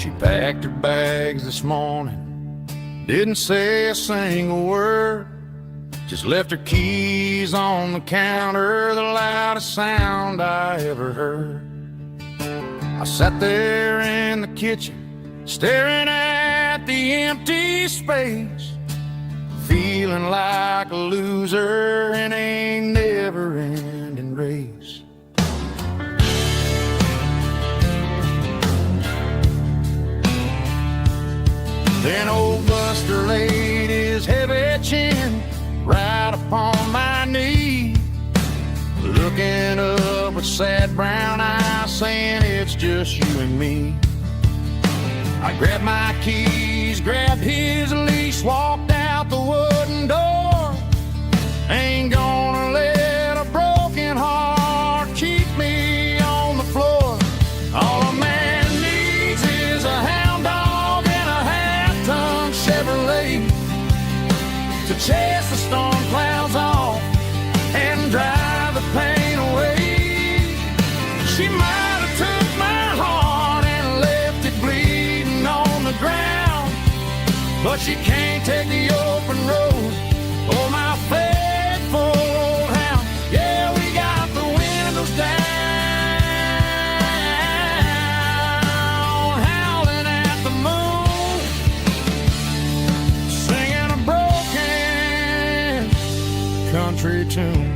She packed her bags this morning, didn't say a single word, just left her keys on the counter, the loudest sound I ever heard. I sat there in the kitchen, staring at the empty space, feeling like a loser in a never-ending race. Then old Buster laid his heavy chin right upon my knee, looking up with sad brown eyes, saying it's just you and me. I grabbed my keys, grabbed his leash, walked out the wooden door. Ain't gonna let a broken heart keep me on the floor. All a man needs is a hound dog and a half-ton Chevrolet to chase the storm clouds off and drive the pain away. She might have took my heart and left it bleeding on the ground, but she can't take the open road or my faithful old hound. Yeah, we got the windows down, howling at the moon, singing a broken country tune.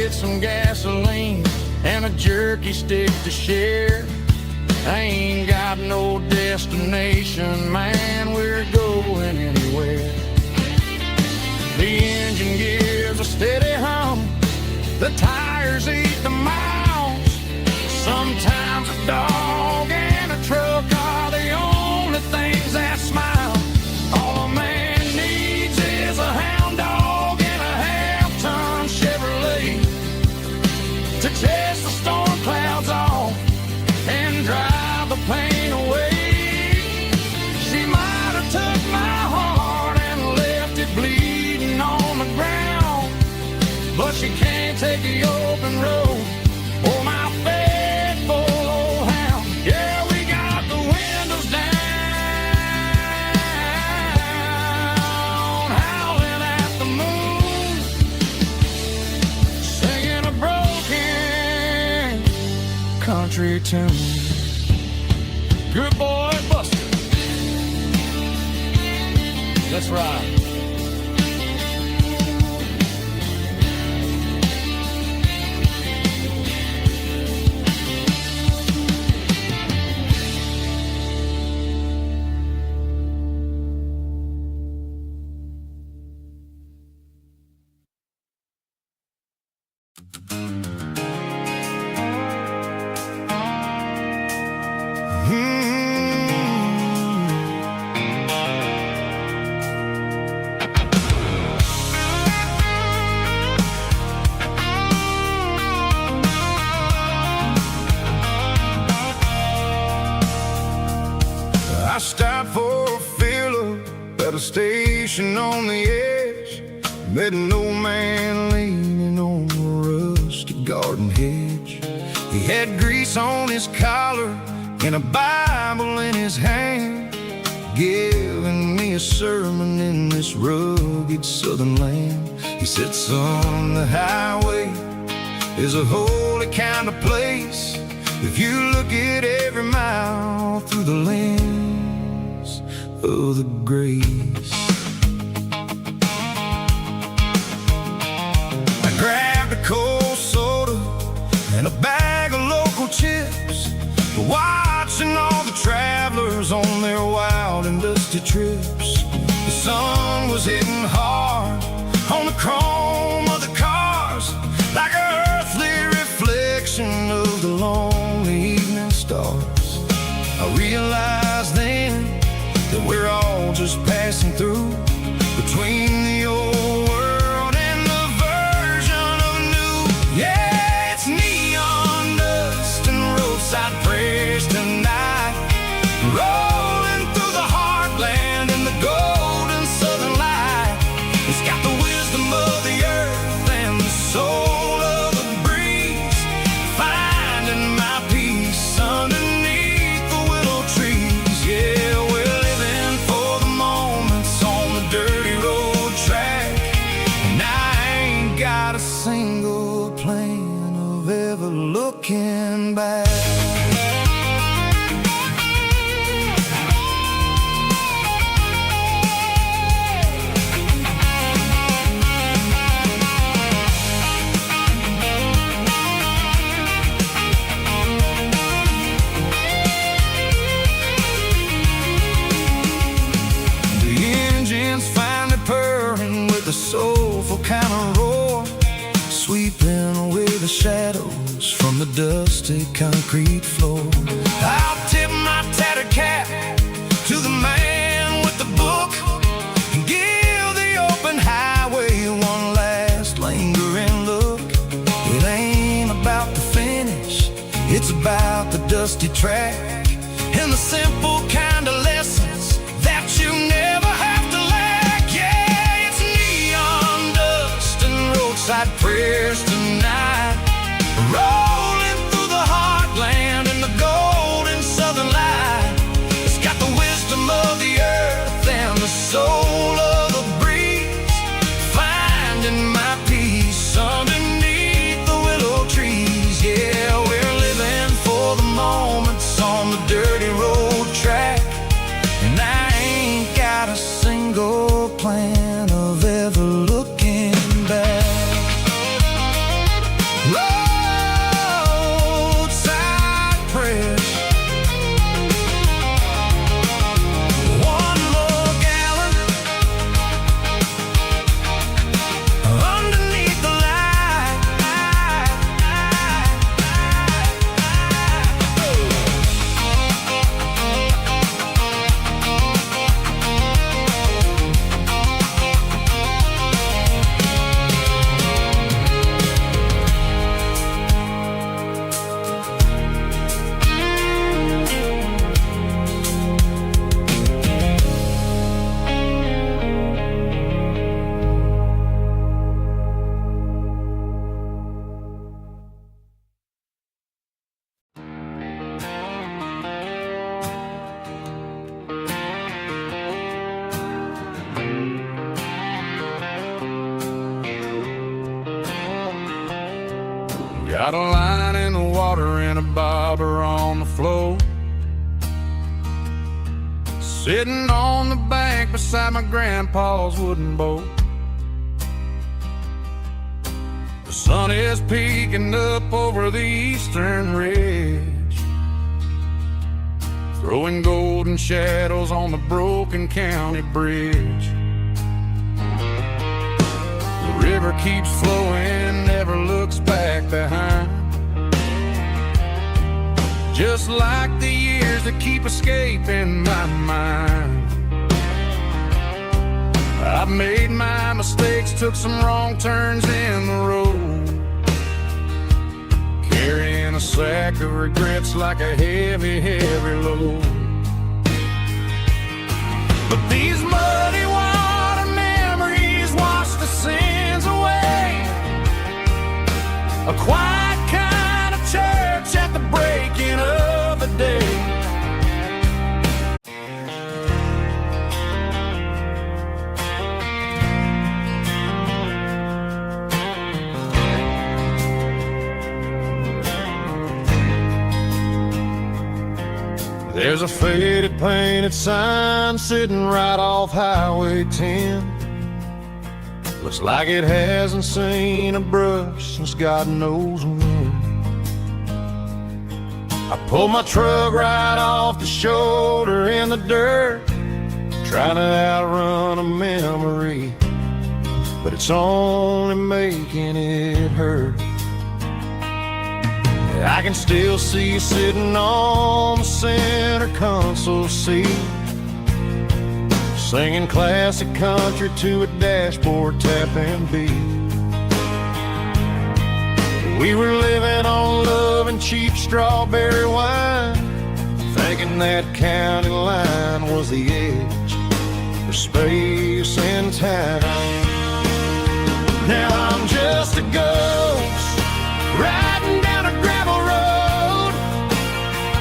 Some gasoline and a jerky stick to share. I ain't got no destination, man, we're going anywhere. The engine gives a steady hum, the tires eat the miles. Sometimes a dog and a truck are the only things that smile. All a man needs is a hound dog and a half-ton Chevrolet to chase the storm clouds off and drive the pain away. She might have took my heart and left it bleeding on the ground, but she can't take the open road or my faithful old hound. Yeah, we got the windows down, howling at the moon, singing a broken country tune. Good boy, Buster. Let's ride. I stopped for a fill-up at a station on the edge. Met an old man leaning on a rusty garden hedge. He had grease on his collar and a Bible in his hand, giving me a sermon in this rugged southern land. He said, son, the highway is a holy kind of place if you look at every mile through the lens of the grace. I grabbed a cold soda and a bag of local chips, watching all the travelers on their wild and dusty trips. The sun was hitting hard on the chrome of the cars, like an earthly reflection of the lonely evening stars. I realized then that we're all just passing through, between the old world and the version of new. Yeah, it's neon dust and roadside prayers tonight. looking back. The soulful kind of roar, sweeping away the shadows from the dusty concrete floor. I'll tip my tattered cap to the man with the book and give the open highway one last lingering look. It ain't about the finish, it's about the dusty track and the simple kind of lessons that you never have to lack. Yeah, it's neon dust and roadside prayers tonight, rolling through the heartland in the golden southern light. It's got the wisdom of the earth and the soul of the breeze, finding my peace underneath the willow trees. Yeah, we're living for the moments on the dirty road track, and I ain't got a single plan of ever looking back. Roadside prayers, one more gallon underneath the light. Got a line in the water and a bobber on the floor, sitting on the bank beside my grandpa's wooden boat. The sun is peeking up over the eastern ridge, throwing golden shadows on the broken county bridge. The river keeps flowing, never looks back behind, just like the years that keep escaping my mind. I've made my mistakes, took some wrong turns in the road, carrying a sack of regrets like a heavy, heavy load. But these muddy water memories wash the sins away, a quiet kind of church at the breaking of the day. There's a faded painted sign sitting right off Highway 10. Looks like it hasn't seen a brush since God knows when. I pulled my truck right off the shoulder in the dirt, trying to outrun a memory, but it's only making it hurt. I can still see you sitting on the center console seat, singing classic country to a dashboard tapping beat. We were living on love and cheap strawberry wine, thinking that county line was the edge for space and time. Now I'm just a ghost riding down a gravel road,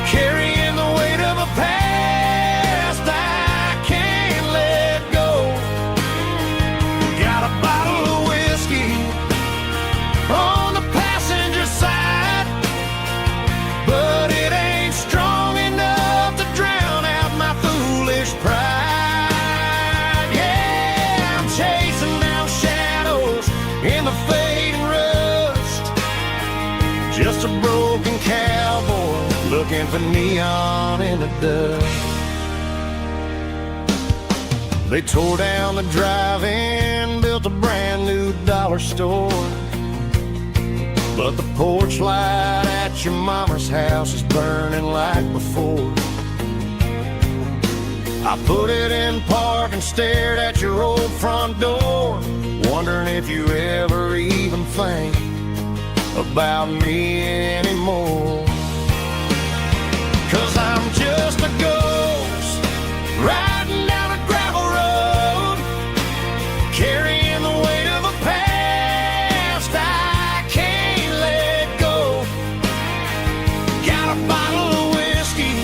carrying the weight of a past I can't let go. Got a bottle of whiskey on the passenger side, Just a broken cowboy looking for neon in the dust. They tore down the drive-in, built a brand new dollar store. But the porch light at your mama's house is burning like before. I put it in park and stared at your old front door, wondering if you ever even think about me anymore. 'Cause I'm just a ghost riding down a gravel road, carrying the weight of a past I can't let go. Got a bottle of whiskey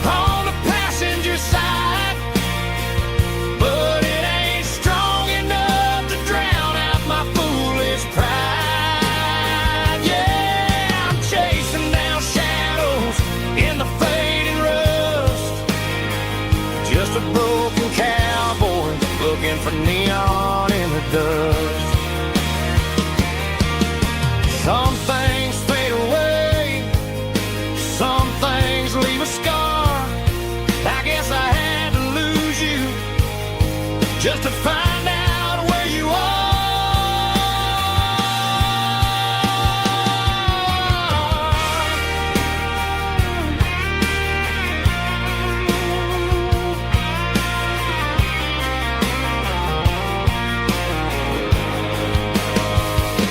on the passenger side, but it ain't strong enough to drown out my foolish pride. Yeah, I'm chasing down shadows in the fading rust, just a broken cowboy looking for neon in the dust. Some things fade away, some things leave a scar. I guess I had to lose you just to find out where you are.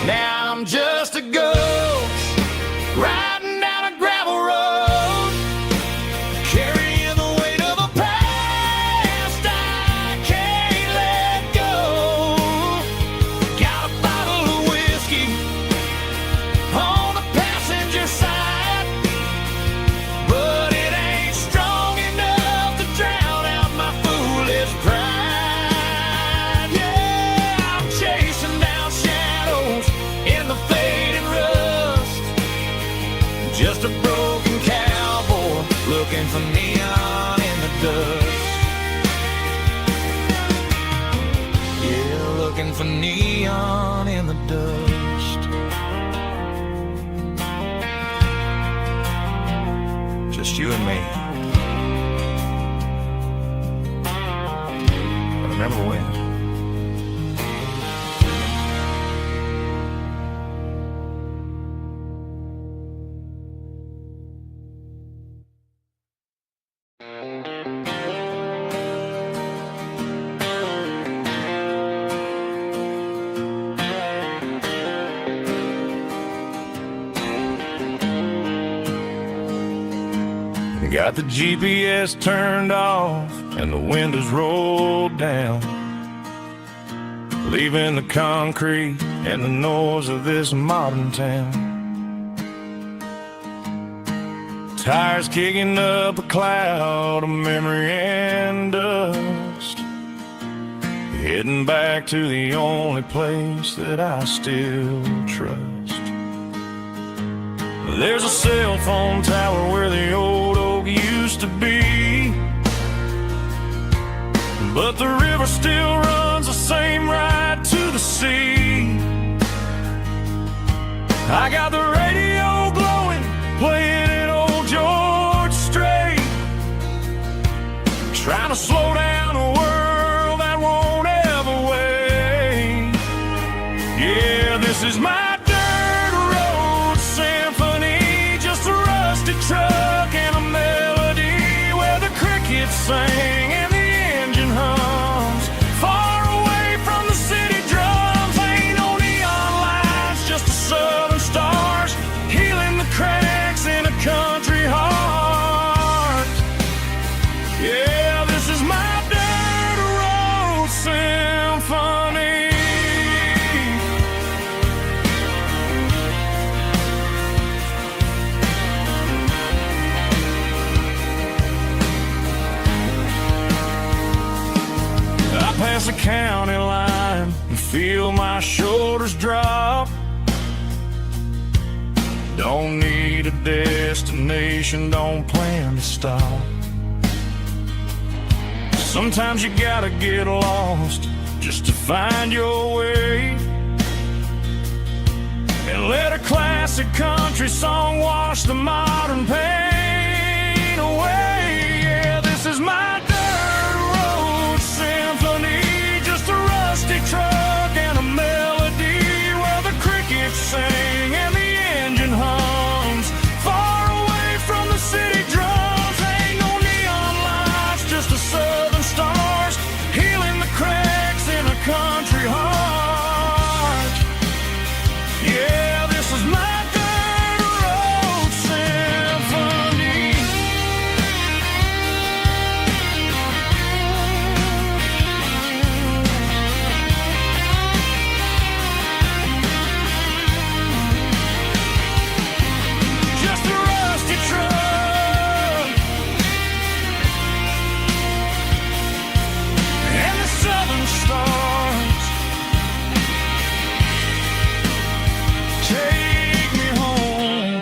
Now I'm just a ghost riding down a gravel road, carrying the weight of a past I can't let go. Got a bottle of whiskey on the passenger side, but it ain't strong enough to drown out my foolish pride. Yeah, I'm chasing down shadows in the fading rust, just a broken cowboy looking for neon in the dust. Yeah, looking for neon in the dust. Just you and me. But remember when? Got the GPS turned off and the windows rolled down, leaving the concrete and the noise of this modern town. Tires kicking up a cloud of memory and dust, heading back to the only place that I still trust. There's a cell phone tower where the old oak used to be, but the river still runs the same right to the sea. I got the radio glowing, playing an old George Strait, trying to slow down a world that won't ever wait. Yeah, this is my truck and a melody where the crickets sing and the engine hums, far away from the city drums. Ain't no neon lights, just the southern stars healing the cracks in a country heart. Yeah, this is my dirt road symphony. Past the county line and feel my shoulders drop. Don't need a destination, don't plan to stop. Sometimes you gotta get lost just to find your way. and let a classic country song wash the modern pain away. Yeah, this is my dirt road symphony, just a rusty truck and a melody where the crickets sing and the engine hums far away from the city drums. Ain't no neon lights, just the southern stars healing the cracks in a country heart. Yeah, this is my dirt road symphony. Just a rusty truck and the southern stars take me home.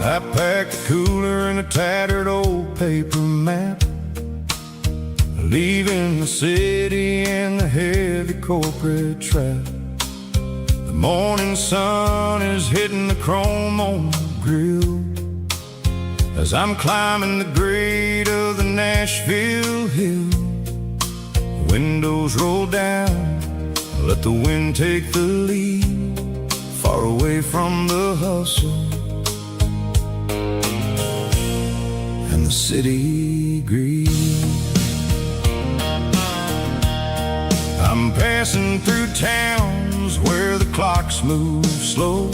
I packed a cooler and a tattered old paper map, leaving the city and the heavy corporate trap. The morning sun is hitting the chrome on the grill as I'm climbing the grade of the Nashville hill. Windows roll down, let the wind take the lead, far away from the hustle and the city greed. I'm passing through towns where the clocks move slow,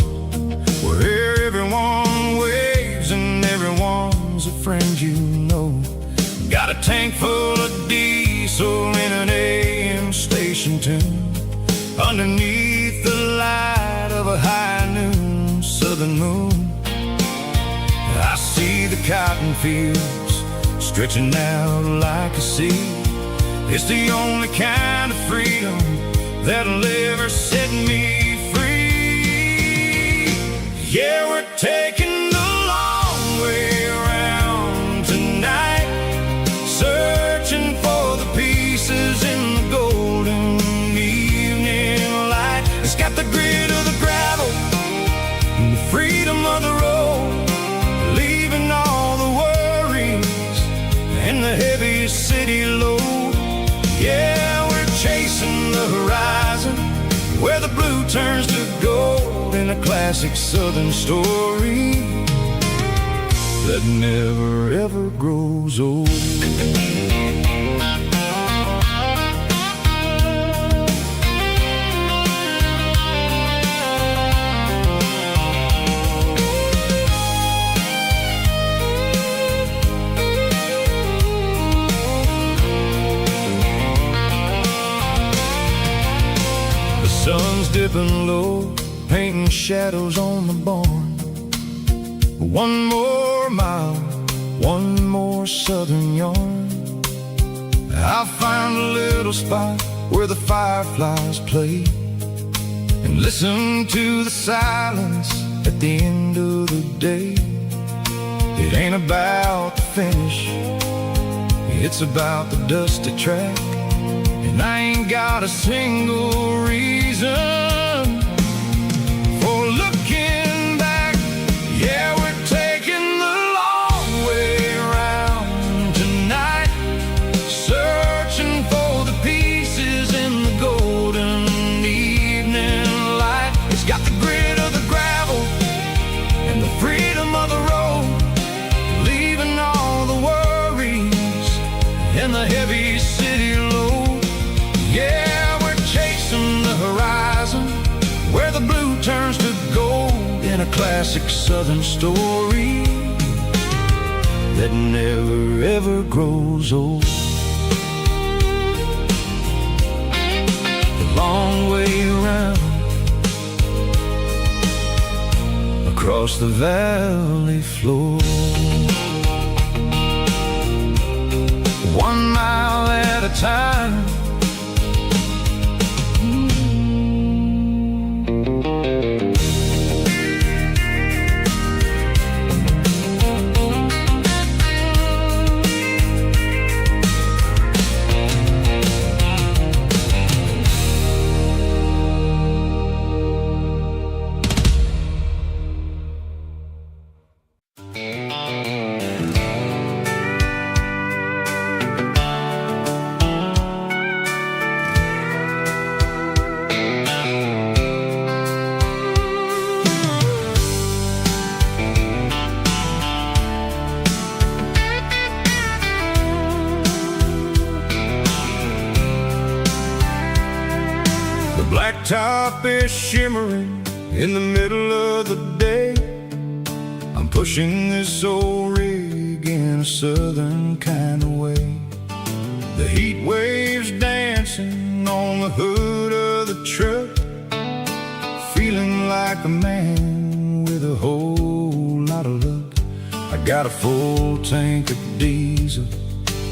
where everyone waves and everyone's a friend you know. Got a tank full of diesel in an AM station tune, underneath the light of a high noon southern moon. I see the cotton fields stretching out like a sea. It's the only kind of freedom that'll ever set me free. Yeah, we're taking the long way around tonight, searching for the pieces in the golden evening light. It's got the grit of the gravel and the freedom of the road, leaving all the worries and the heavy city load. Yeah, we're chasing the horizon where the blue turns to gold, in a classic southern story that never ever grows old. Sun's dipping low, painting shadows on the barn. One more mile, one more southern yarn. I'll find a little spot where the fireflies play and listen to the silence at the end of the day. It ain't about the finish, it's about the dusty track. And I ain't got a single reason for looking back. Yeah, we're taking the long way around tonight, searching for the pieces in the golden evening light. It's got the grit of the gravel and the freedom of the road, leaving all the worries and the heavy city load. Yeah, we're chasing the horizon where the blue turns to gold, in a classic southern story that never ever grows old. The long way around, across the valley floor, 1 mile at a time. Blacktop is shimmering in the middle of the day. I'm pushing this old rig in a southern kind of way. The heat waves dancing on the hood of the truck, feeling like a man with a whole lot of luck. I got a full tank of diesel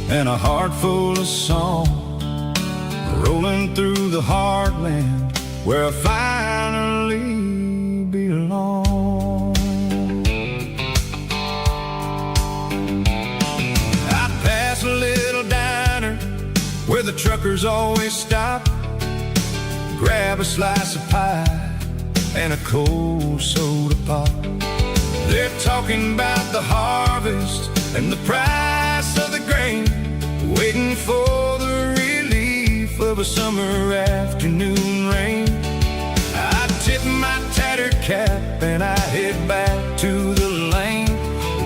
and a heart full of song, rolling through the heartland where I finally belong. I pass a little diner where the truckers always stop, grab a slice of pie and a cold soda pop. They're talking about the harvest and the price of the grain, waiting for the relief of a summer afternoon rain. I tip my tattered cap and I head back to the lane,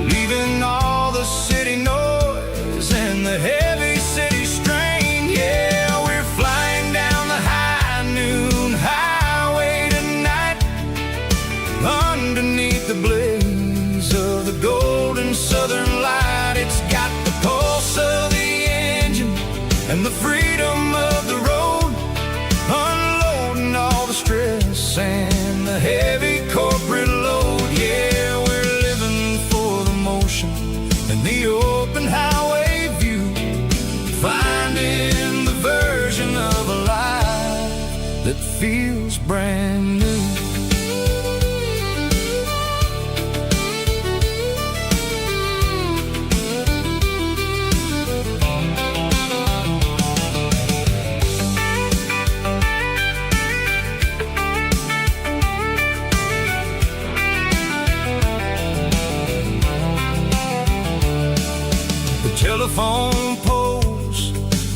leaving all the city noise and the heavy city strain. Yeah, we're flying down the high noon highway tonight, underneath the blaze of the golden southern light. It's got the pulse of the engine and the freedom of the road, unloading all the stress and the heavy corporate load. Yeah, we're living for the motion and the open highway view, finding the version of a life that feels brand new. Telephone poles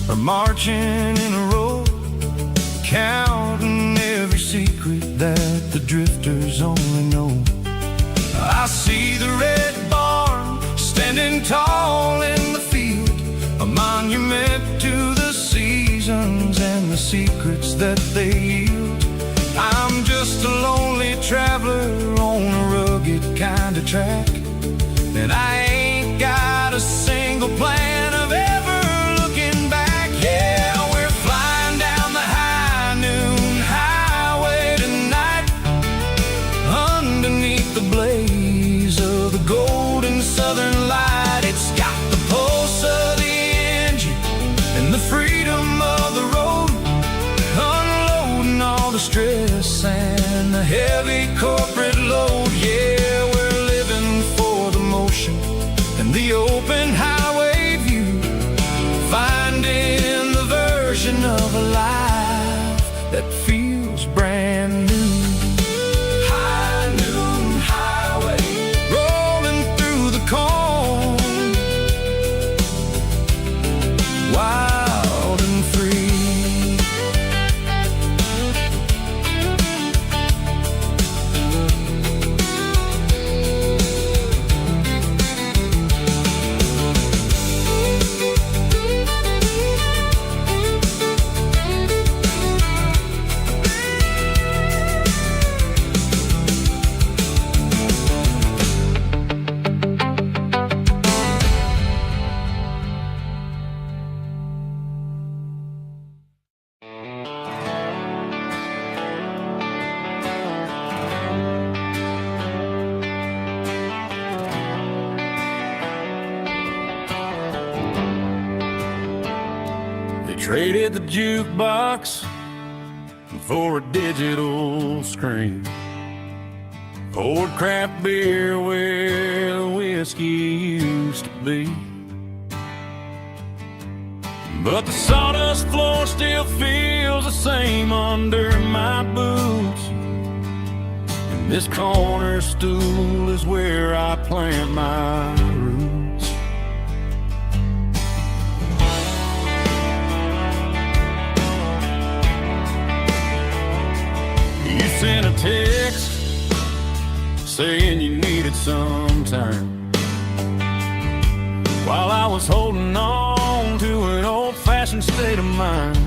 are marching in a row, counting every secret that the drifters only know. I see the red barn standing tall in the field, a monument to the seasons and the secrets that they yield. I'm just a lonely traveler on a rugged kind of track, and I ain't got a single plan of ever looking back. Yeah, we're flying down the high noon highway tonight, underneath the blaze of the golden southern light. It's got the pulse of the engine and the freedom of the road, unloading all the stress and the heavy corporate load. Yeah, we're living for the motion and the open highway view, finding the version of a life that feels brand new. High noon highway, rolling through the corn, wild and free. Traded the jukebox for a digital screen. Poured craft beer where the whiskey used to be. But the sawdust floor still feels the same under my boots. And this corner stool is where I plant my roots. You sent a text saying you needed some time, while I was holding on to an old-fashioned state of mind.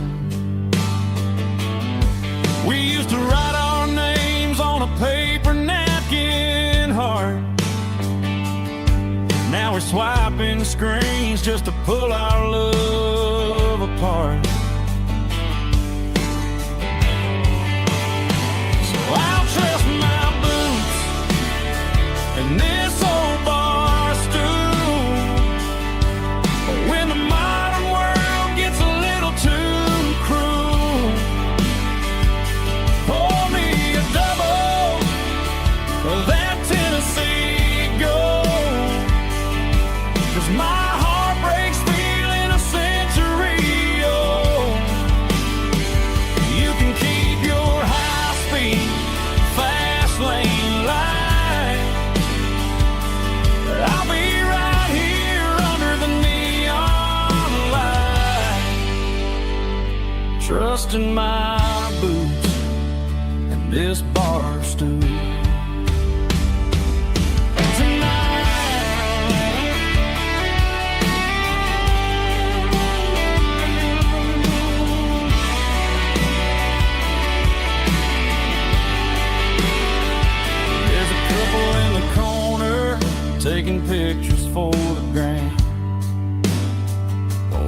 We used to write our names on a paper napkin heart. Now we're swiping screens just to pull our love apart. So I'll trust my boots and this old bar stool. But when the modern world gets a little too cruel, pour me a double of that Tennessee Gold. 'Cause my heart breaks feeling a century old. You can keep your high-speed, fast lane light. I'll be right here under the neon light, trusting my boots and this bar stool. There's a couple in the corner taking pictures for the gram,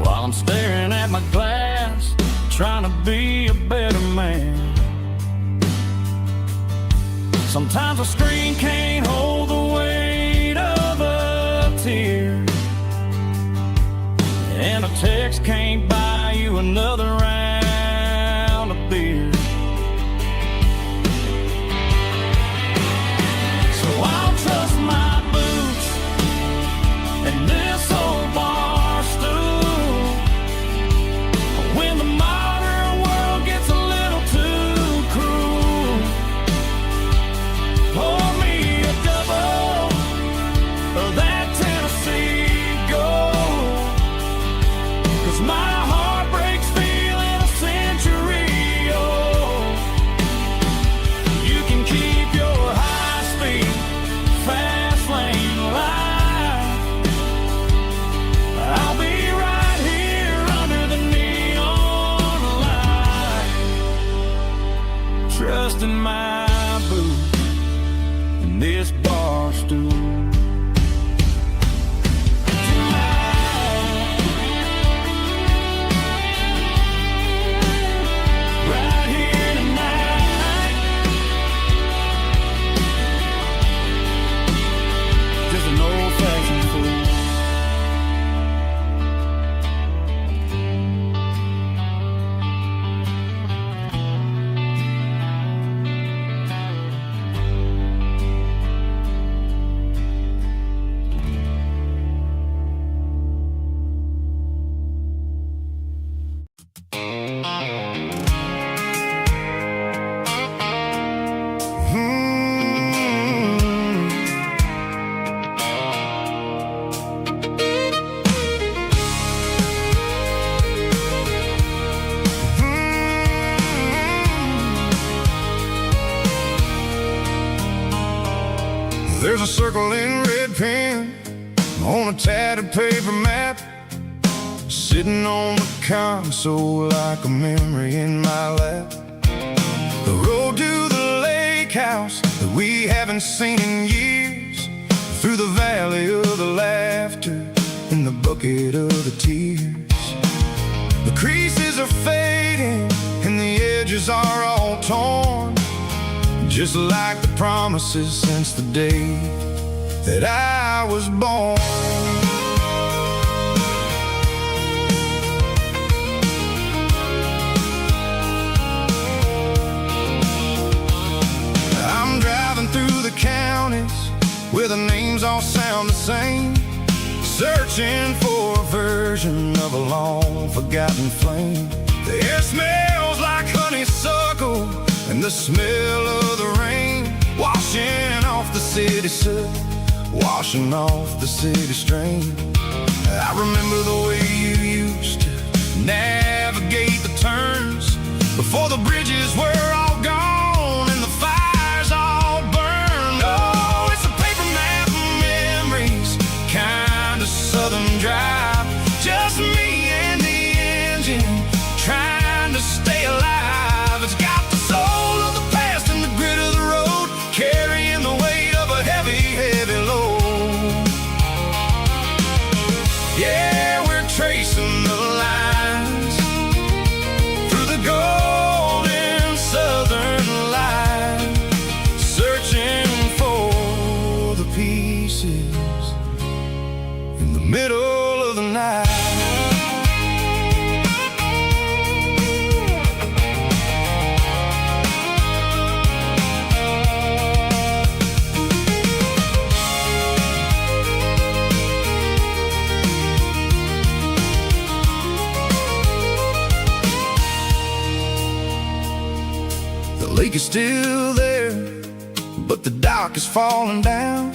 while I'm staring at my glass, trying to be a better man. Sometimes a screen can't hold the weight of a tear, and a text can't buy you another round of beer. So I'll trust my boots and this old bar stool. When the modern world gets a little too cruel, pour me a double of that Tennessee Gold. 'Cause my heart breaks feeling a century old. You can keep your high-speed, fast lane light. I'll be right here under the neon light, trusting my boots and this bar stool. Right here tonight, just an old-fashioned fool. There's a circle in red pen on a tattered paper map, sitting on the console like a memory in my lap. The road to the lake house that we haven't seen in years, through the valley of the laughter and the bucket of the tears. The creases are fading and the edges are all torn, just like the promises since the day that I was born. same, searching for a version of a long-forgotten flame. The air smells like honeysuckle, and the smell of the rain, washing off the city soot, washing off the city strain. I remember the way you used to navigate the turns, before the bridges were all gone and the fires all burned. Oh, it's a paper map of memories, kind of southern drive, just me and the engine, trying to stay alive. It's got the soul of the past and the grit of the road, carrying the weight of a heavy, heavy load. Yeah, we're tracing the lines through the golden southern light, searching for the pieces in the middle of the night. The lake is still there, but the dock is falling down,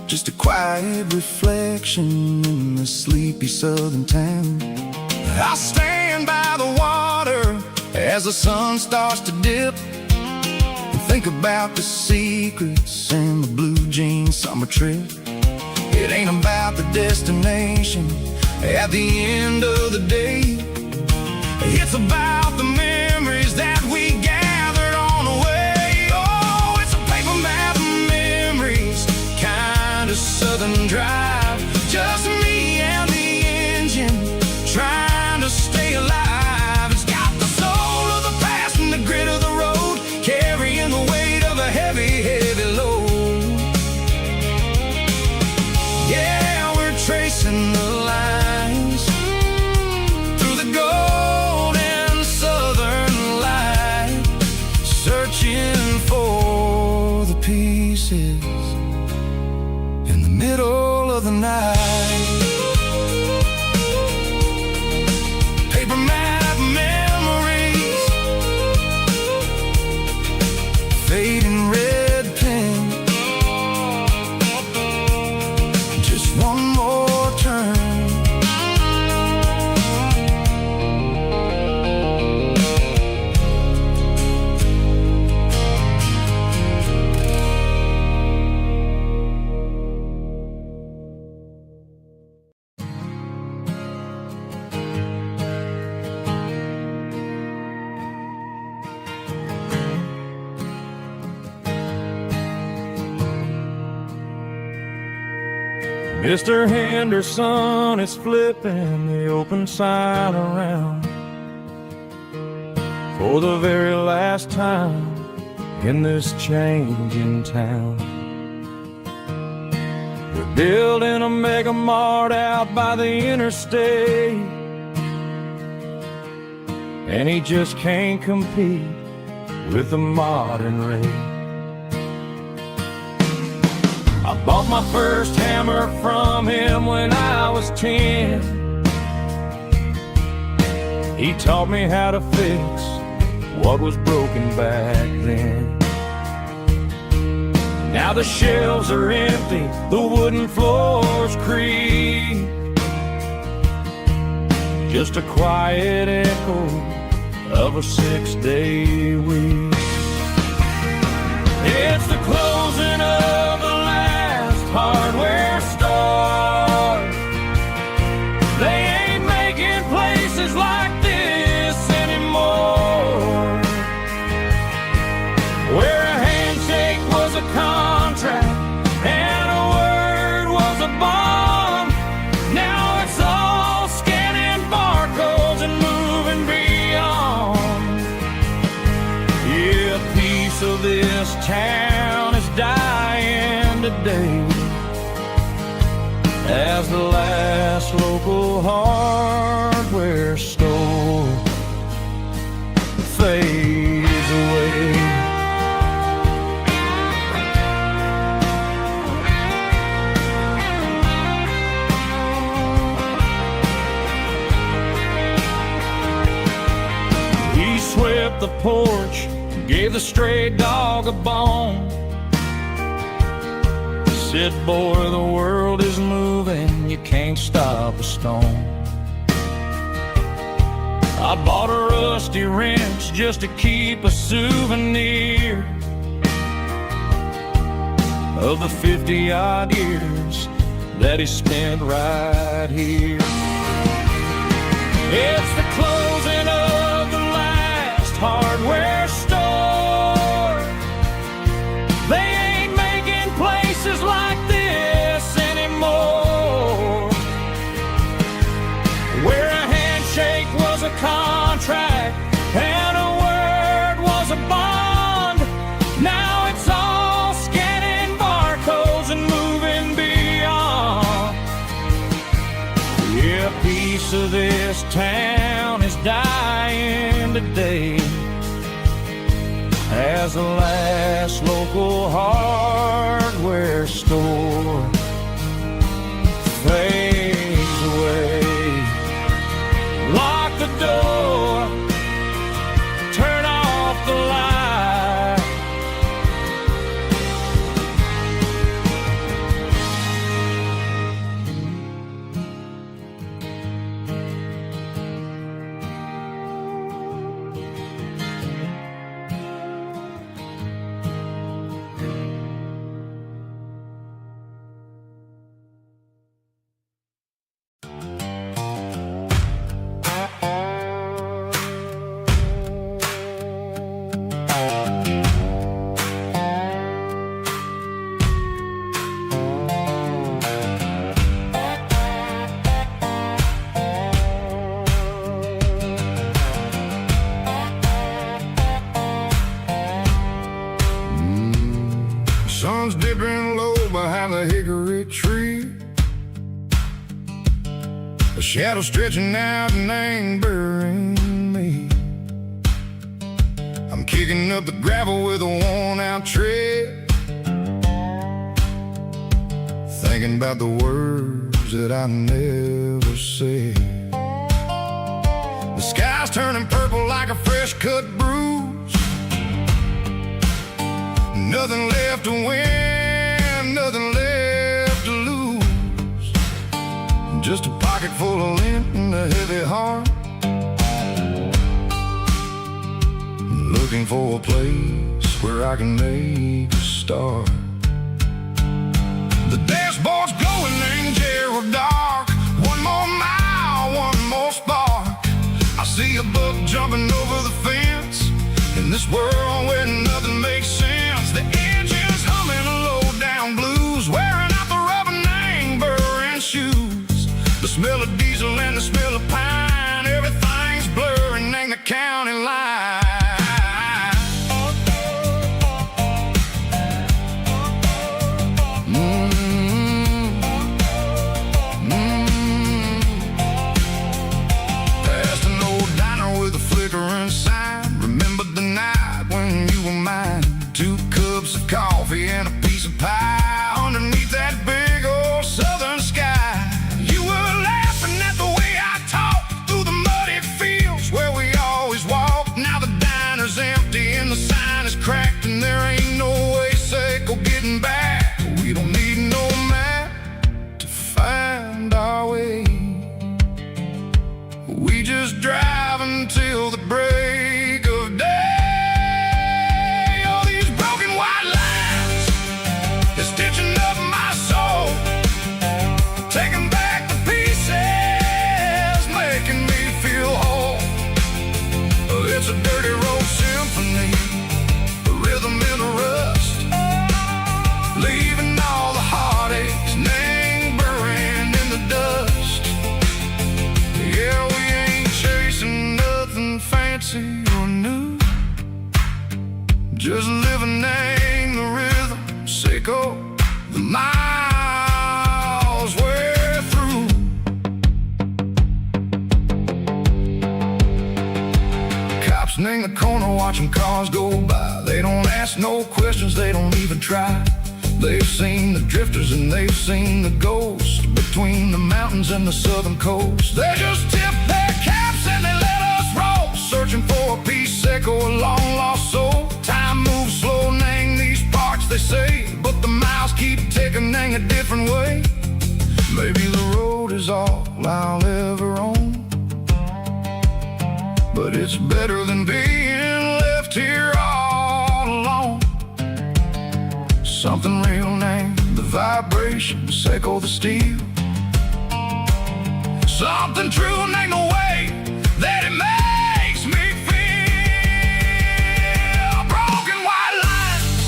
just a quiet reflection in the sleepy southern town. I stand by the water as the sun starts to dip, and think about the secrets and the blue jean summer trip. It ain't about the destination at the end of the day, it's about the memories that we gathered on the way. Oh, it's a paper map of memories, kind of southern drive, just me and the engine, trying to stay alive. It's got the soul of the past and the grit of the road, carrying the weight of a heavy, heavy load. Yeah, we're tracing the lines through the golden southern light, searching for the pieces in the middle of the night. Paper map memories, fading red pen, just one more turn. Mr. Henderson is flipping the open sign around for the very last time in this changing town. They're building a mega mart out by the interstate, and he just can't compete with the modern rate. I bought my first hammer from him when I was 10. He taught me how to fix what was broken back then. Now the shelves are empty, the wooden floors creak, just a quiet echo of a 6-day week. It's the closing of the hardware store. They ain't making places like this anymore, where a handshake was a contract and a word was a bond. Now it's all scanning barcodes and moving beyond. Yeah, a piece of this town is dying today, as the last local hardware store fades away. swept the porch, gave the stray dog a bone. Said, boy, the world is moving, you can't stop a stone. I bought a rusty wrench just to keep a souvenir of the 50-odd years that he spent right here. It's the closing of the last hardware store. They ain't making places like this anymore, where a handshake was a contract and a word was a bond. Now it's all scanning barcodes and moving beyond. Yeah, a piece of this town is dying today as the last local hardware store fades away. Lock the door, turn off the light. Sun's dipping low behind the hickory tree, a shadow stretching out and angering me. I'm kicking up the gravel with a worn-out tread, thinking about the words that I never said. The sky's turning purple like a fresh-cut bruise. Nothing left to win, nothing left to lose. Just a pocket full of lint and a heavy heart, looking for a place where I can make a start. The dashboard's glowing in Gerald dark. One more mile, one more spark. I see a buck jumping over the fence in this world where nothing makes sense. The engine's humming a low-down blues, wearing out the rubber name burring shoes. The smell of diesel and the smell of pine, everything's blurring in the county line. Past an old diner with a flickering sign. Remember the night when you were mine? 2 cups of coffee and a piece of pie underneath that big old southern sky. You were laughing at the way I talked through the muddy fields where we always walked. Now the diner's empty and the sign is cracked, and there ain't no way safe or getting back. We don't need no map to find our way. We just drive until the break of day. Stitching up my soul, taking back the pieces, making me feel whole. It's a dirty road symphony, a rhythm in the rust, leaving all the heartaches lingering in the dust. Yeah, we ain't chasing nothing fancy or new, just living in the rhythm, sicko. The miles we're through. Cops in the corner watching cars go by. They don't ask no questions, they don't even try. They've seen the drifters and they've seen the ghosts between the mountains and the southern coast. They just tip their caps and they let us roll, searching for a piece of Seiko, a long lost soul. Time moves slow, Nang, these parts they say, but the miles keep ticking, Nang, a different way. Maybe the road is all I'll ever own, but it's better than being left here all alone. Something real, Nang, the vibration, Seiko the steel. Something true, Nang, the way that it makes me feel. Broken white lines,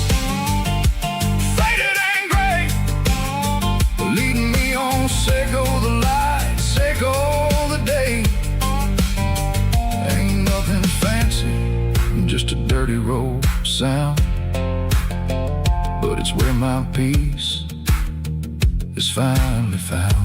faded and gray, leading me on, Seiko the light, Seiko the day. Ain't nothing fancy, just a dirty road sound, but it's where my peace is finally found.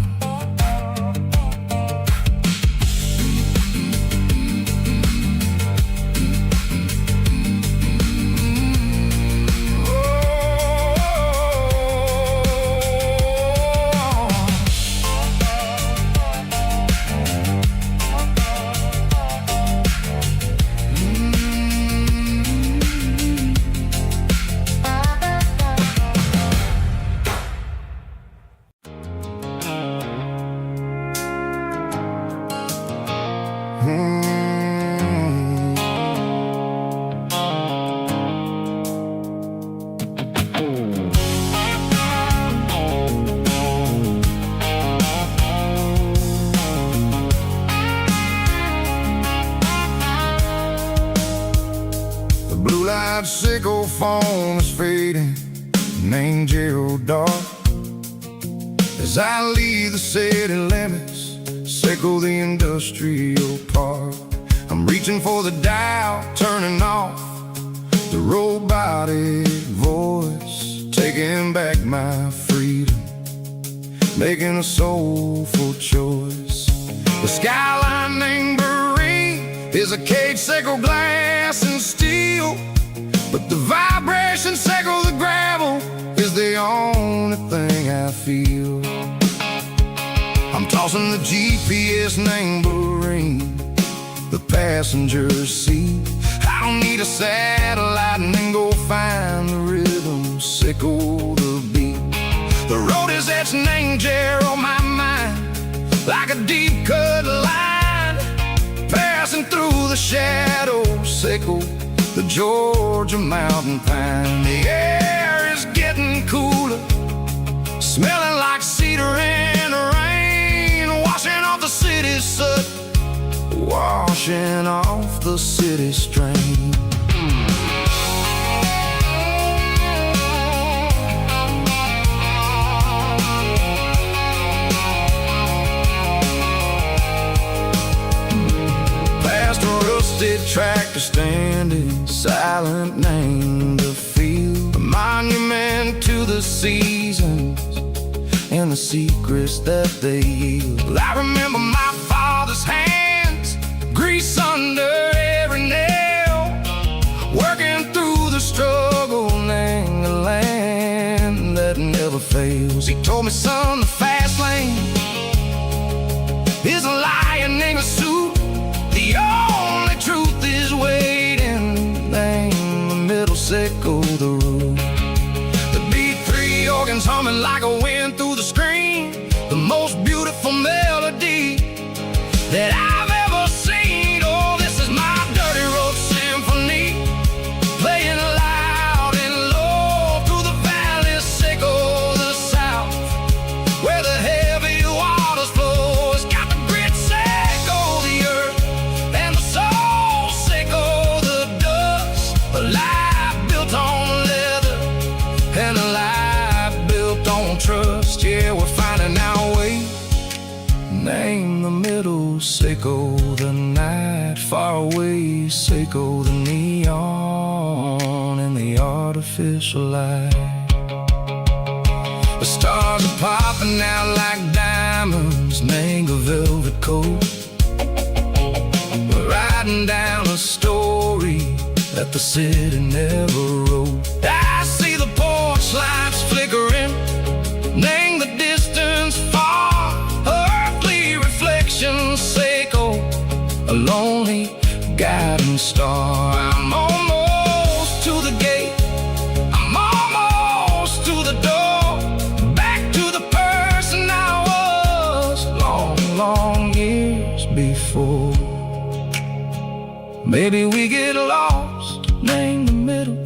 Blue-light Seiko phone is fading, name Gerald dark. As I leave the city limits, Seiko the industrial park. I'm reaching for the dial, turning off the robotic voice, taking back my freedom, making a soulful choice. The skyline named Marine is a cage, Seiko glass and steel, but the vibration, Seiko the gravel, is the only thing I feel. I'm tossing the GPS named Marine, the passenger seat. I don't need a satellite and then go find the rhythm, Seiko the beat. The road is etched named Gerald on my mind, like a deep cut line, passing through the shadows, Seiko the Georgia mountain pine. The air is getting cooler, smelling like cedar in the rain, washing off the city's soot, washing off the city strain. Past a rusted tractor standing silent, named the field, a monument to the seasons and the secrets that they yield. I remember my father's hands, grease under every nail, working through the struggle, name the land that never fails. He told me, son, the fast lane is a lion in a suit. The only truth is waiting, name the middle, Seiko the road. The B3 organs humming like a wind through the screen, the most beautiful melody that I've ever seen. Oh, this is my dirty road symphony, playing loud and low through the valleys, Seiko the south, where the heavy waters flow. It's got the grit, Seiko the earth, and the soul, Seiko the dust. A life built on leather and a life built on trust. Yeah, we're finding our way, name the middle, Seiko the night, far away, Seiko the neon and the artificial light. The stars are popping out like diamonds, name a velvet coat. We're riding down a story that the city never wrote. I see the porch lights flickering, name the distance far, earthly reflections, Seiko, a lonely guiding star. I'm almost to the gate, I'm almost to the door, back to the person I was long years before. Maybe we get lost in the middle,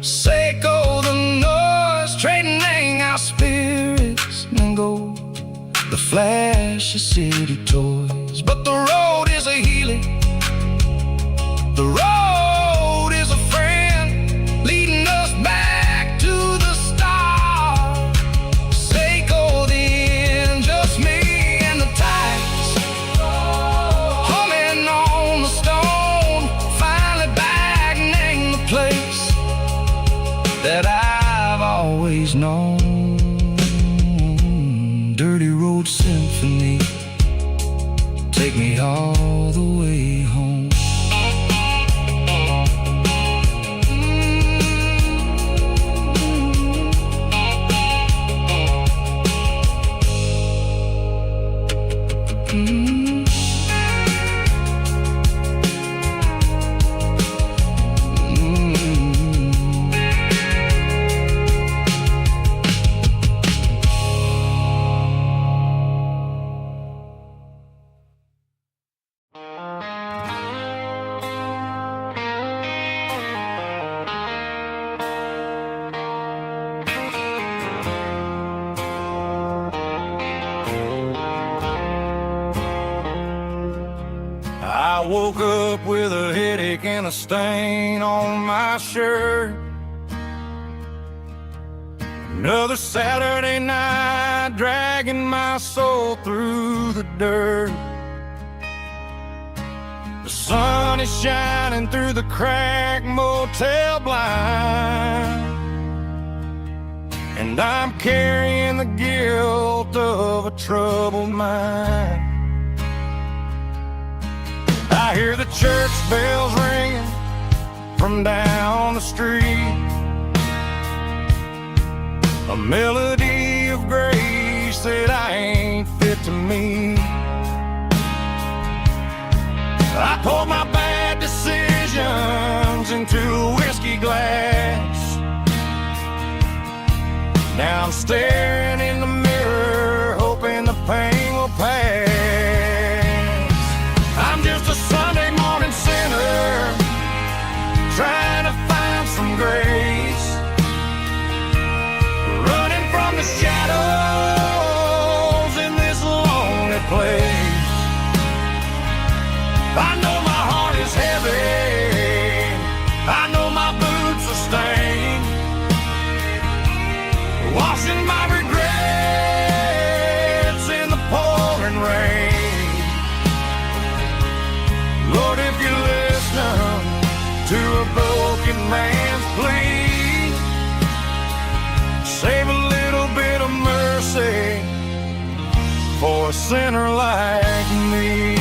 Seiko the noise, trading our spirits and gold, the flash of city toys. But the road is a healing, the road is a friend, leading us back to the start. Seiko the end, just me and the tides, humming on the stone, finally back in the place that I've always known. Dirty Road Symphony, take me all the way home. I woke up with a headache and a stain on my shirt. Another Saturday night, dragging my soul through the dirt. The sun is shining through the cracked motel blind, and I'm carrying the guilt of a troubled mind. I hear the church bells ringing from down the street, a melody of grace that I ain't fit to meet. I poured my bad decisions into a whiskey glass. Now I'm staring in the mirror, hoping the pain will pass. I'm just a Sunday morning sinner, trying to find some grace, running from the shadows in this lonely place. I know my heart is heavy, I know my boots are stained, washing my regrets in the pouring rain. Lord, if you listen to a broken man's plea, save a little bit of mercy for a sinner like me.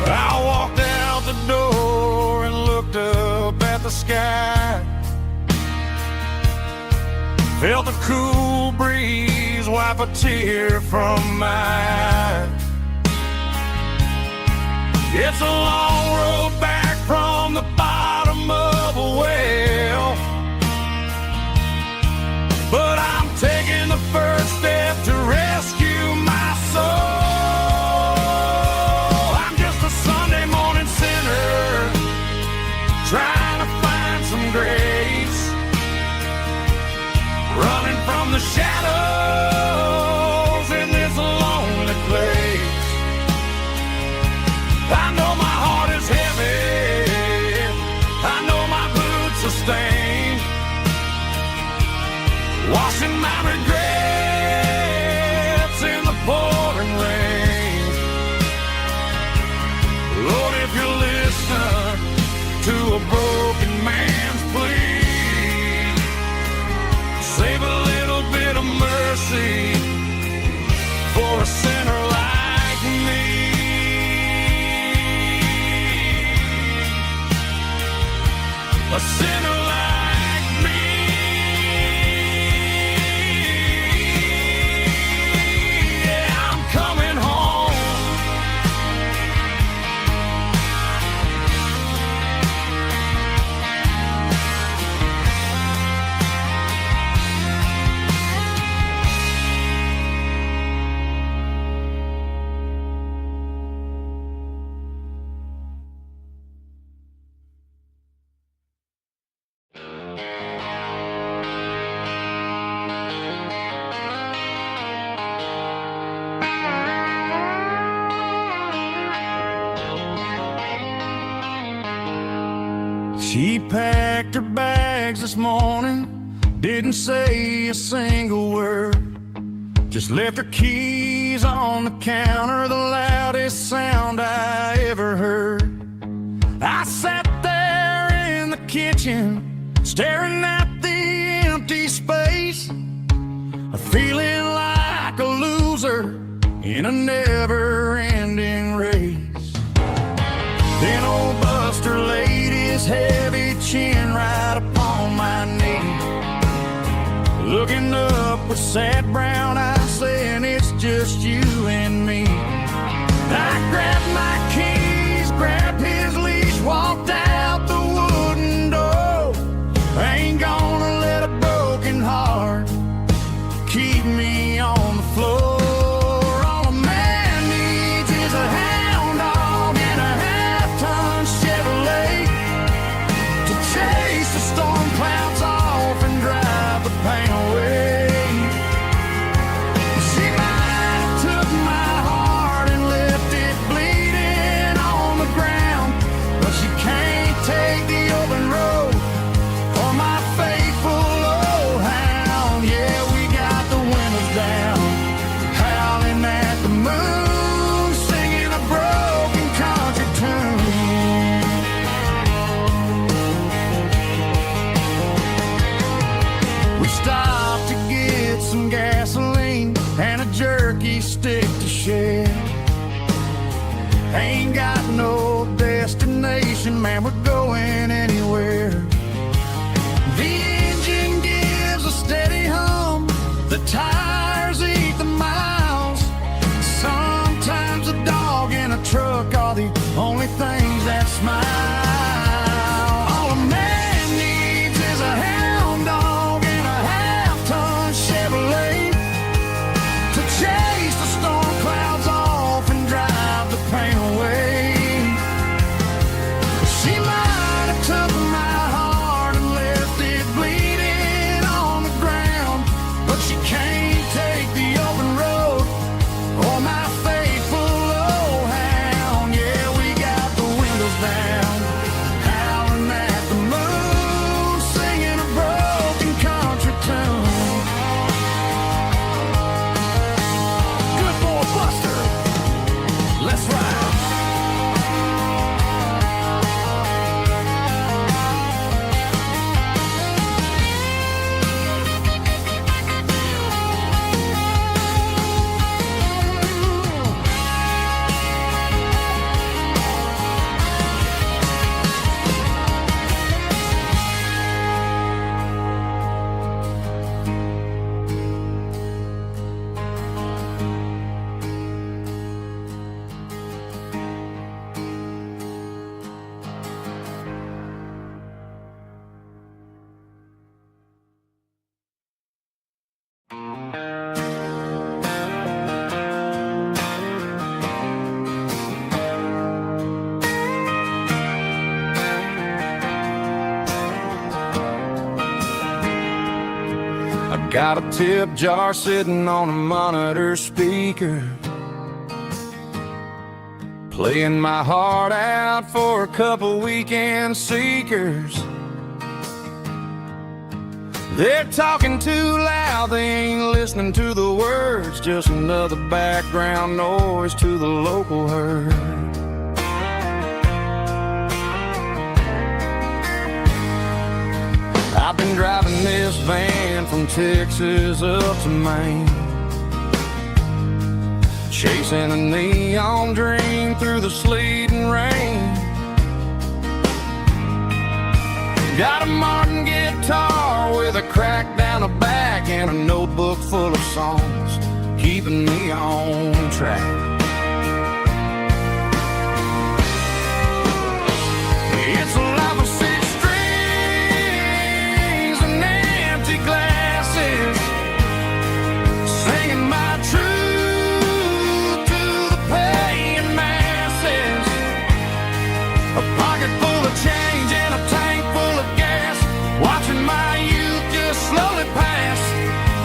I walked out the door and looked up at the sky, felt a cool breeze wipe a tear from my eye. It's a long road back from the bottom of a well, but I'm taking the first step to rescue my soul. Trying to find some grace, running from the shadows in this lonely place. I know my heart is heavy, I know my boots are stained, washing my regrets in the pouring rain. Lord, if you listen to a broken man's plea, save a little bit of mercy a sinner like me. Yeah, I'm coming home. She packed her bags this morning, didn't say a single word, just left her keys on the counter, the loudest sound I ever heard. I sat there in the kitchen, staring at the empty space, feeling like a loser in a never-ending race. Then old Buster laid his heavy chin right upon my knee, looking up with sad brown eyes, saying it's just you and me. I grabbed my keys, grabbed his leash, walked out the wooden door. I ain't gonna let a broken heart keep me on the floor. All a man needs is a hound dog and a half-ton Chevrolet to chase the storm clouds off and drive the pain away. She might have took my heart and left it bleeding on the ground, but she can't take the open road for my faithful old hound. Yeah, we got the windows down, howling at the moon, singing a broken country tune. We stopped to get some gasoline and a jerky stick to share. Ain't got no destination, man, we're going anywhere. The engine gives a steady hum, the tires eat the miles. Sometimes a dog and a truck are the only things that smile. All a man needs is a hound dog and a half-ton Chevrolet to chase the storm clouds off and drive the pain away. She might have took my heart and left it bleeding on the ground, but she can't take the open road or my faithful old hound. Yeah, we got the windows down, howling at the moon, singing a broken country tune. Good boy, Buster, let's ride. Got a tip jar sitting on a monitor speaker, playing my heart out for a couple weekend seekers. They're talking too loud, they ain't listening to the words, just another background noise to the local herd. I've been driving this van from Texas up to Maine, chasing a neon dream through the sleet and rain. Got a Martin guitar with a crack down the back and a notebook full of songs, keeping me on track. It's a life of six strings and empty glasses, singing my truth to the paying masses. A pocket full of change and a tank full of gas, watching my youth just slowly pass.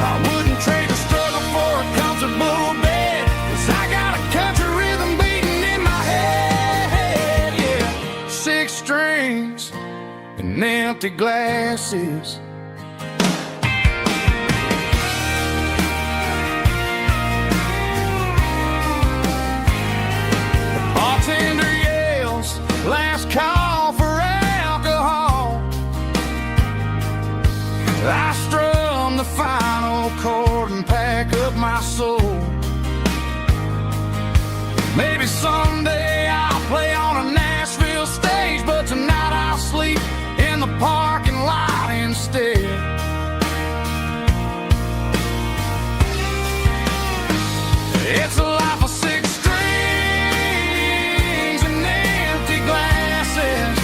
I wouldn't trade the struggle for a comfortable bed, 'cause I got a country rhythm beating in my head, yeah. Six strings and empty glasses. The bartender yells, last call for alcohol. I strum the final chord and pack up my soul. Maybe someday I'll play on a Nashville stage, but tonight I'll sleep in the parking lot instead. It's a life of six strings and empty glasses,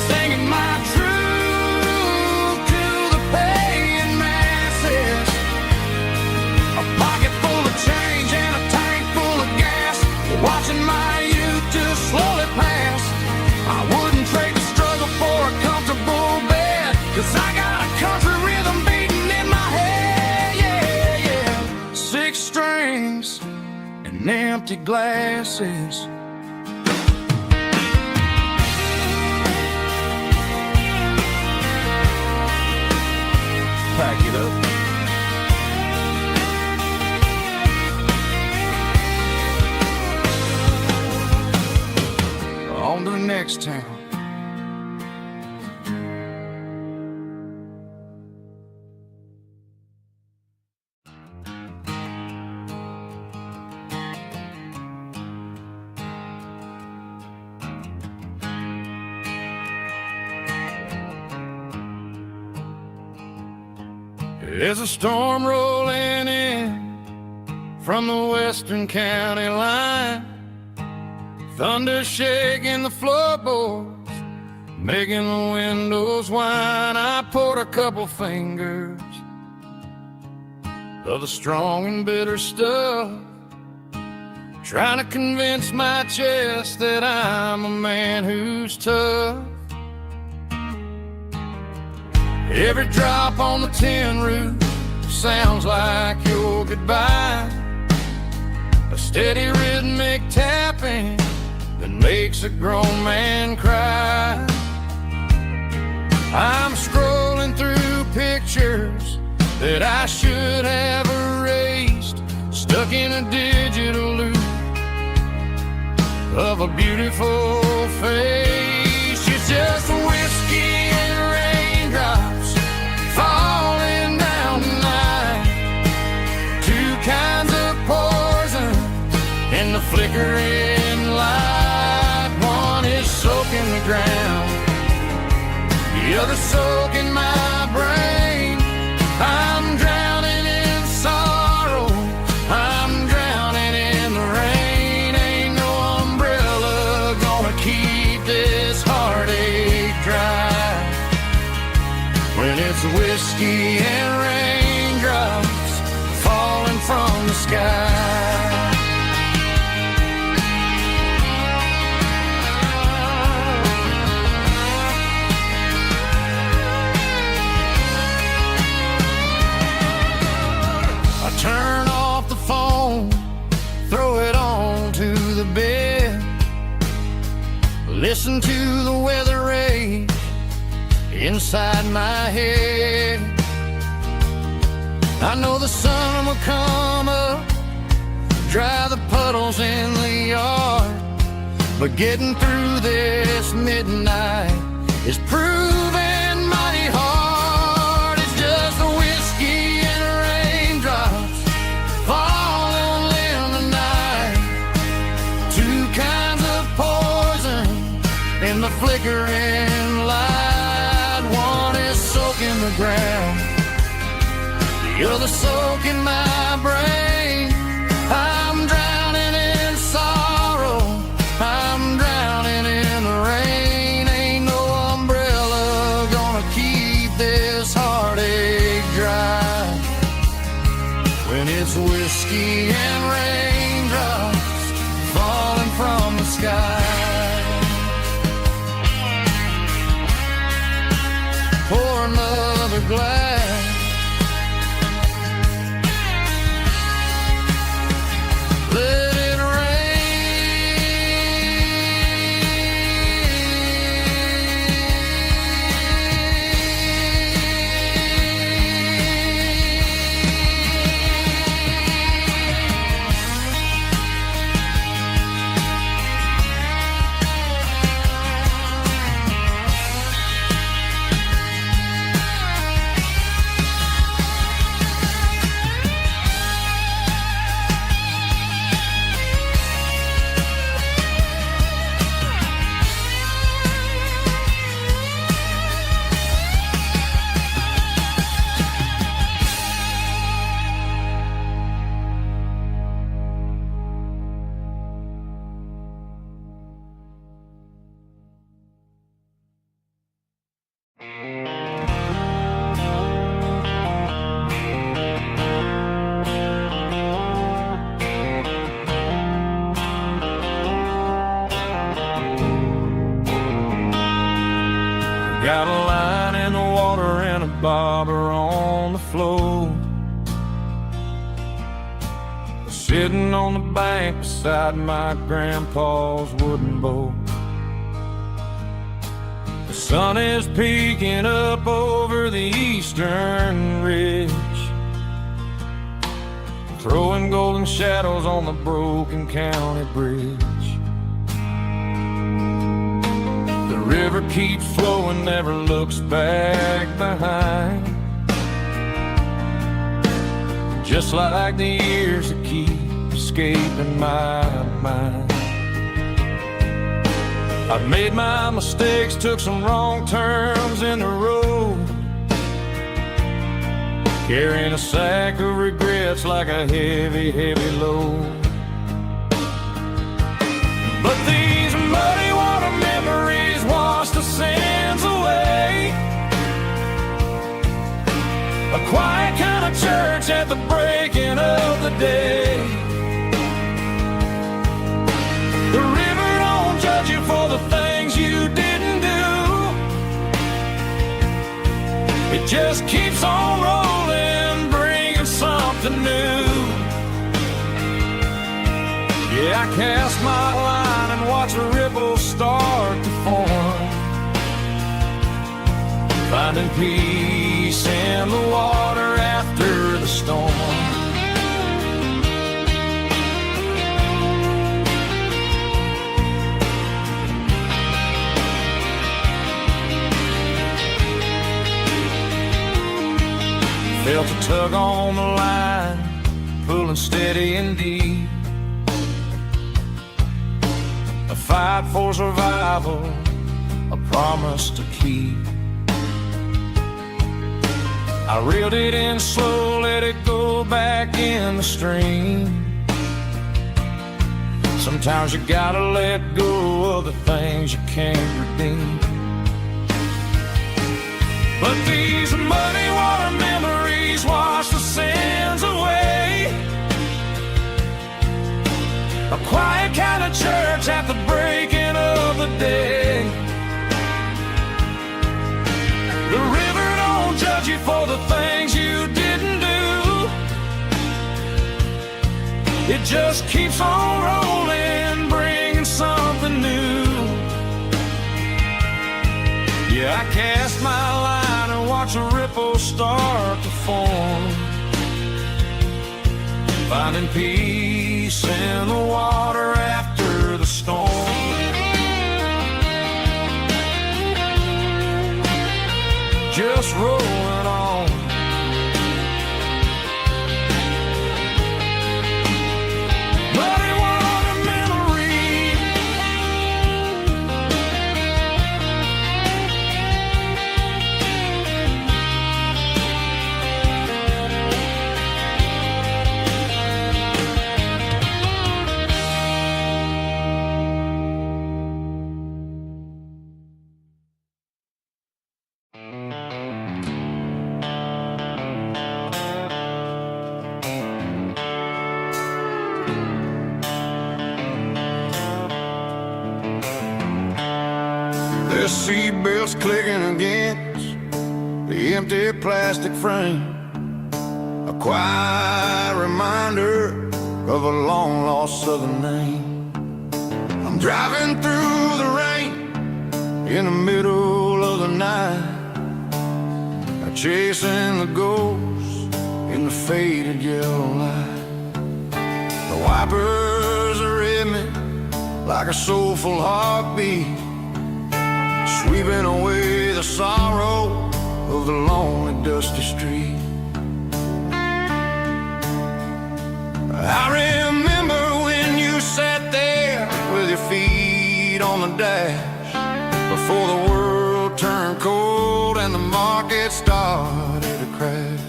singing my truth to the paying masses. A pocket full of change and a tank full of gas, watching my youth just slowly pass. I wouldn't trade the struggle for a comfortable bed, 'cause I got a country rhythm beating in my head, yeah, yeah. Six strings and empty glasses. Pack it up. On to the next town. There's a storm rolling in from the western county line, thunder shaking the floorboards, making the windows whine. I poured a couple fingers of the strong and bitter stuff, trying to convince my chest that I'm a man who's tough. Every drop on the tin roof sounds like your goodbye, a steady rhythmic tapping that makes a grown man cry. I'm scrolling through pictures that I should have erased, stuck in a digital loop of a beautiful face. It's just whiskey and raindrops falling down tonight, two kinds of poison in the flickering light. One is soaking the ground, the other soaking my brain. I'm drowning in sorrow, I'm drowning in the rain. Ain't no umbrella gonna keep this heartache dry, when it's whiskey and raindrops falling from the sky. I turn off the phone, throw it on to the bed, listen to the weather rage inside my head. I know the sun will come up, dry the puddles in the yard, but getting through this midnight is proving mighty hard. It's just the whiskey and raindrops falling in the night, two kinds of poison in the flickering light. You're the soak in my brain. I'm drowning in sorrow. I'm drowning in the rain. Ain't no umbrella gonna keep this heartache dry. When it's whiskey and raindrops falling from the sky. Pour another glass. Let it got a line in the water and a bobber on the floor. Sitting on the bank beside my grandpa's wooden boat. The sun is peeking up over the eastern ridge, throwing golden shadows on the broken county bridge. The river keeps flowing, never looks back behind, just like the years that keep escaping my mind. I've made my mistakes, took some wrong turns in the road, carrying a sack of regrets like a heavy, heavy load. But these muddy water memories wash the sins away. A quiet kind of church at the breaking of the day. The river don't judge you for the things you didn't do. It just keeps on rolling, bringing something new. Yeah, I cast my line and watch the ripples start to form, finding peace in the water after the storm. Felt a tug on the line, pulling steady and deep. A fight for survival, a promise to keep. I reeled it in slow, let it go back in the stream. Sometimes you gotta let go of the things you can't redeem. But these muddy water memories wash the sins away. A quiet kind of church at the breaking of the day. The river don't judge you for the things you didn't do. It just keeps on rolling, bringing something new. Yeah, I cast my line and watch a ripple start to form, finding peace in the water after the storm. Just rolling on. Muddy water memory. seatbelts clicking against the empty plastic frame. A quiet reminder of a long-lost southern name. I'm driving through the rain in the middle of the night, chasing the ghosts in the faded yellow light. The wipers are in me like a soulful heartbeat, sweeping away the sorrow of the lonely dusty street. I remember when you sat there with your feet on the dash, before the world turned cold and the market started to crash.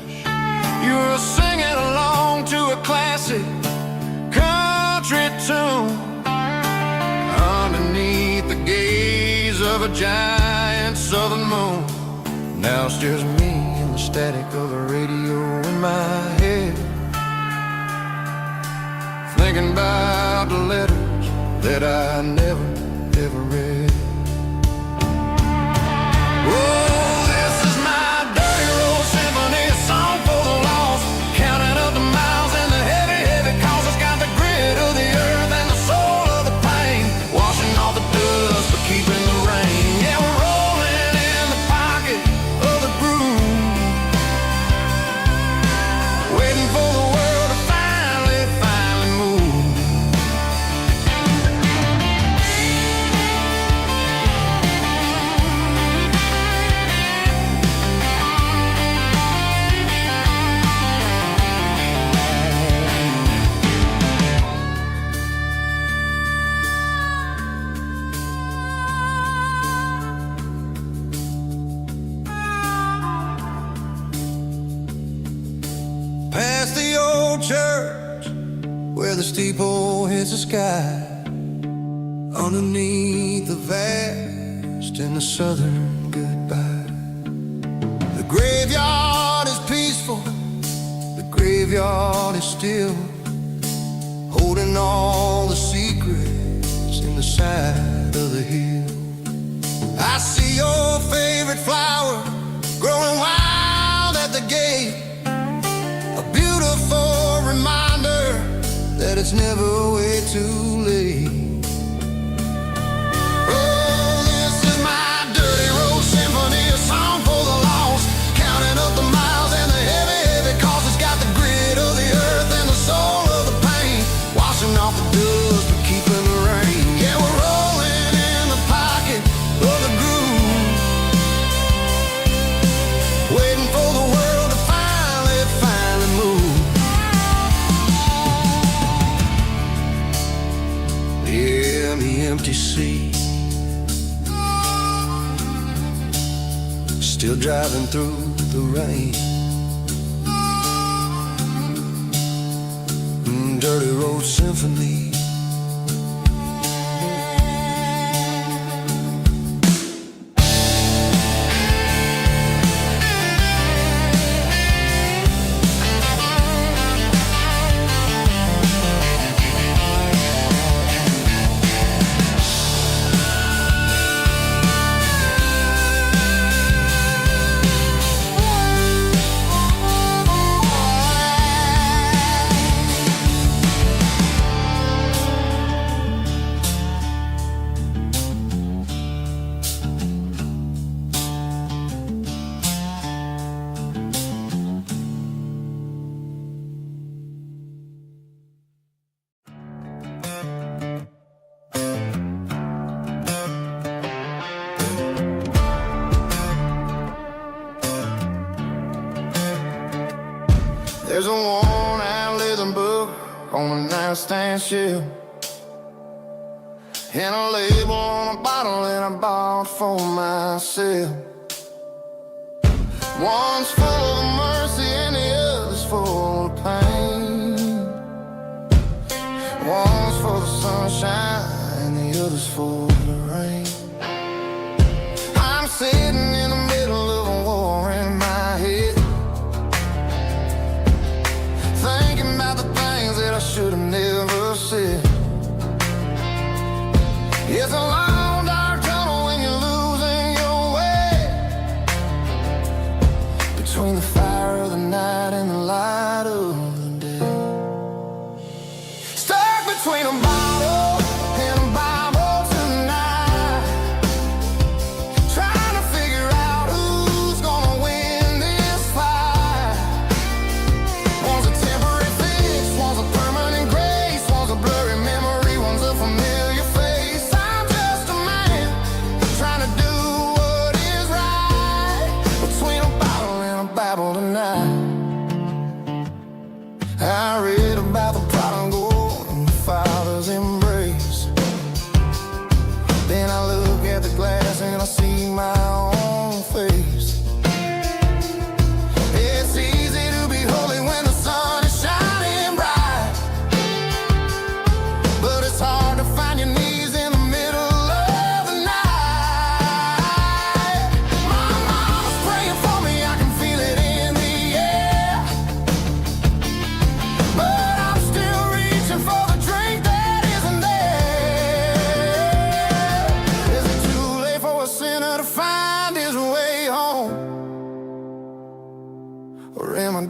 You were singing along to a classic country tune underneath the gaze of a giant southern moon. Now it's just me and the static of the radio in my head, thinking about the letters that I never, ever read. Oh, this is my dirty road symphony, a song for the lost, counting up the miles and the heavy, heavy calls. It's got the grit of the earth and the soul of the pain, washing off the dust but keeping the rain. Yeah, we're rolling in the pocket of the groove, waiting for the world to finally move. Past the old church where the steeple hits the sky, underneath the vast and the southern goodbye. The graveyard is peaceful, the graveyard is still, holding all the secrets in the side of the hill. I see your favorite flower growing wild at the gate, a beautiful reminder that it's never way too late. Oh, this is my dirty road symphony, a song for the lost, counting up the miles and the heavy, heavy calls. It's got the grit of the earth and the soul of the pain, washing off the dust but keeping the rain. Yeah, we're rolling in the pocket of the groove, waiting for the world to finally move. Yeah, the empty sea, still driving through the rain. Dirty road symphony. There's a worn-out leather book on a nightstand shelf, and a label on a bottle that I bought for myself. One's full of mercy and the other's full of pain. One's for the sunshine and the other's for the rain. I'm sitting in the middle of a war in my head, thinking about the things that I should have never said. It's a long dark tunnel when you're losing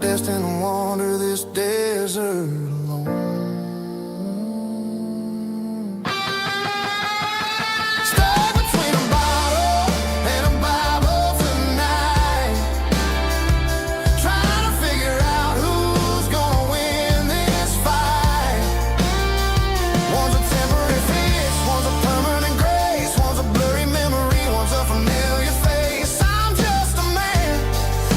destined to wander this desert alone. Stuck between a bottle and a Bible tonight, trying to figure out who's gonna win this fight. One's a temporary fix, one's a permanent grace, one's a blurry memory, one's a familiar face. I'm just a man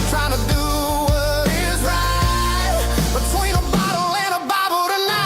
trying to do what is right, between a bottle and a Bible tonight.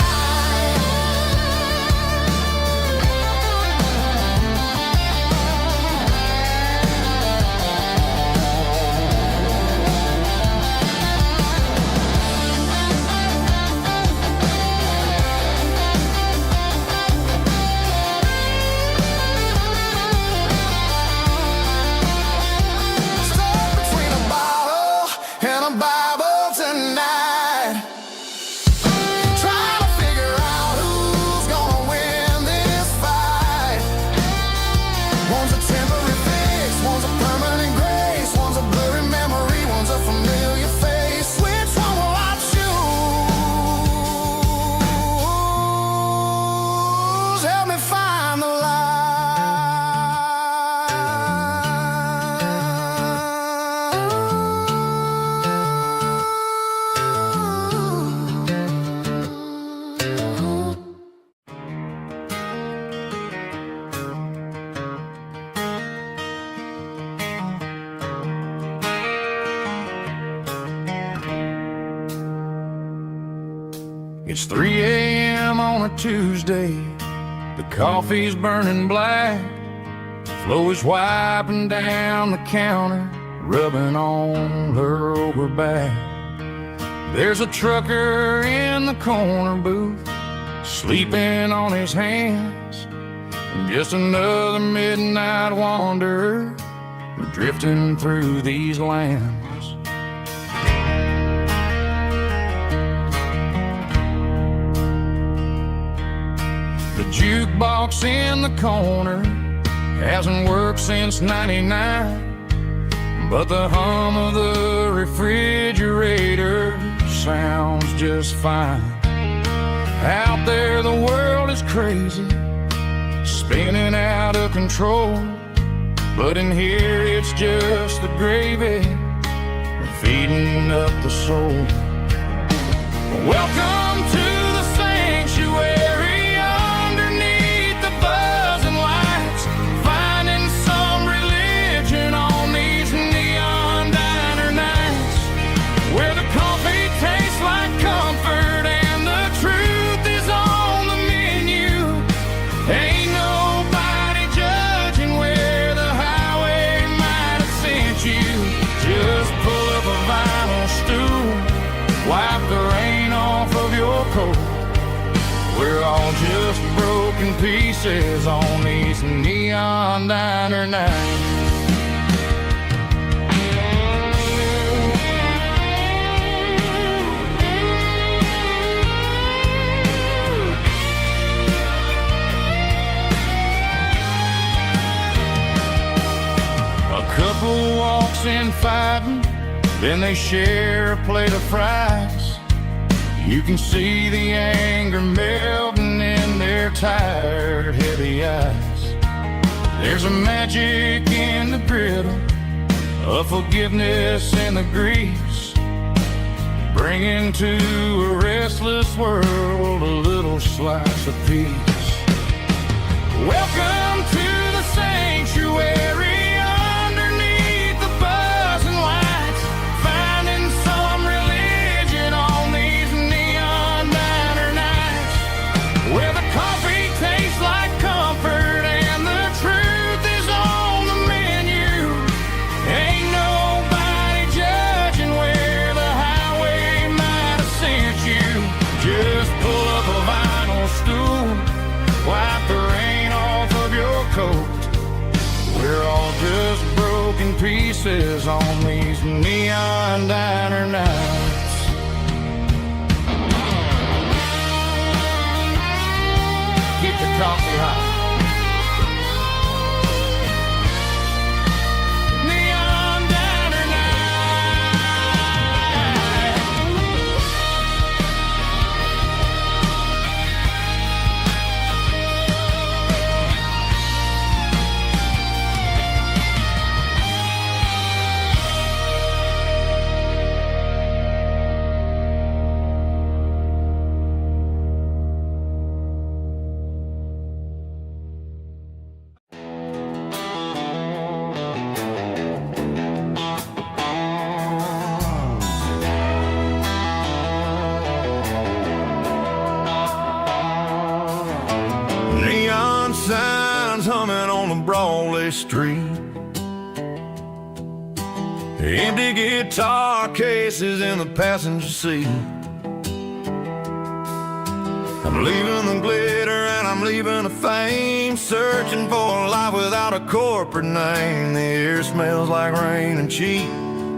Stuck between a bottle and a Bible tonight, trying to figure out who's gonna win this fight. One's a temporary fix, one's a permanent grace, one's a blurry memory, one's a familiar face. Which one will I choose? Help me find the light. It's 3 a.m. on a Tuesday. The coffee's burning black. Flo is wiping down the counter, rubbing on her over back. There's a trucker in the corner booth, sleeping on his hands. Just another midnight wanderer, drifting through these lands. The jukebox in the corner hasn't worked since '99, but the hum of the refrigerator sounds just fine. Out there the world is crazy, spinning out of control, but in here it's just the gravy feeding up the soul. Welcome to the sanctuary, underneath the buzzing lights, finding some religion on these neon diner nights, where the coffee tastes like comfort and the truth is on the menu. Ain't nobody judging where the highway might have sent you. Just pull up a vinyl stool, wipe the rain off of your coat. We're all just broken pieces on these neon diner nights. A couple walks in fighting, then they share a plate of fries. You can see the anger melting in their tired, heavy eyes. There's a magic in the griddle, a forgiveness in the grease, bringing to a restless world a little slice of peace. Welcome to the sanctuary, underneath the buzzing lights, finding some religion on these neon diner nights, where the coffee tastes like comfort and the truth is on the menu. Ain't nobody judging where the highway might have sent you. Just pull up a vinyl stool, wipe the rain off of your coat. We're all just broken pieces on these neon diner nights. Keep the coffee hot. Neon diner night. busy street. Empty guitar cases in the passenger seat. I'm leaving the glitter and I'm leaving the fame, searching for a life without a corporate name. The air smells like rain and cheap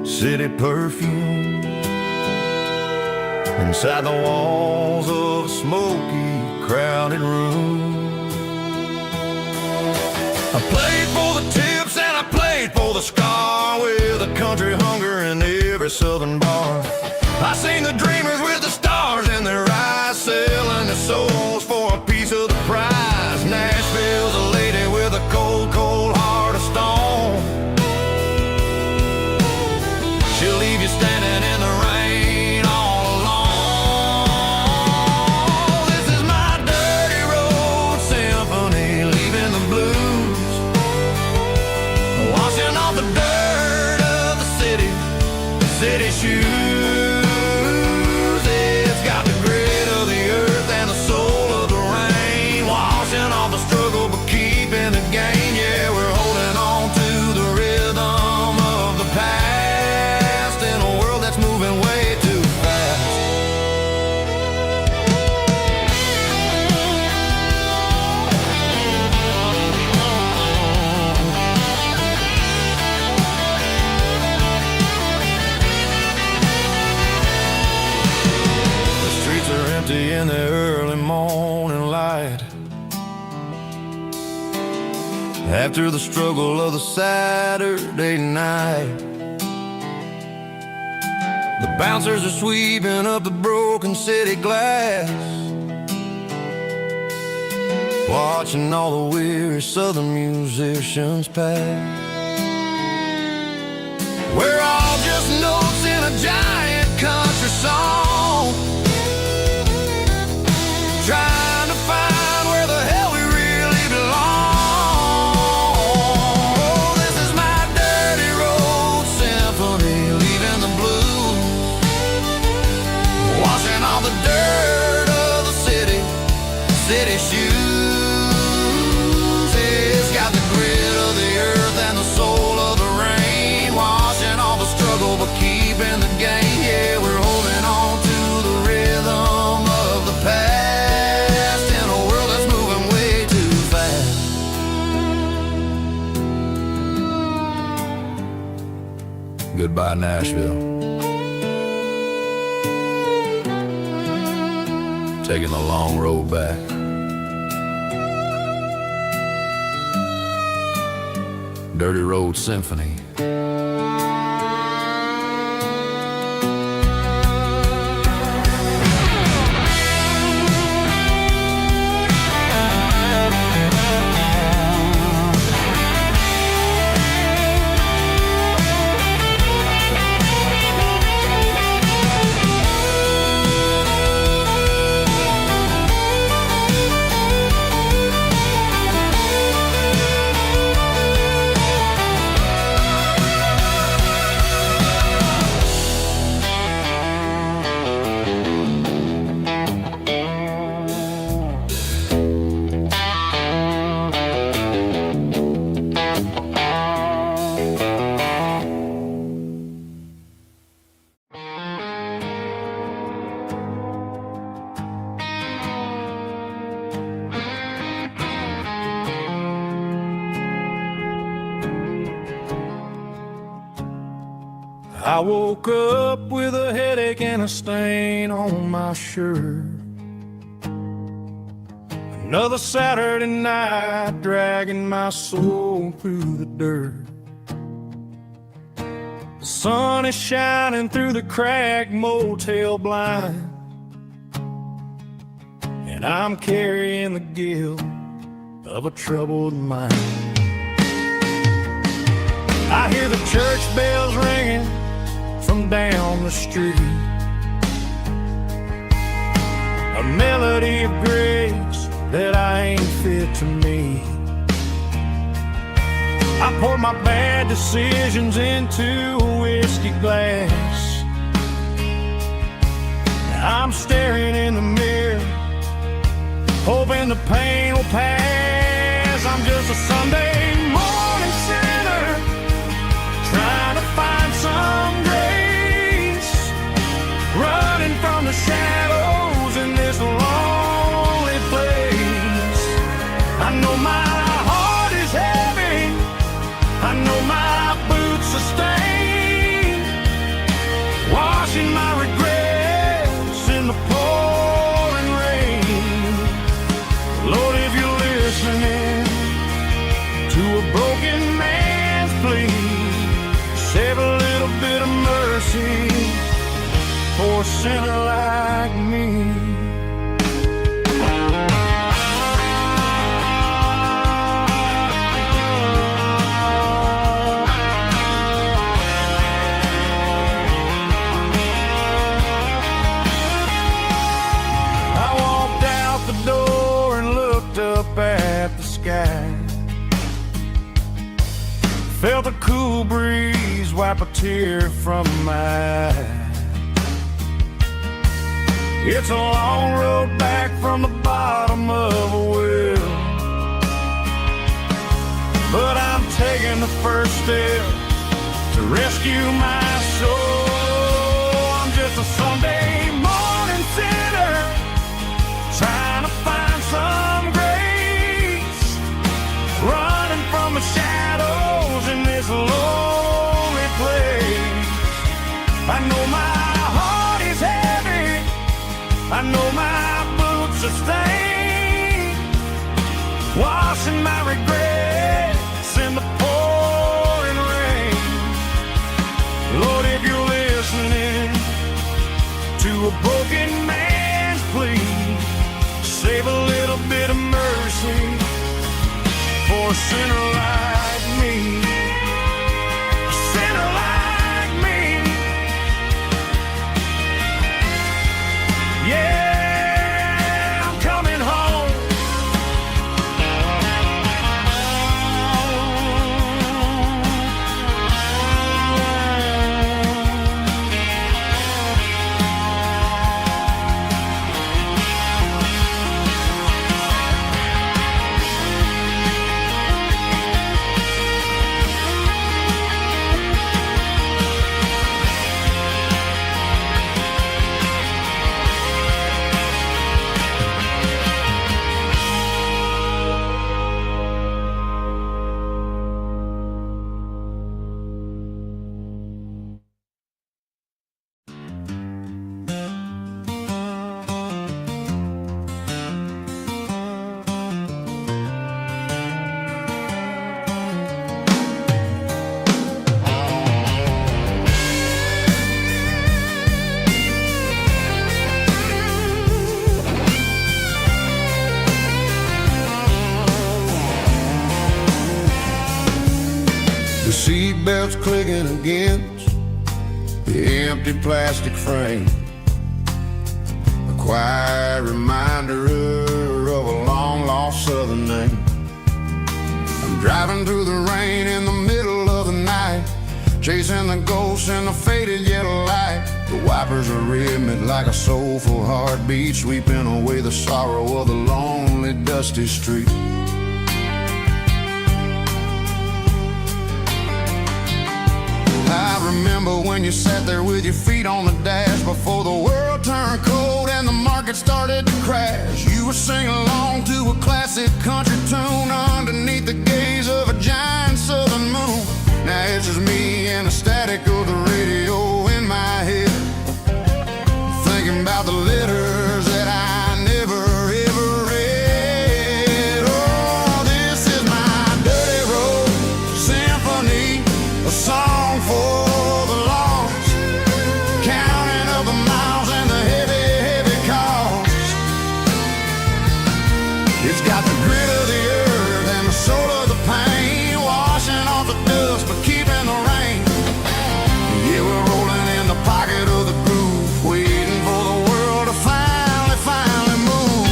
city perfume. Inside the walls of a smoky, crowded room. I played for the tips and I played for the scar, with a country hunger in every southern bar. I seen the dreamers with the stars in their eyes, selling their souls for a piece of the prize. Nashville's a lady with a cold, cold heart of stone. She'll leave you standing in the rain all alone. This is my dirty road symphony, leaving the blues, washing off the dirt of the city shoes. It's got the grit of the earth and the soul of the rain, washing off the struggle but keeping the gain. Yeah, we're holding on to the rhythm of the past in a world that's moving way too fast. The streets are empty in the early morning light, after the struggle of the Saturday night. The bouncers are sweeping up the broken city glass, watching all the weary southern musicians pass. We're all just notes in a giant country song, trying to find where the hell we really belong. Oh, this is my dirty road symphony, leaving the blues, washing all the dirt of the city shoes. It's got the grit of the earth and the soul of the rain, washing all the struggle but keeping the gain. Yeah, we're holding on to the rhythm of the past in a world that's moving way too fast. Goodbye, Nashville. Taking the long road back. Dirty Road Symphony. I woke up with a headache and a stain on my shirt. Another Saturday night, dragging my soul through the dirt. The sun is shining through the cracked motel blind, and I'm carrying the guilt of a troubled mind. I hear the church bells ringing from down the street, a melody of grace that I ain't fit to meet. I pour my bad decisions into a whiskey glass. I'm staring in the mirror, hoping the pain will pass. I'm just a Sunday morning mercy for a sinner like me. I walked out the door and looked up at the sky. Felt a cool breeze wipe a tear from my eye. It's a long road back from the bottom of a well, but I'm taking the first step to rescue my soul. I'm just a Sunday morning sinner trying to find some grace, running from the shadows in this lonely place. I know my heart is heavy, I know my boots are stained, washing my regrets in the pouring rain. Lord, if you're listening to a broken man's plea, save a little bit of mercy for a sinner like me. A sinner like me. Yeah, I'm coming home. The seatbelt's clicking against the empty plastic frame, a quiet reminder of a long-lost southern name. I'm driving through the rain in the middle of the night, chasing the ghosts in the faded yellow light. The wipers are rhythmic like a soulful heartbeat, sweeping away the sorrow of the lonely, dusty street. I remember when you sat there with your feet on the dash before the world turned cold and the market started to crash. You were singing along to a classic country tune underneath the gaze of a giant southern moon. Now it's just me and the static of the radio in my head, thinking about the letters that I never ever read. Oh, this is my dirty road symphony, a song for the lost, counting up the miles and the heavy, heavy cost. It's got the grit of the earth and the soul of the pain, washing off the dust but keeping the rain. Yeah, we're rolling in the pocket of the groove, waiting for the world to finally move.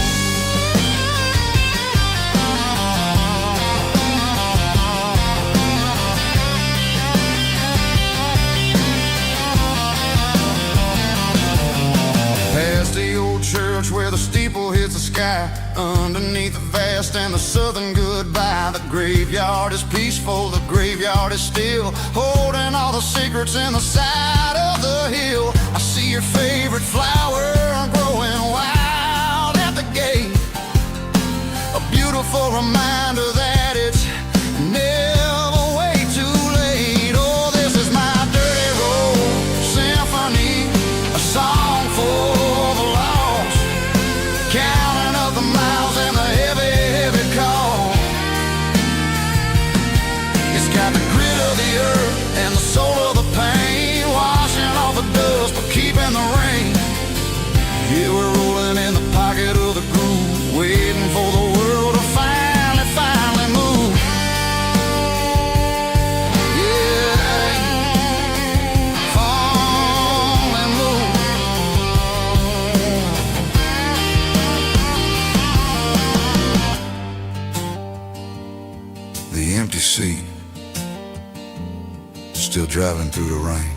Past the old church where the steeple hits the sky, underneath the vast and the southern goodbye. The graveyard is peaceful, the graveyard is still, holding all the secrets in the side of the hill. I see your favorite flower growing wild at the gate, a beautiful reminder that it's never way too late. Oh, this is my dirty road symphony, a song for the lost, counting up the miles and the heavy, heavy call. It's got the grit of the earth and the soul of the pain, washing off driving through the rain.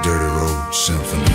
Dirty Road Symphony.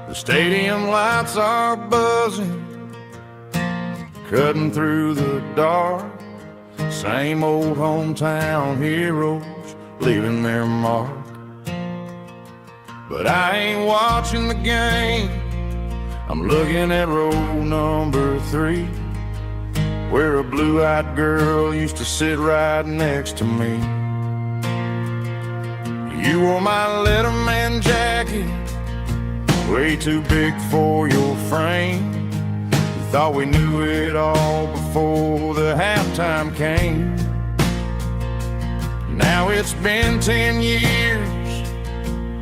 The stadium lights are buzzing, cutting through the dark. Same old hometown heroes leaving their mark. But I ain't watching the game, I'm looking at row number 3, where a blue-eyed girl used to sit right next to me. You wore my Letterman jacket, way too big for your frame. We thought we knew it all before the halftime came. Now it's been 10 years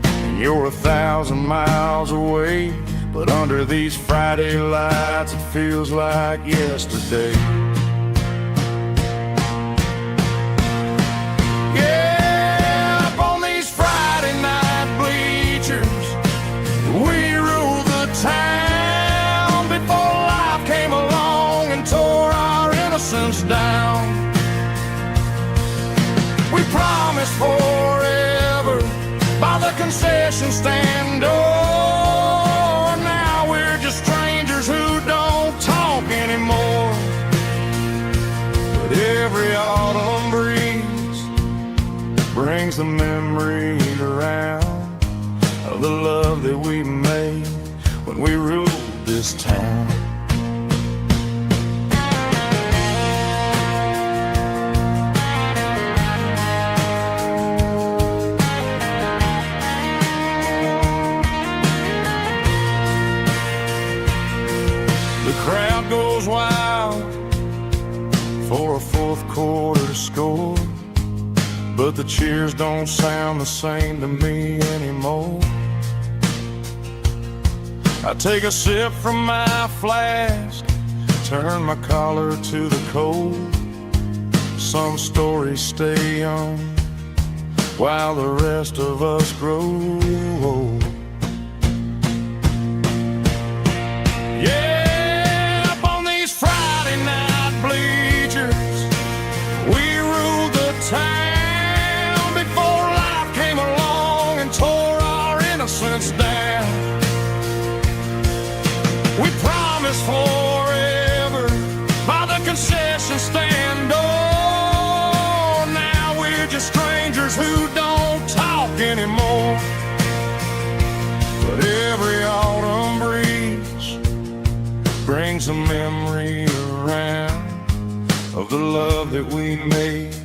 and you're 1,000 miles away, but under these Friday lights it feels like yesterday. Yeah, up on these Friday night bleachers, we ruled the town before life came along and tore our innocence down. We promised forever by the concession stand door. Now we're just strangers who don't talk anymore. But every autumn breeze brings the memory around of the love that we made when we ruled this town. The crowd goes wild for a fourth quarter score, but the cheers don't sound the same to me anymore. I take a sip from my flask, turn my collar to the cold. Some stories stay young while the rest of us grow old. Yeah, up on these Friday night bleachers, we ruled the town before life came along and tore our innocence down. We promised forever by the concession stand door. Now we're just strangers who don't talk anymore. But every autumn breeze brings a memory around of the love that we made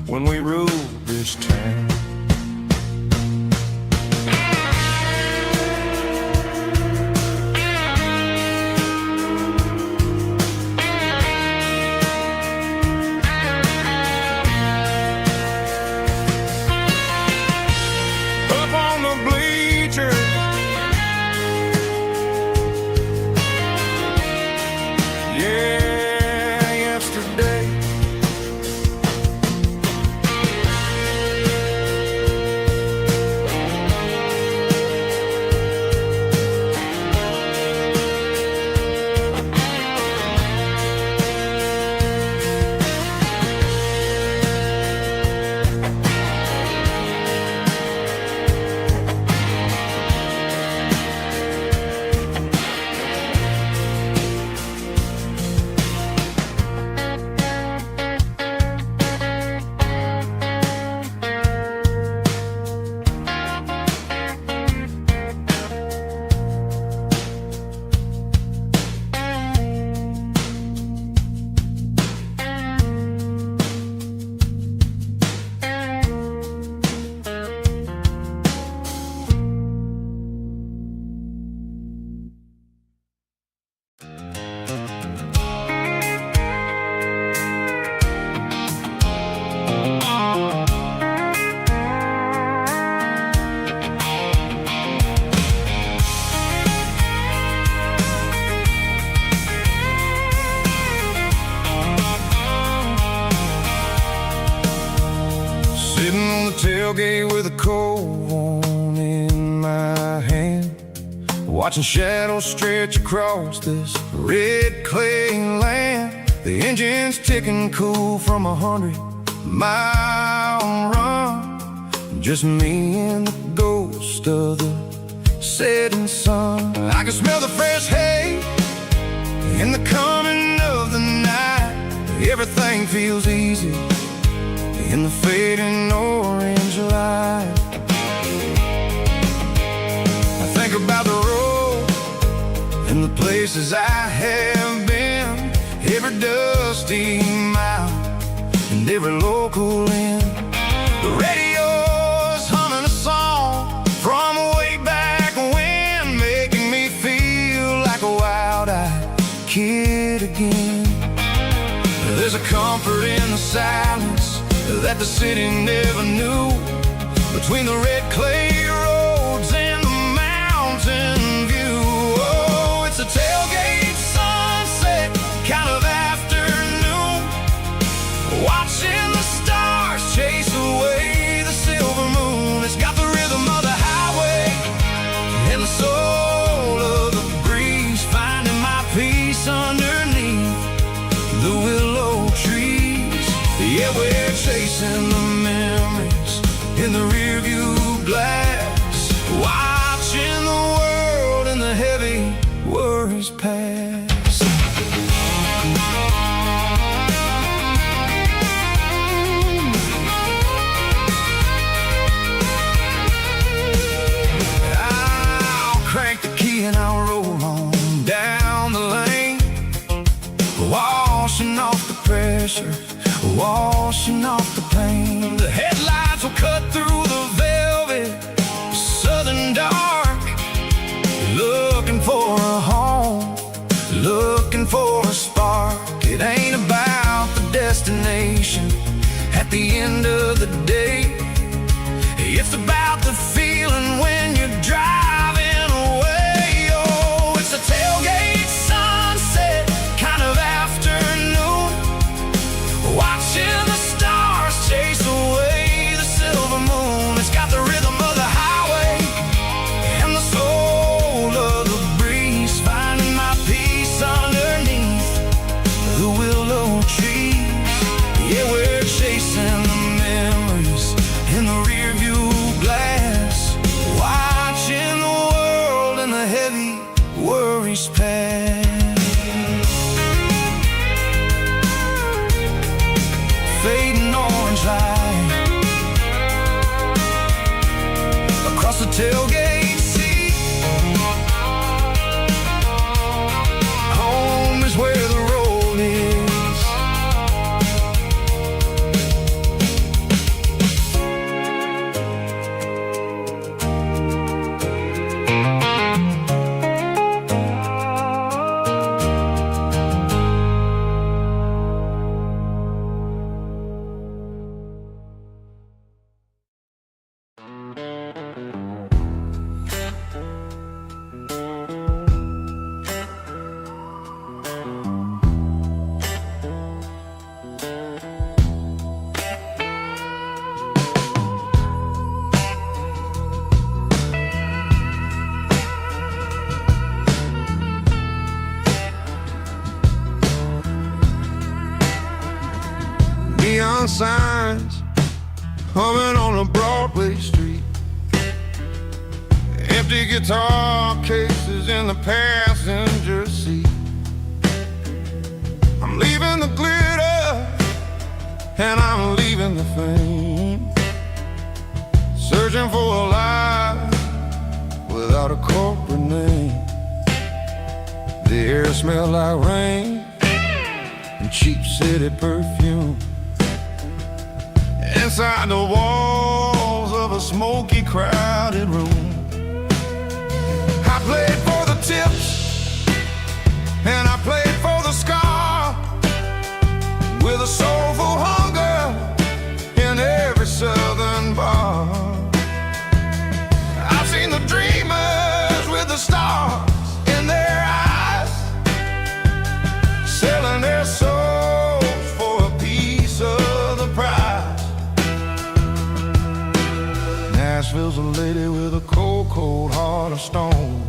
when we ruled this town. tailgate with a cold one in my hand, watching shadows stretch across this red clay land. The engine's ticking cool from 100-mile run. Just me and the ghost of the setting sun. I can smell the fresh hay in the coming of the night. Everything feels easy in the fading orange light. I think about the road and the places I have been, every dusty mile and every local inn. The radio's humming a song from way back when, making me feel like a wild-eyed kid again. There's a comfort in the silence that the city never knew, between the red clay roads and the mountain view. Oh, it's a tailgate sunset kind of afternoon, watching the stars chase away the silver moon. It's got the rhythm of the highway and the soul of the breeze, finding my peace underneath the willow trees. Yeah, we're chasing the memories in the rearview glass, watching the world and the heavy worries pass. I'll crank the key and I'll roll on down the lane, washing off the pressure, washing off the pain. The headlights will cut through the velvet southern dark, looking for a home, looking for a spark. It ain't about the destination at the end of the day, it's about the feeling when you're driving away. Oh, it's a tailgate sunset kind of afternoon, watching the stars chase away the silver moon. It's got the rhythm of the highway and the soul of the breeze, finding my peace underneath the willow trees. Yeah, we're chasing the memories in the rearview glass, watching the world and the heavy worries pass. Fading orange light across the tailgate seat. Home is where the road is. Neon signs humming on a Broadway street, empty guitar cases in the passenger seat. I'm leaving the glitter and I'm leaving the fame, searching for a life without a corporate name. The air smelled like rain and cheap city perfume. Inside the walls of a smoky, crowded room, I played for the tips and I played for the scar, with a soulful hunger in every southern bar. I've seen the dreamers with the stars in their eyes, selling their souls for a piece of the prize. a stone.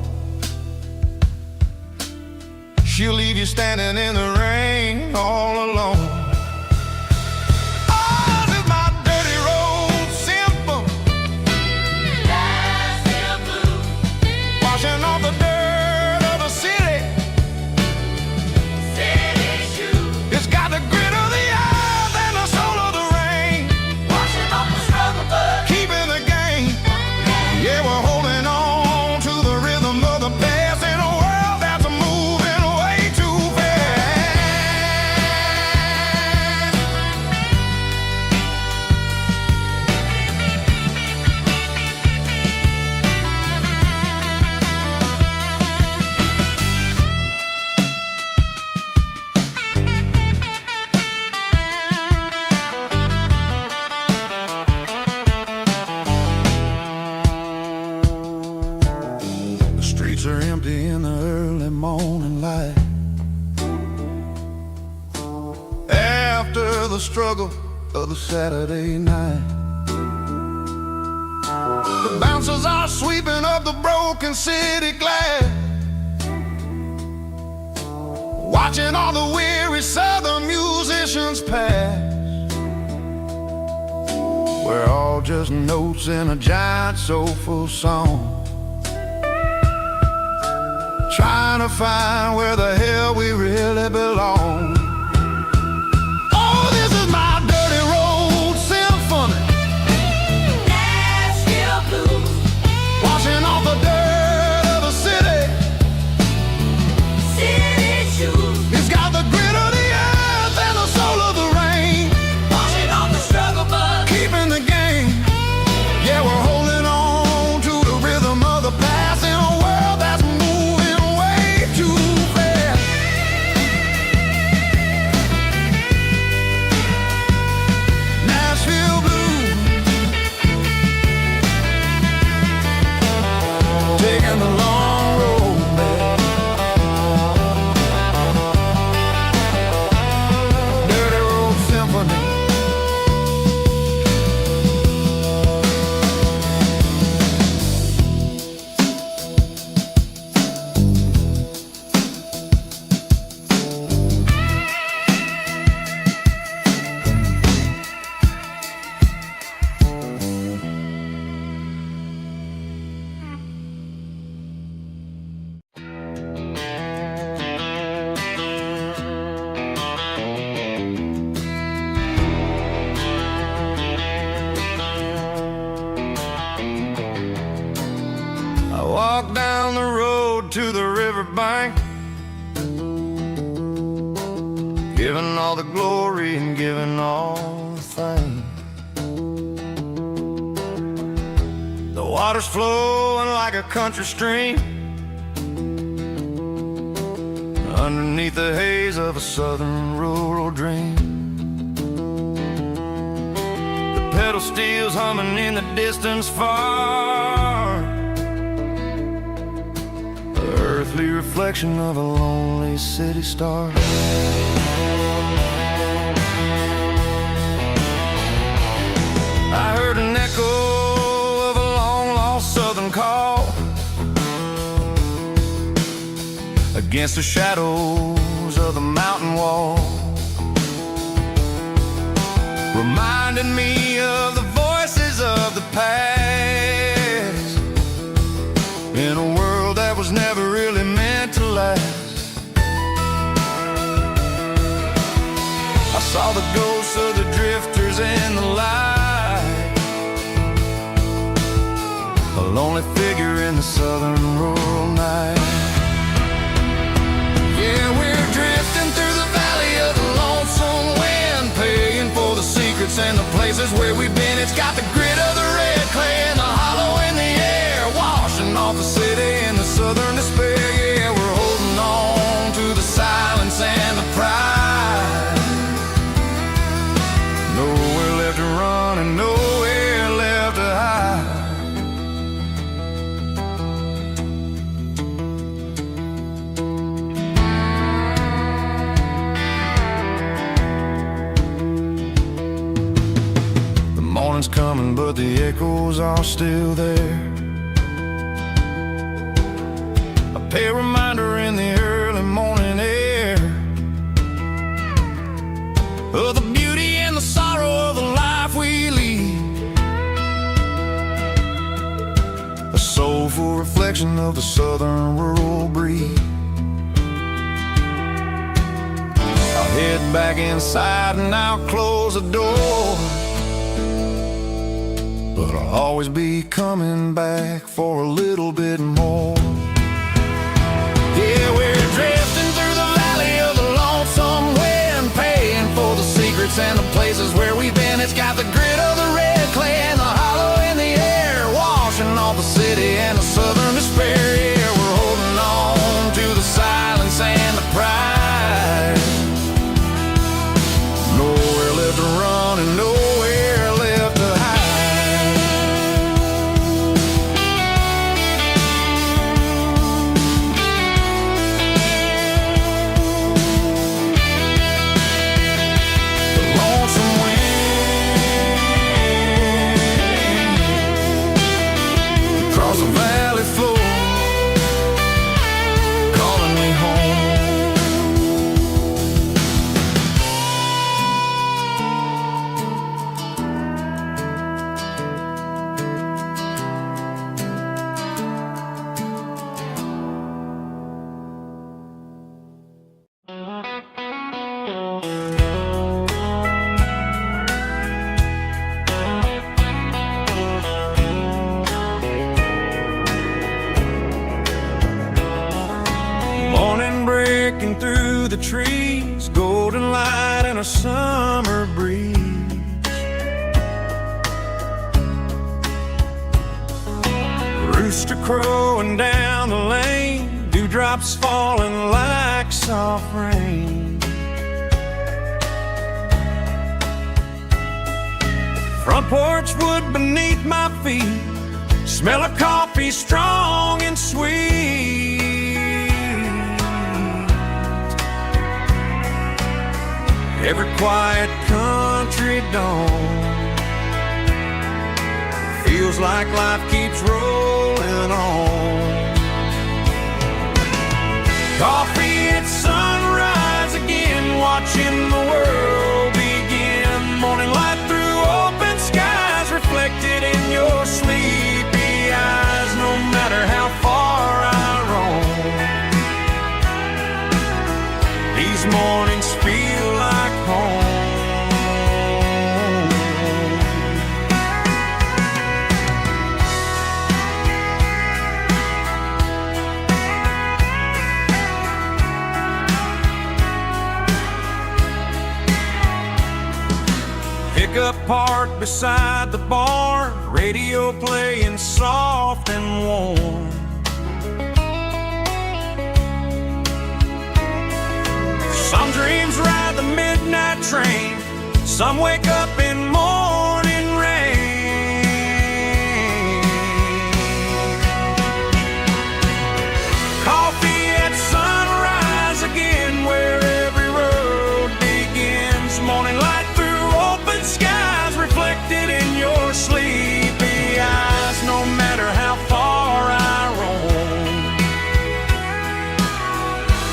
She'll leave you standing in the rain all alone. Oh, this is my dirty road symphony, Nashville blues, washing off the dirt of the city. City shoes. It's got the grit of the earth and the soul of the rain, washing off the struggle but keeping the game. Yeah, we're holding on to the rhythm of the past in a world that's moving way too The streets are empty in the early morning light. After the struggle of the Saturday night, the bouncers are sweeping up the broken city glass, watching all the weary southern musicians pass. We're all just notes in a giant soulful song, trying to find where the hell we really belong. Oh, this is my dirty road symphony, Nashville blues, washing off the dirt of the city. City shoes. It's got the grit of the earth and the soul of the rain, washing off the struggle but keeping the game. Yeah, we're holding on to the rhythm of the past in a world that's moving way too fast. Nashville blues, taking the long road back. Dirty road symphony. I walk down the road to the riverbank, giving all the glory and giving all the thanks. The water's flowing like a country stream, underneath the haze of a southern rural dream. The pedal steel's humming in the distance far, the earthly reflection of a lonely city star. I heard an echo of a long-lost southern call against the shadows of the mountain wall, reminding me of the voices of the past in a world that was never really meant to last. I saw the ghosts of the drifters in the light, a lonely figure in the southern rural night. Yeah, we're drifting through the valley of the lonesome wind, paying for the secrets and the places where we've been. It's got the grit of the red clay and the hollow in the air, washing off the city and the southern despair. Yeah, we're holding on to the silence and the pride. Nowhere left to run and nowhere left to hide. Morning's coming, but the echoes are still there, a reminder in the early morning air of the beauty and the sorrow of the life we lead. A soulful reflection of the southern rural breed. I'll head back inside and I'll close the door, but I'll always be coming back for a little bit more. Yeah, we're drifting through the valley of the lonesome wind, paying for the secrets and the places where we've been. It's got the grit of the red clay and the hollow in the air, washing off the city and the southern despair. Yeah, we're holding on to the silence and the pride. Nowhere left to run and nowhere left to hide. The lonesome wind across the valley floor, calling me home. Morning breaking through the trees, golden light and a summer breeze. Rooster crowing down the lane, dewdrops falling like soft rain. Front porch wood beneath my feet, smell of coffee strong and sweet. Every quiet country dawn feels like life keeps rolling on. Coffee at sunrise again, watching the world begin. Morning light through open skies, reflected in your sleepy eyes. No matter how far I roam, these mornings feel like home. Pickup parked beside the barn, radio playing soft and warm. Some dreams ride the midnight train, some wake up in morning rain. Coffee at sunrise again, where every road begins. Morning light through open skies, reflected in your sleepy eyes. No matter how far I roam,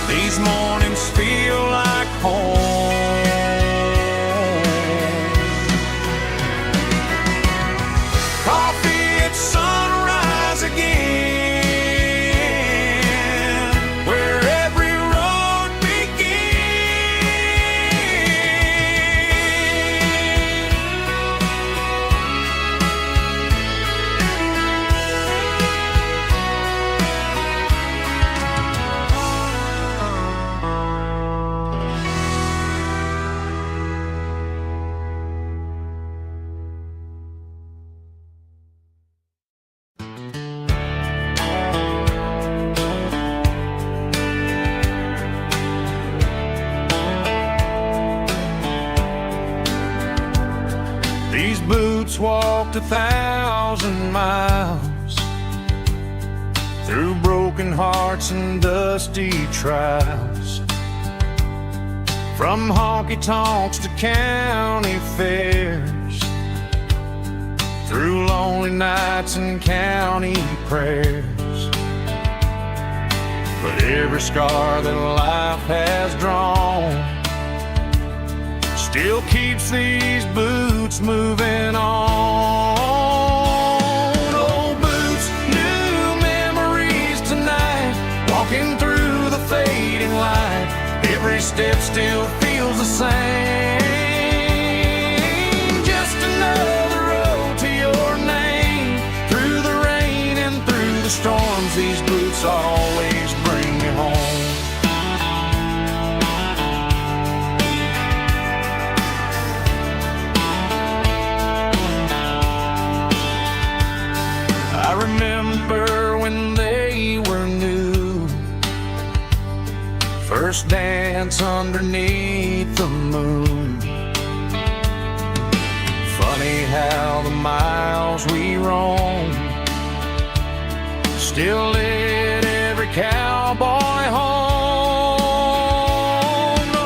these mornings feel like home. Coffee at sunrise again, where every road These boots walked 1,000 miles through broken hearts and dusty trials, from honky-tonks to county fairs, through lonely nights and county prayers. but every scar that life has drawn still keeps these boots moving on. Old boots, new memories tonight, walking through the fading light. Every step still feels the same. Just another road to your name. Through the rain and through the storms, these boots always bring me home. I remember when they were new, first dance underneath the moon. Funny how the miles we roam still lit every cowboy home.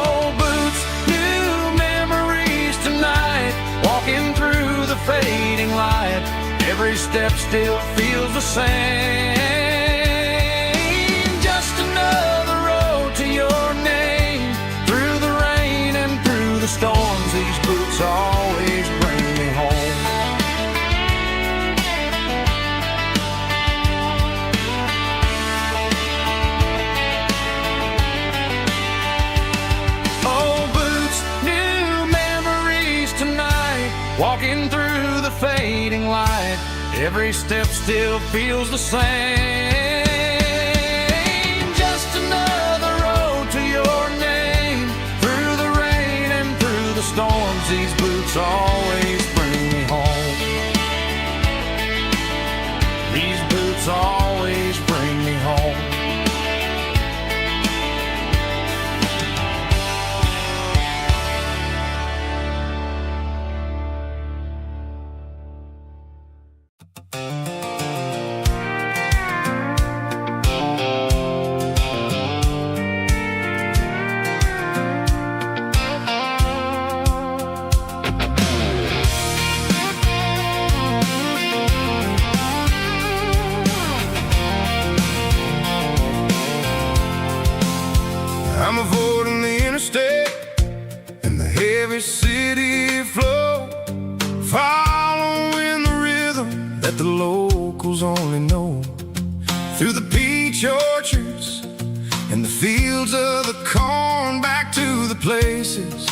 Old boots, new memories tonight, walking through the fading light. Every step still feels the same. Just another road to your name. Through the rain and through the storms, these boots always bring me home. Old boots, new memories tonight, walking through the fading light. Every step still feels the same. Just another road to your name. Through the rain and through the storms, these boots always bring me home. These boots always bring me home. I'm avoiding the interstate and the heavy city flow, following the rhythm that the locals only know. Through the peach orchards and the fields of the corn, back to the places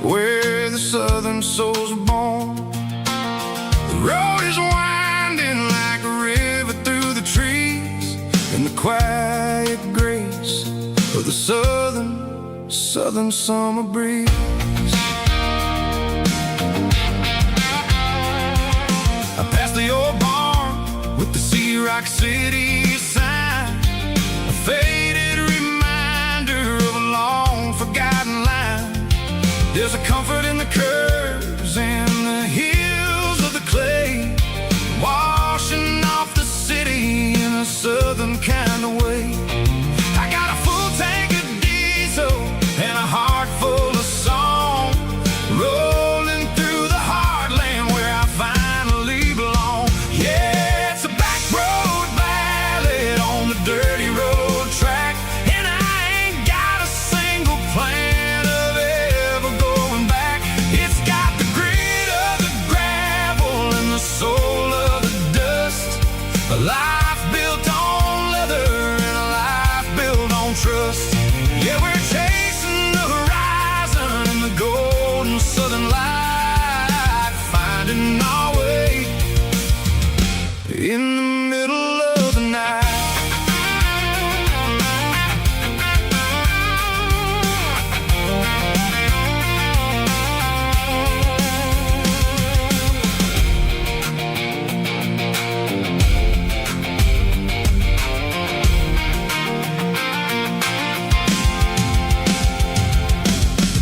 where the southern souls are born. The road is winding like a river through the trees, and the quiet grace of the southern summer breeze. I passed the old barn with the Sea Rock City sign, a faded reminder of a long forgotten line. There's a comfort in the curves and the hills of the clay, washing off the city in a southern kind of way. I got a full tank of diesel and a heart full of song, rolling through the heartland where I finally belong. Yeah, it's a back road ballad on the dirty road track, and I ain't got a single plan of ever going back. It's got the grit of the gravel and the soul of the dust, a life built on leather and a life built on trust. Yeah, we're chasing the horizon in the golden southern light, finding our way in the middle of the night.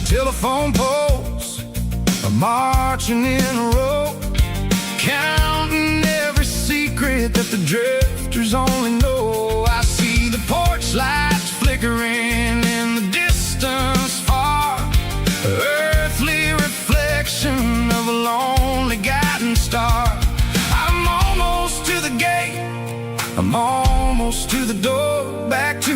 Telephone poles are marching in a row, counting every secret that the drifters only know. I see the porch lights flickering in the distance far, earthly reflection of a lonely guiding star. I'm almost to the gate, I'm almost to the door, back to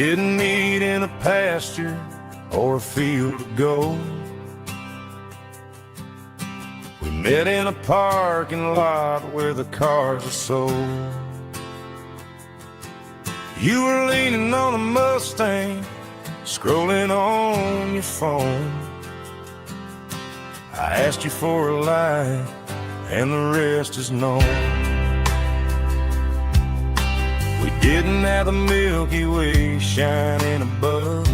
didn't meet in a pasture or a field of gold. We met in a parking lot where the cars are sold. You were leaning on a Mustang, scrolling on your phone. I asked you for a light, and the rest is known. We didn't have the Milky Way shining above,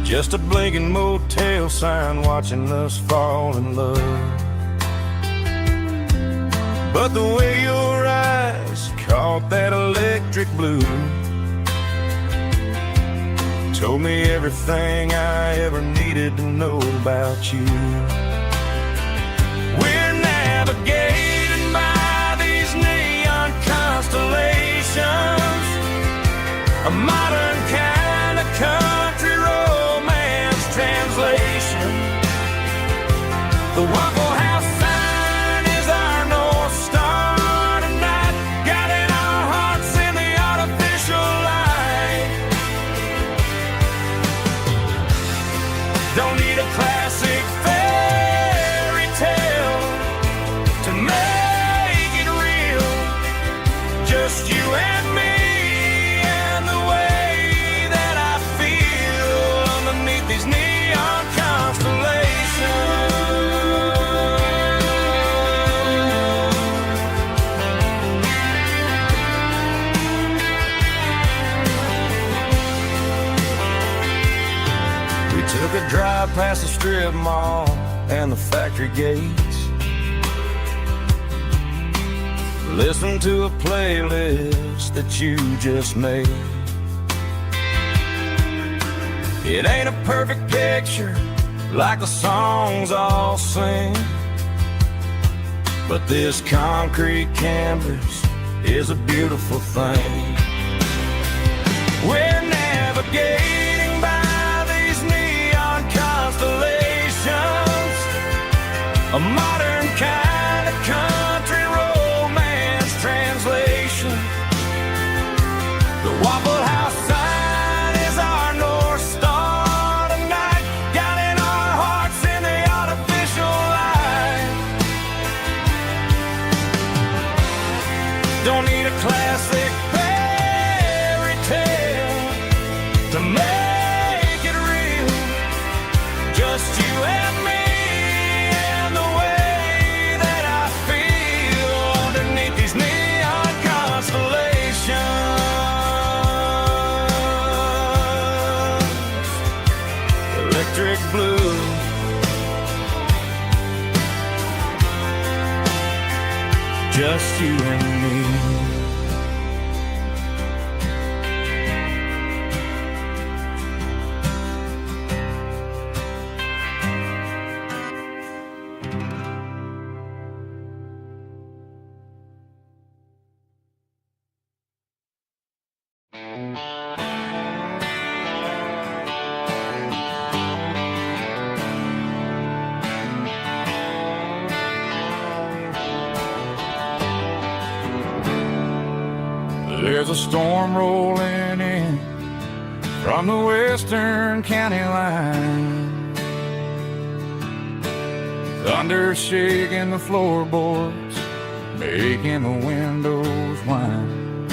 just a blinking motel sign watching us fall in love. But the way your eyes caught that electric blue told me everything I ever needed to know about you. We're navigated by these neon constellations, a modern kind of country romance translation. The Waffle House sign is our North Star tonight, guiding our hearts in the artificial light. Don't need a classic fairy tale to make it real. Just you and me and the way that I feel underneath these neon constellations. We took a drive past the strip mall and the factory gates, listened to a playlist that you just made. It ain't a perfect picture like the songs all sing, but this concrete canvas is a beautiful thing. We're navigating by these neon constellations, a modern kind of country romance translation. The Waffle House sign is our North Star tonight, guiding our hearts in the artificial light. Don't need a classic fairy tale to make it real. Just you and me and the way that I feel underneath these neon constellations. Electric blue, just you and me. There's a storm rolling in from the western county line, thunder shaking the floorboards, making the windows whine.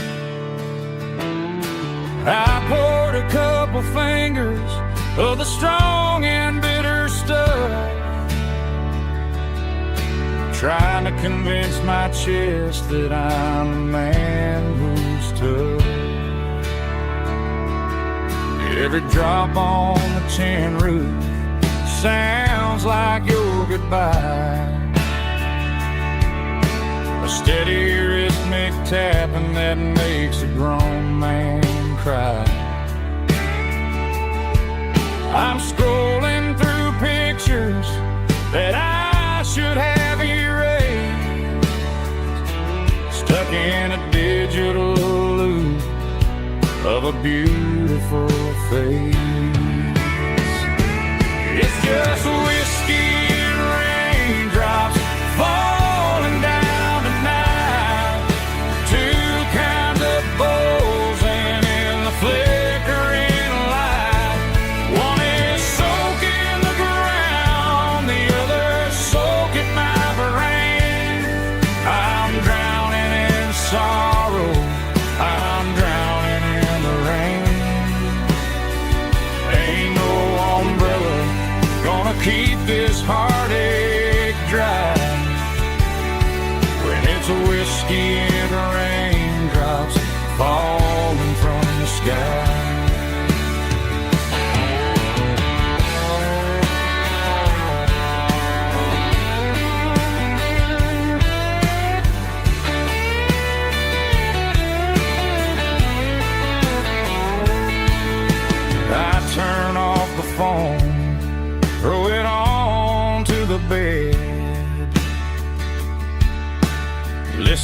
I poured a couple fingers of the strong and bitter stuff, trying to convince my chest that I'm a man who's tough. Every drop on the tin roof sounds like your goodbye, a steady rhythmic tapping that makes a grown man cry. I'm scrolling through pictures that I should have erased, stuck in a digital loop of a beautiful face. It's just whiskey and raindrops falling down tonight, two kinds of bowls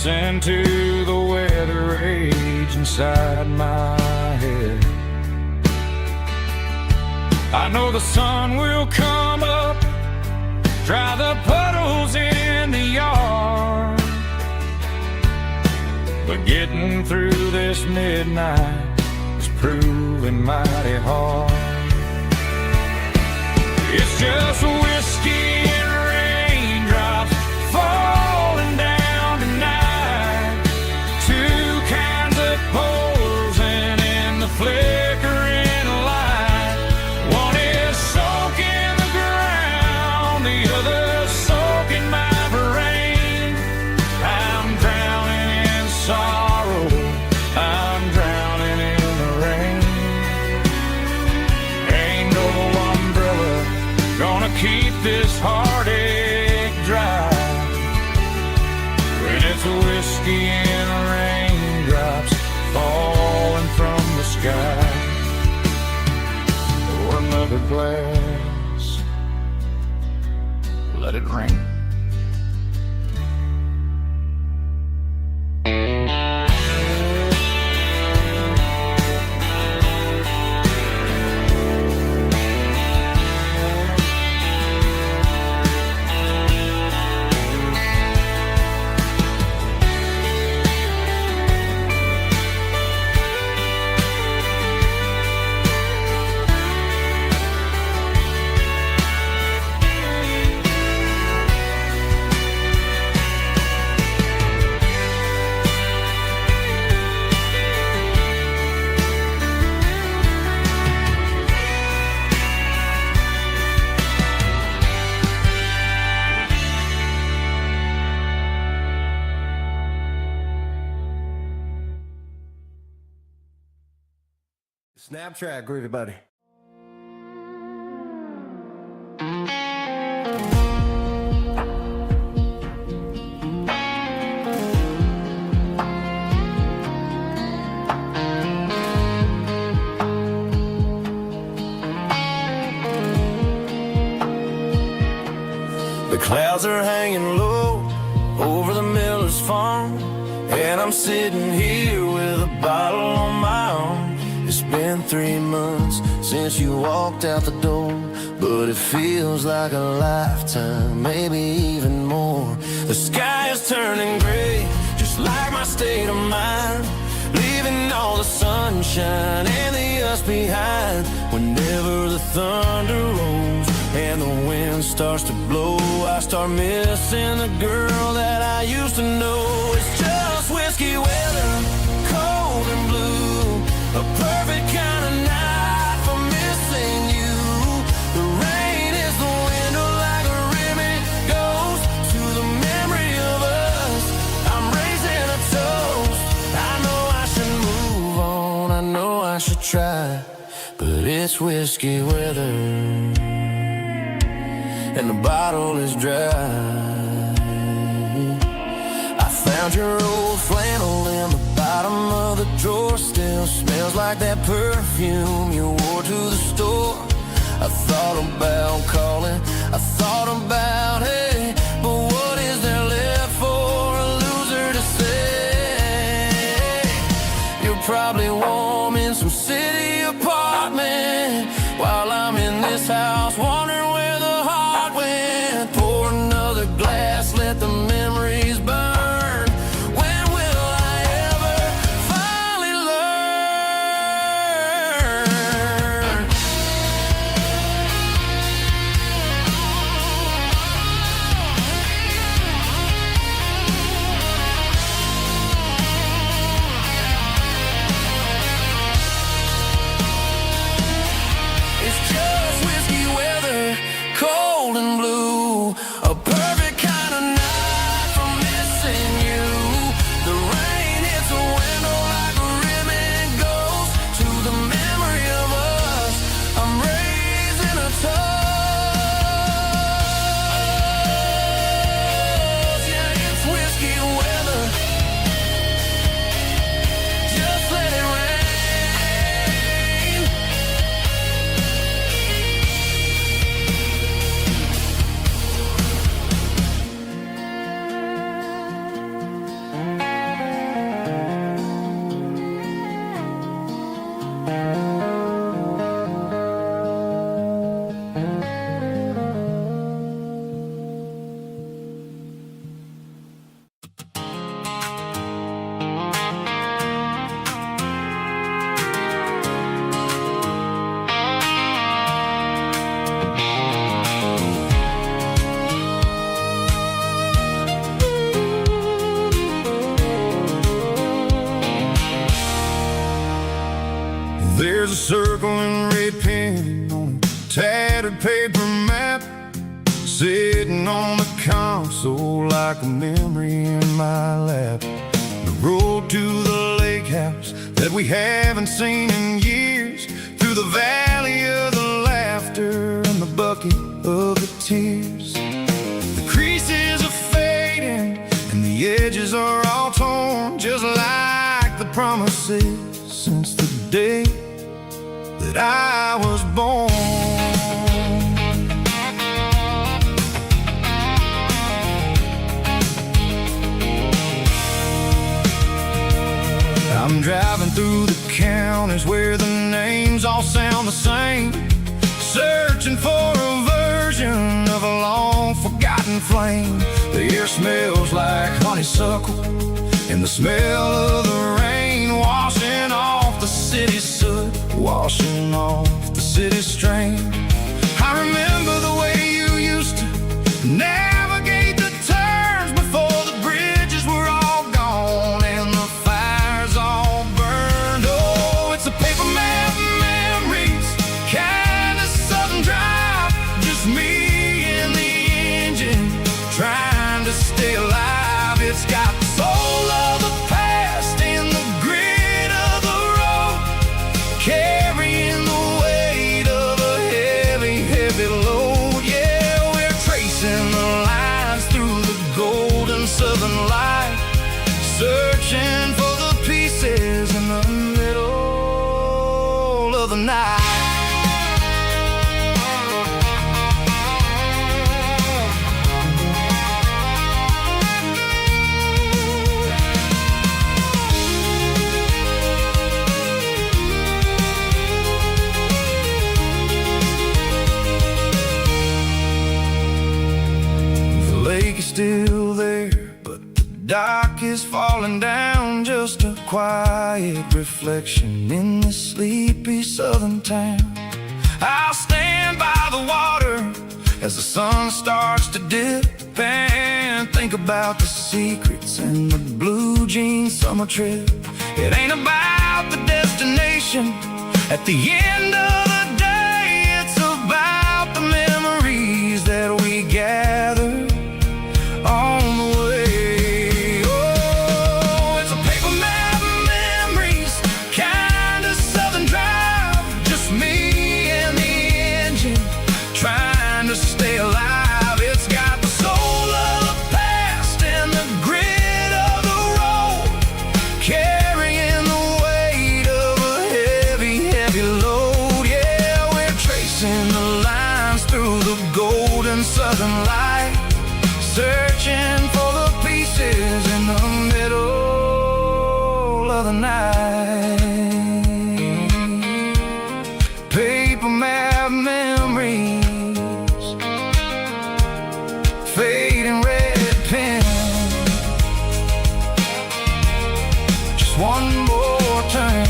listen to the weather rage inside my head. I know the sun will come up, dry the puddles in the yard, but getting through this midnight is proving mighty hard. It's just whiskey and raindrops falling down tonight, two kinds of posing in the flickering light. One is soaking the ground, the other soaking my brain. I'm drowning in sorrow, I'm drowning in the rain. Ain't no umbrella gonna keep this heartache dry when it's whiskey and raindrops falling from the sky. Pour another glass, let it rain. Snap track, groovy buddy. The clouds are hanging low over the miller's farm, and I'm sitting here with a bottle on my arm. It's been 3 months since you walked out the door, but it feels like a lifetime, maybe even more. The sky is turning gray, just like my state of mind, leaving all the sunshine and the us behind. Whenever the thunder rolls and the wind starts to blow, I start missing the girl that I used to know. It's just whiskey weather, cold and blue, a perfect kind of night for missing you. The rain is the window like a ribbon goes to the memory of us. I'm raising a toast. I know I should move on, I know I should try, but it's whiskey weather and the bottle is dry. I found your old flannel in the bottom of the drawer, still smells like that perfume you wore to the store. I thought about calling, I thought about, hey, but what is there left for a loser to say? You're probably warm in some city apartment, while I'm in this house wondering where the heart went. Pour another glass, let the memories burn. When will I ever finally learn? tattered paper map sitting on the console like a memory in my lap. The road to the lake house that we haven't seen in years, through the valley of the laughter and the bucket of the tears. The creases are fading and the edges are all torn, just like the promises since the day that I was born. I'm driving through the counties where the names all sound the same, searching for a version of a long-forgotten flame. The air smells like honeysuckle, and the smell of the rain washing off the city's soot, washing off the city's strain. I remember the way you used to navigate the turns before the bridges were all gone and the fires all burned. Oh, it's a paper map memories, kind of southern drive, just me and the engine trying to stay alive. It's got the soul of the past and the grit of the road, carrying the weight of a heavy, heavy load. Yeah, we're tracing the lines through the golden southern light, searching for the pieces in the middle of the night. The lake is still there, but the dock is falling down, just a quiet reflection in this sleepy southern town. I'll stand by the water as the sun starts to dip and think about the secrets and the blue jean summer trip. It ain't about the destination at the end of the day, it's about the memories that we gather on the way. Oh, it's a paper map memories, kind of southern drive, just me and the engine trying to stay alive. It's got the soul of the past and the grit of the road, carrying the weight of a heavy, heavy load. Yeah, we're tracing the lines through the golden southern light, searching for the pieces in the middle of the night. Paper map memories, fading red pen, just one more turn.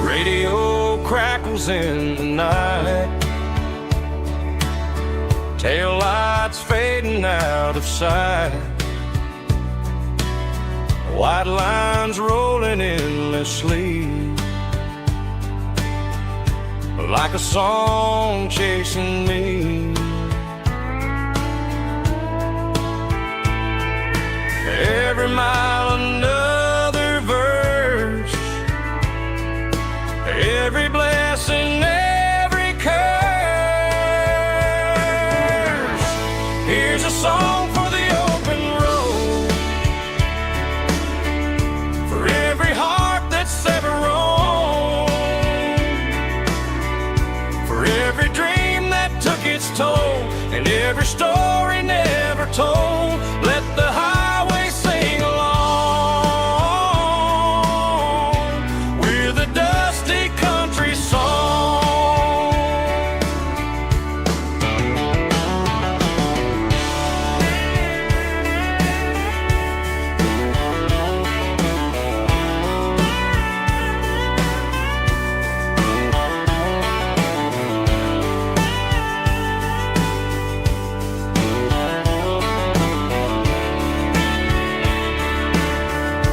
Radio crackles in the night, tail lights fading out of sight, white lines rolling endlessly, like a song chasing me. Every mile another verse, every blessing, every curse. Here's a song for the open road, for every heart that's ever roamed, for every dream that took it every story never told. Let the highway sing along with a dusty country song.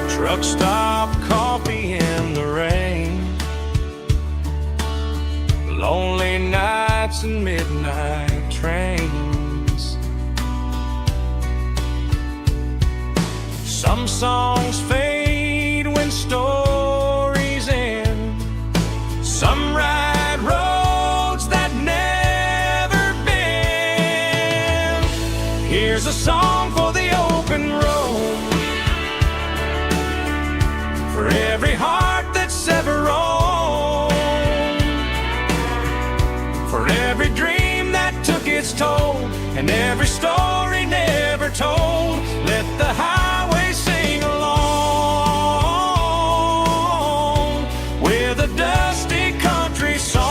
Truck stop, coffee in the rain, lonely nights and midnight trains. Some songs fade when stories end. Some ride roads that never bend. Here's a song for the open road, for every heart that's ever roamed, for every dream that took its toll, and every story never told. Let the highway sing along with a dusty country song.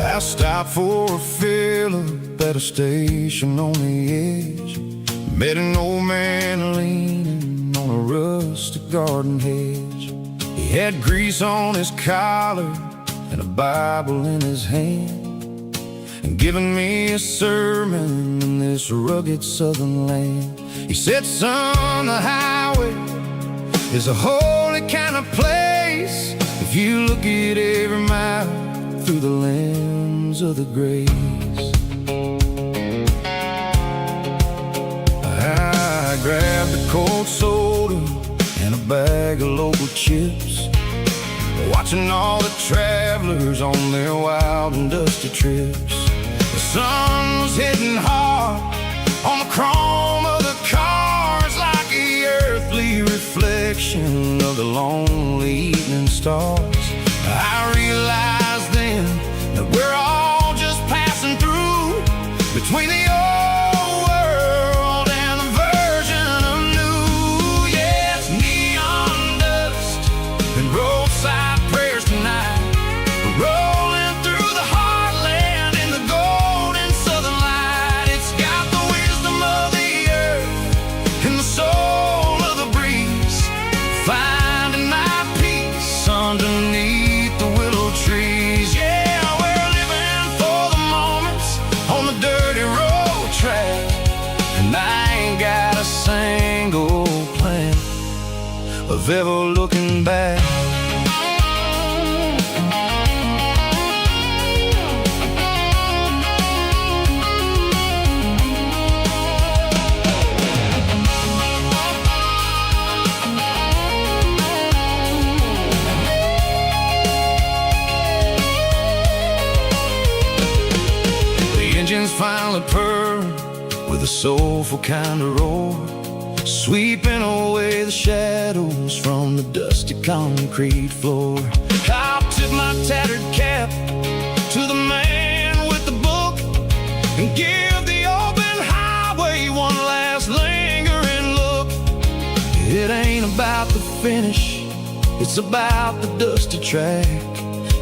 I stopped for a fill-up at a station on the edge. Met an old man leaning on a rustic garden hedge. He had grease on his collar and a Bible in his hand, and giving me a sermon in this rugged southern land. He said, son, the highway is a holy kind of place if you look at every mile through the lens of the grace. I grabbed a cold soda and a bag of local chips, watching all the travelers on their wild and dusty trips. The sun was hitting hard on the chrome of the cars, like the earthly reflection of the lonely evening stars. I realized then that we're all just passing through between the old world and the version of new. Yes, neon dust and roadside prayers tonight, rolling through the heartland in the golden southern light. It's got the wisdom of the earth and the soul of the breeze, finding my peace underneath the willow trees. Yeah, we're living for the moments on the dirty road track, and I ain't got a single plan of ever looking back. Engines finally purr with a soulful kind of roar, sweeping away the shadows from the dusty concrete floor. I'll tip my tattered cap to and give the open highway one last lingering look. It ain't about the finish, it's about the dusty track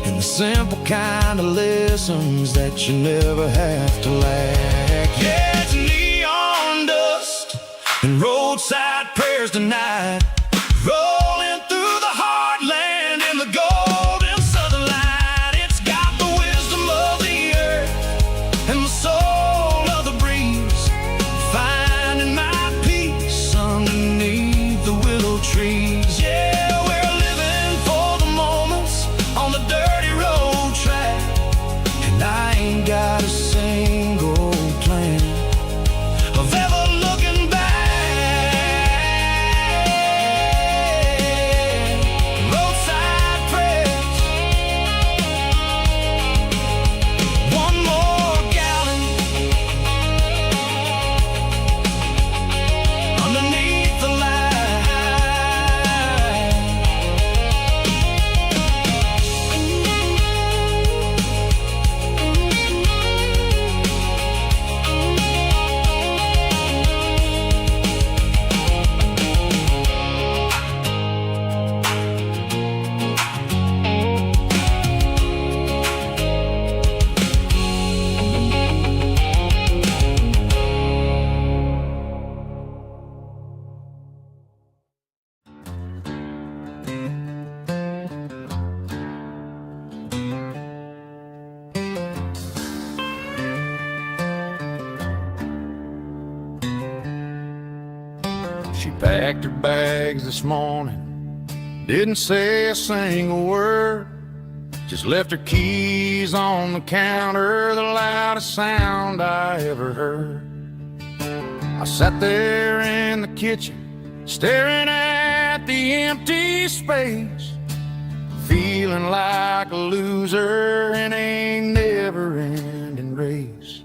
and the simple kind of lessons that you never have to lack. Yeah, it's neon dust and roadside prayers tonight, rolling through the heartland in the golden southern light. It's got the wisdom of the earth and the soul of the breeze, finding my peace underneath the willow trees. Yeah, we're living for the moments on the dirty road track, and I ain't got a single plan of ever looking back. Roadside prayers, one more gallon underneath the light. She packed her bags this morning, didn't say a single word, just left her keys on the counter, the loudest sound I ever heard. I sat there in the kitchen, staring at the empty space, feeling like a loser in a never-ending race.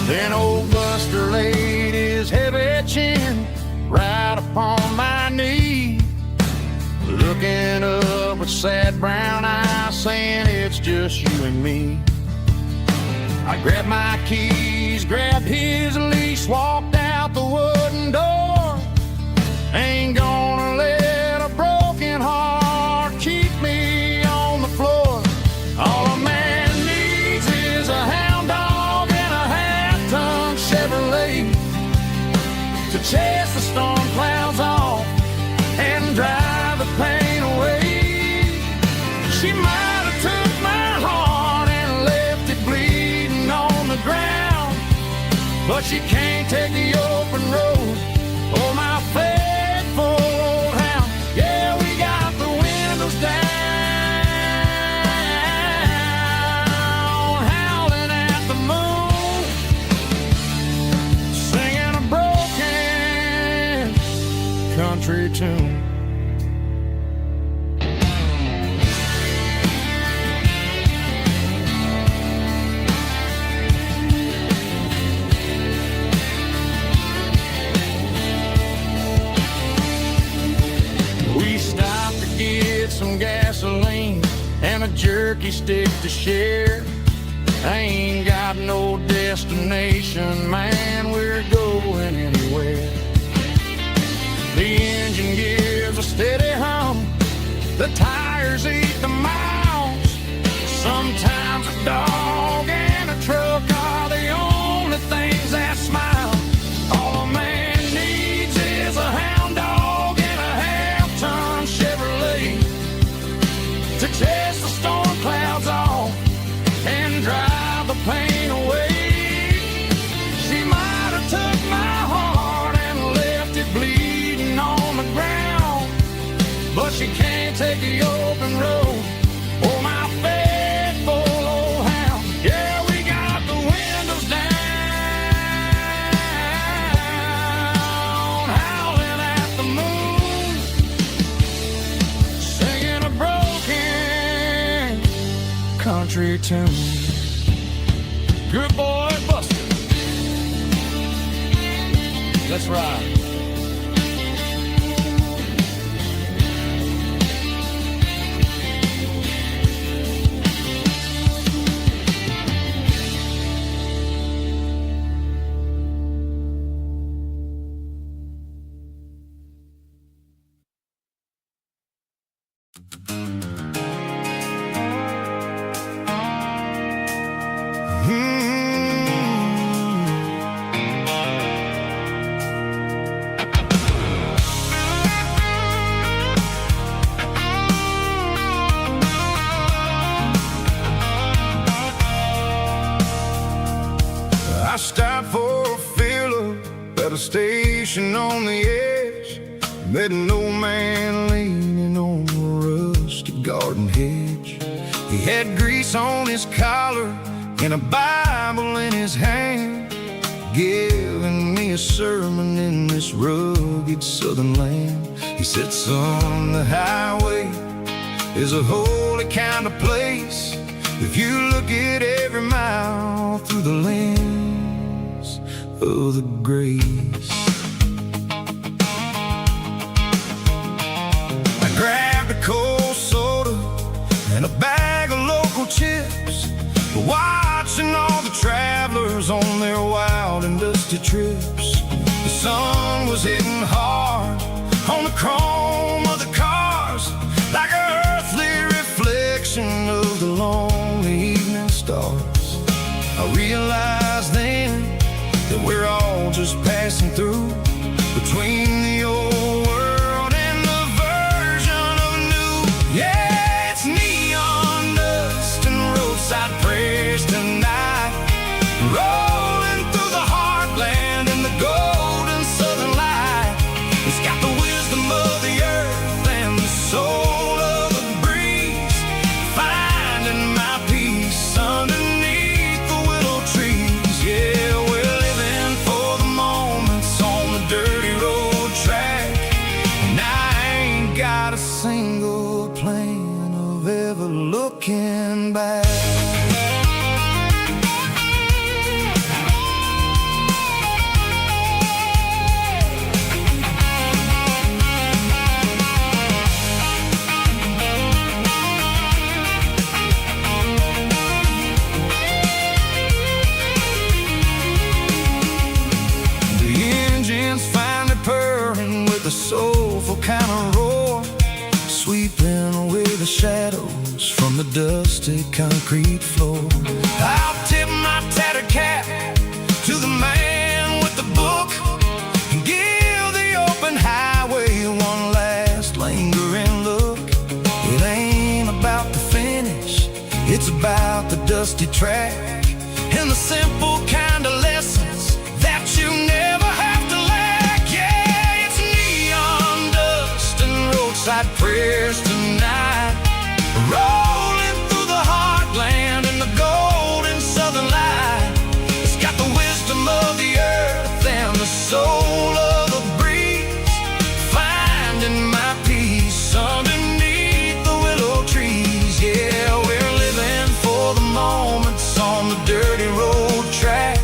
Then old Buster laid his heavy chin right upon my knee, looking up with sad brown eyes, saying it's just you and me. I grabbed my keys, grabbed his leash, walked out the wooden door. Ain't gonna let a broken heart keep me on the floor. All a man needs is a hound dog and a half-ton Chevrolet to chase the storm clouds off and drive the pain away. She might have took my heart and left it bleeding on the ground, but she can't take the open road or my faithful old hound. Yeah, we got the windows down, howling at the moon, singing a broken country tune. We stopped to get some gasoline and a jerky stick to share. I ain't got no destination, man, we're going anywhere. The engine gives a steady hum, the tires eat the miles. Sometimes a dog and a truck are the only things that smile. All a man needs is a hound dog and a half-ton Chevrolet to chase the storm clouds off and drive the pain away. She might have took my heart and left it bleeding on the ground, but she can't take the open road or my faithful old hound. Yeah, we got the windows down, howling at the moon, singing a broken country tune. Good boy, Buster. Let's ride. station on the edge, met an old man leaning on a rusty garden hedge. He had grease on his collar and a Bible in his hand, giving me a sermon in this rugged southern land. He said, son, the highway is a holy kind of place if you look at every mile through the lens of the grace. I grabbed a cold soda and a bag of local chips, watching all the travelers on their wild and dusty trips. The sun was hitting hard on the chrome of the cars, like an earthly reflection of the lonely evening stars. I realized then that we're all just passing through between the old world and the version of new. Yeah, it's neon dust and roadside prayers tonight, rolling through the heartland in the golden southern light. It's got the wisdom of the earth and the soul of the breeze, finding my peace underneath the willow trees. Yeah, we're living for the moments on the dirty road track, and I ain't got a single plan of ever looking back. Finally purring with a soulful kind of roar, sweeping away the shadows from the dusty concrete floor. I'll tip my tattered cap to the man with the book and give the open highway one last lingering look. It ain't about the finish, it's about the dusty track and the simple kind of lessons that you never have to lack. Yeah, it's neon dust and roadside prayers tonight, rolling through the heartland in the golden southern light. It's got the wisdom of the earth and the soul of the breeze, finding my peace underneath the willow trees. Yeah, we're living for the moments on the dirty road track,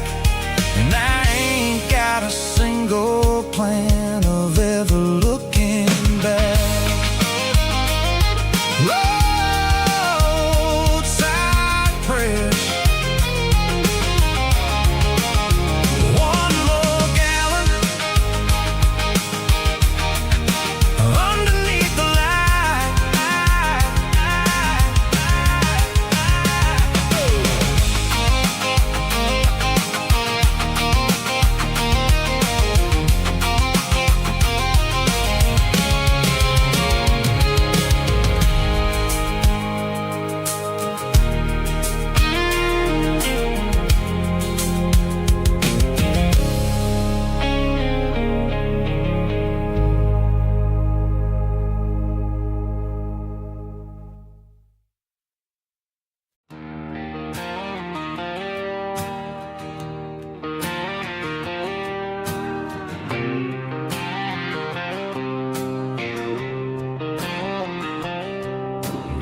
and I ain't got a single plan of ever looking back. Roadside prayers, one more gallon underneath the light.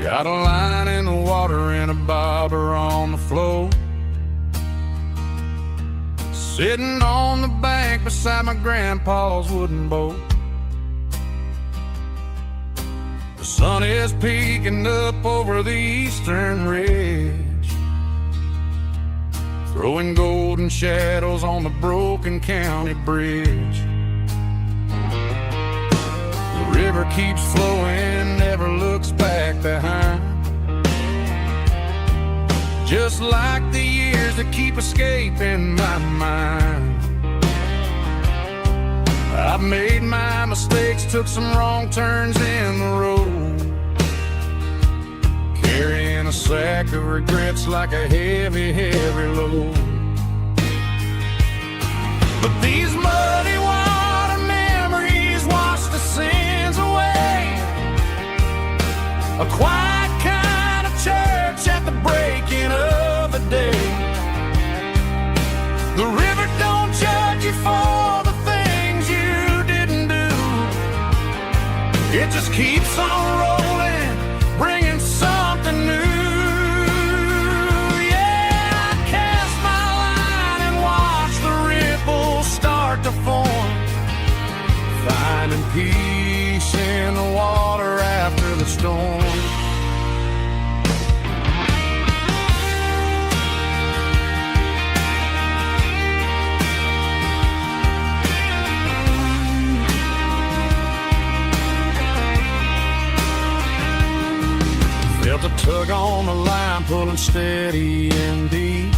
Got a line in the water and a bobber on the floor, sitting on the bank beside my grandpa's wooden boat. The sun is peeking up over the eastern ridge, throwing golden shadows on the broken county bridge. The river keeps flowing, never looks back behind, just like the years that keep escaping my mind. I've made my mistakes, took some wrong turns in the road, carrying a sack of regrets like a heavy, heavy load. But these muddy water a quiet kind of church at the breaking of the day. The river don't judge you for the things you didn't do. It just keeps on rolling, bringing something new. Yeah, I cast my line and watch the ripples start to form, finding peace in the water after the storm. Felt a tug on the line, pulling steady and deep.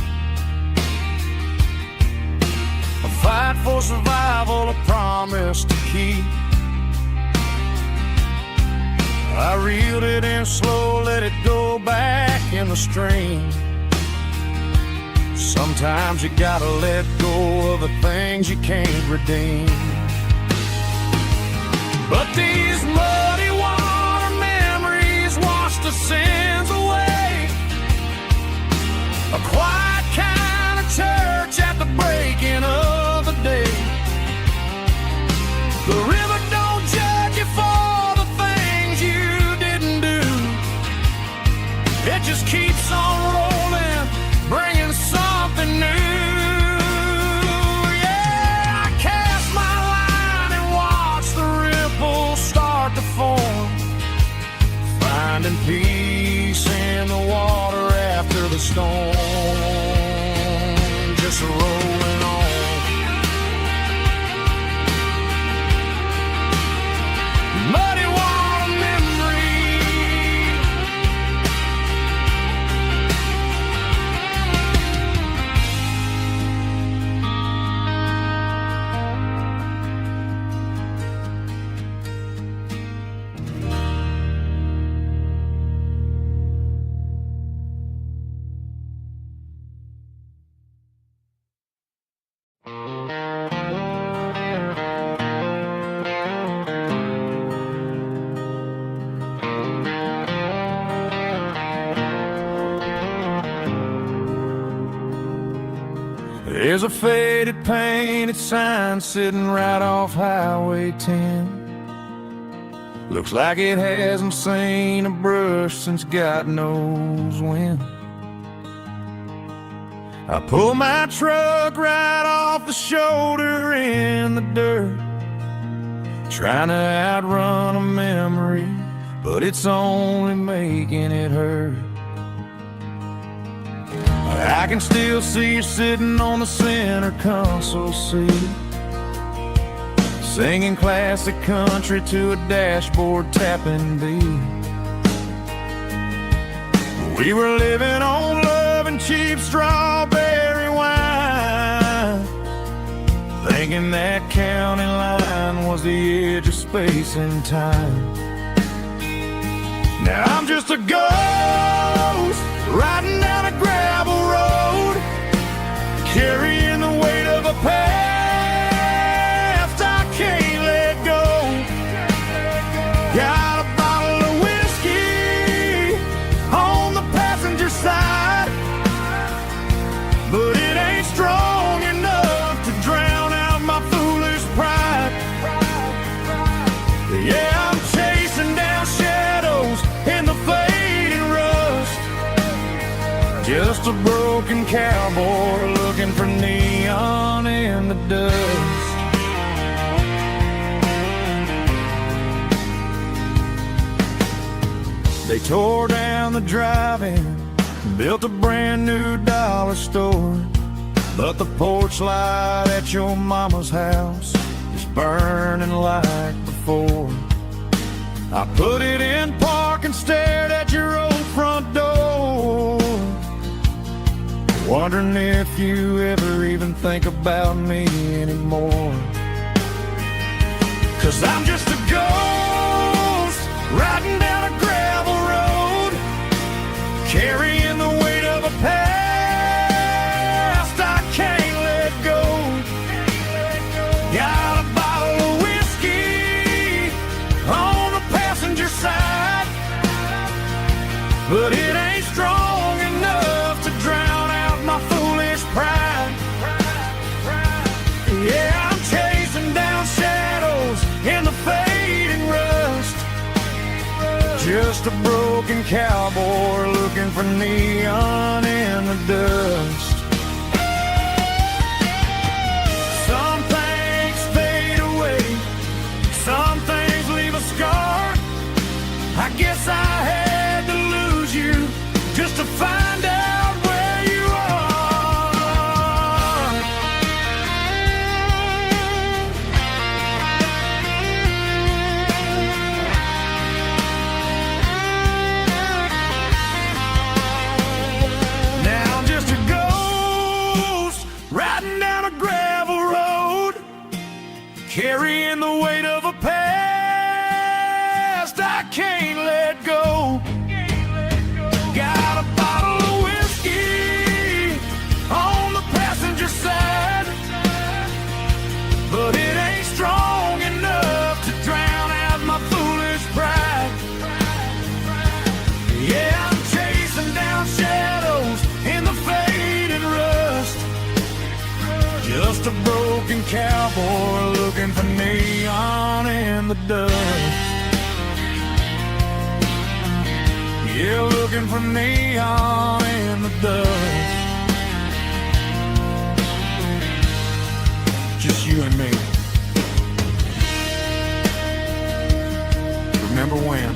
A fight for survival, a promise to keep. I reeled it in slow, let it go back in the stream. Sometimes you gotta let go of the things you can't redeem. But these muddy water memories wash the sins away. A quiet kind of church at the breaking of the day. The river don't judge you for the things you didn't do. It just keeps on rolling, bringing something new. Yeah, I cast my line and watch the ripples start to form, finding peace in the water after the storm. Just rolling on. Muddy water memory. There's a faded painted sign sitting right off Highway 10. Looks like it hasn't seen a brush since God knows when. I pull my truck right off the shoulder in the dirt, trying to outrun a memory, but it's only making it hurt. I can still see you sitting on the center console seat, singing classic country to a dashboard tapping beat. We were living on love and cheap strawberry wine, thinking that county line was the edge of space and time. Now I'm just a ghost riding down a gravel road, carrying the weight of a past I can't let go. Got a bottle of whiskey on the passenger side, but it ain't strong enough to drown out my foolish pride. Yeah, I'm chasing down shadows in the fading rust, just a broken cowboy looking for neon in the dust. They tore down the drive-in, built a brand new dollar store, but the porch light at your mama's house is burning like before. I put it in park and stared at your old front door, wondering if you ever even think about me anymore. 'Cause I'm just a ghost riding down a gravel road, carrying the weight of a past I can't let go. Got a bottle of whiskey on the passenger side, but it ain't strong enough to drown out my foolish pride. Yeah, I'm chasing down shadows in the fading rust, just a broken cowboy looking for neon in the dust. Some things fade away, some things leave a scar. I guess I had to lose you just to find out where you are. Now I'm just a ghost riding down a gravel road, carrying the weight of a past I can't let go. Got a bottle of whiskey on the passenger side, but it ain't strong enough to drown out my foolish pride. Yeah, I'm chasing down shadows in the fading rust, just a broken cowboy looking for neon in the dust. Yeah, looking for neon in the dust. Just you and me. Remember when?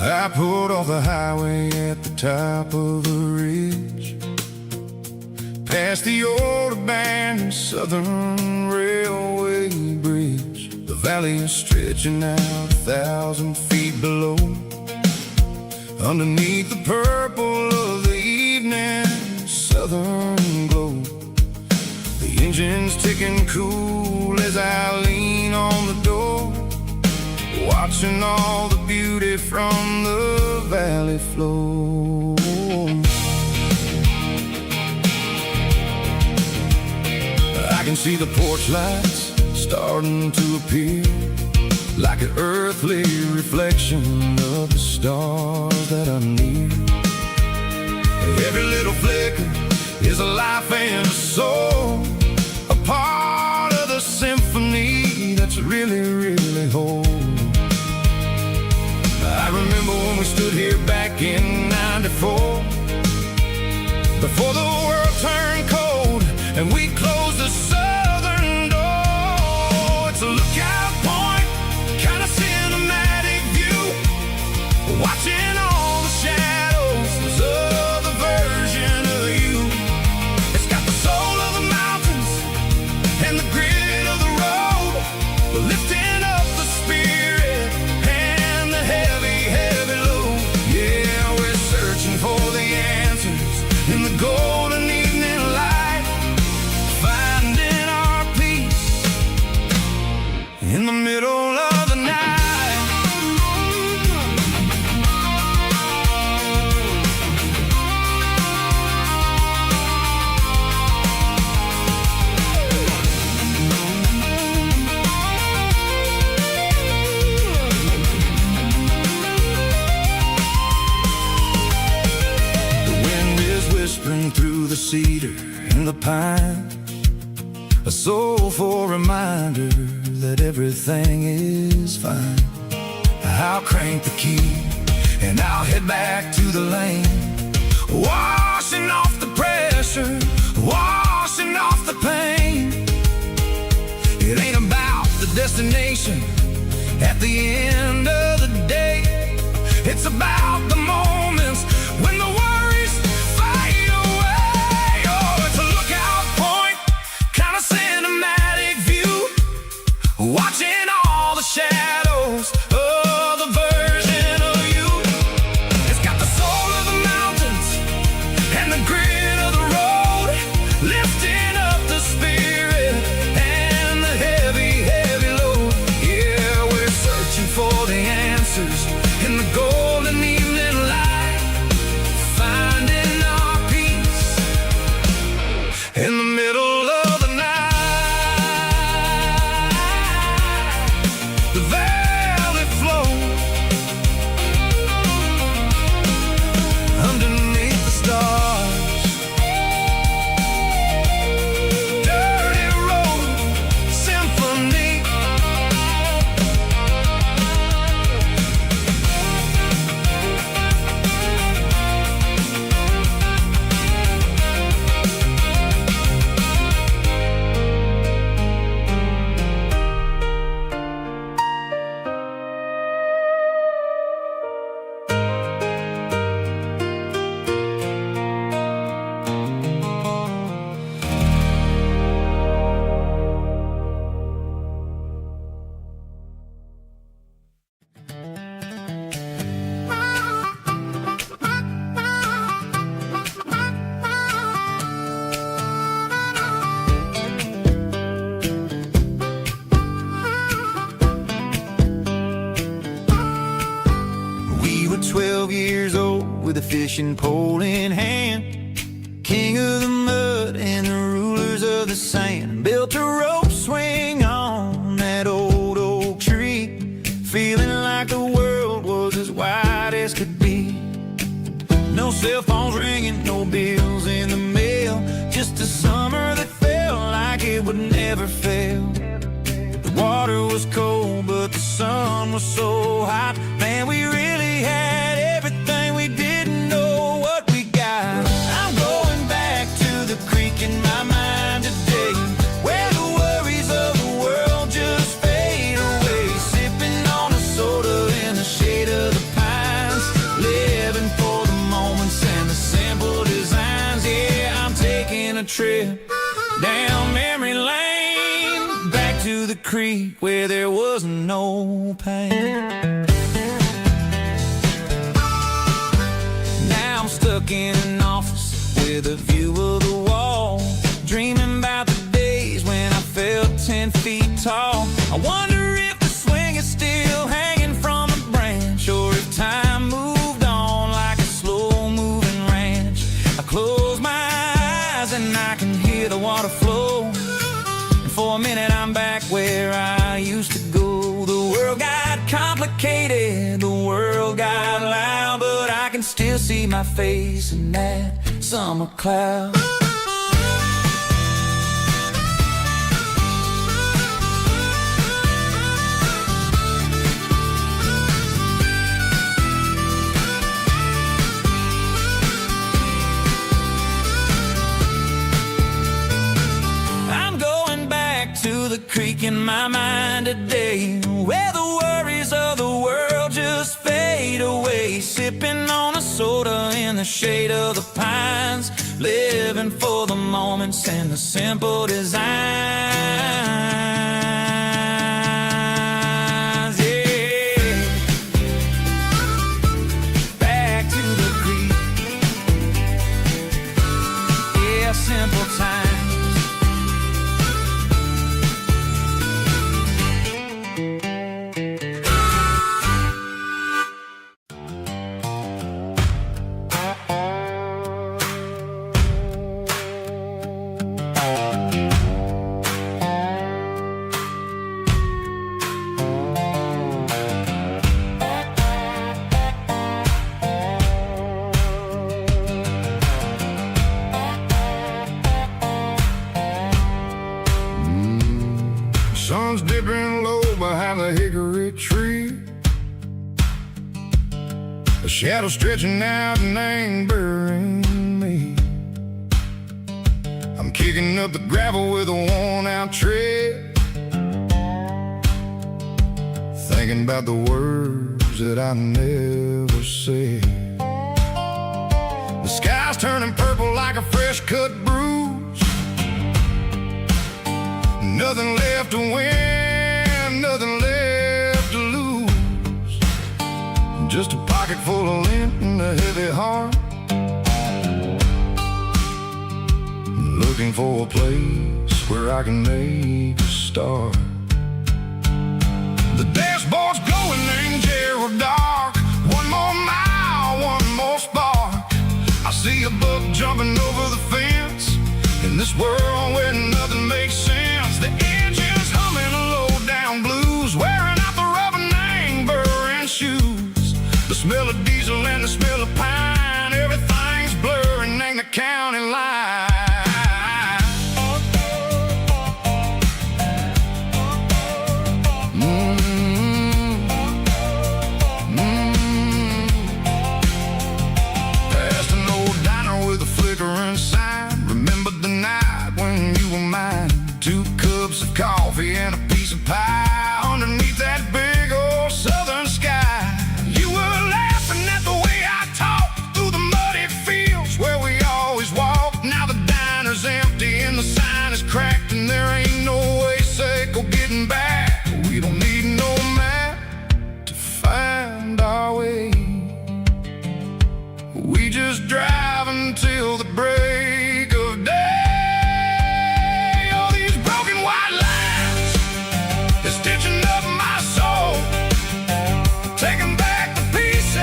I pulled off the highway at the top of the ridge, past the old abandoned Southern Railway bridge. The valley is stretching out 1,000 feet below, underneath the purple of the evening southern glow. The engine's ticking cool as I lean on the door, watching all the beauty from the valley flow. I can see the porch lights starting to appear, like an earthly reflection of the stars that are near. Every little flicker is a life and a soul, a part of the symphony that's really, really whole. I remember when we stood here back in '94, before the world turned cold and we closed the southern door. It's a lookout point, kind of cinematic view, watching all the shadows of the version of you. It's got the soul of the mountains and the grit of the road, lifting up the spirit and the heavy, heavy load. Yeah, we're searching for the answers in the golden evening light, finding our peace in the middle of the night. Whispering through the cedar and the pine, a soulful reminder that everything is fine. I'll crank the key and I'll head back to the lane, washing off the pressure, washing off the pain. It ain't about the destination at the end of the day, it's about the moment 12 years old with a fishing pole in hand. King of the mud and the rulers of the sand. Built a rope swing on that old oak tree, feeling like the world was as wide as could be. No cell phones ringing, no bills in the mail, just a summer that felt like it would never fail. The water was cold, but the sun was so hot. Man, we really had everything, we didn't know what we got. I'm going back to the creek in my mind today, where the worries of the world just fade away. Sipping on a soda in the shade of the pines, living for the moments and the simple designs. Yeah, I'm taking a trip down memory lane, back to the creek where there was no pain. Now I'm stuck in an office with a view of the wall, dreaming about the days when I felt 10 feet tall. I wonder if the swing is still hanging from a branch, or if time moved on like a slow-moving ranch. I close my eyes and I can hear the water flow, and for a minute I'm back where I used to go. The world got complicated, the world got loud, but I can still see my face in that summer cloud. To the creek in my mind today, where the worries of the world just fade away. Sipping on a soda in the shade of the pines, living for the moments and the simple designs. Yeah, back to the creek. Yeah, simple times. Sun's dipping low behind the hickory tree, a shadow stretching out and angering me. I'm kicking up the gravel with a worn-out tread, thinking about the words that I never said. The sky's turning purple like a fresh-cut bruise. Nothing left to win, nothing left to lose. Just a pocket full of lint and a heavy heart, looking for a place where I can make a start. The dashboard's glowing in Gerald dark. One more mile, one more spark. I see a buck jumping over the fence, in this world where nothing makes sense. The engine's humming a low-down blues, wearing out the rubber name burring shoes. The smell of diesel and the smell of pine, everything's blurring in the county line. Past an old diner with a flickering sign, remembered the night when you were mine. 2 cups of coffee and a piece of pie underneath that big old southern sky. You were laughing at the way I talked through the muddy fields where we always walked. Now the diner's empty and the sign is cracked, and there ain't no way safe or getting back. We don't need no map to find our way. We just drive until the break of day. Stitching up my soul, taking back the pieces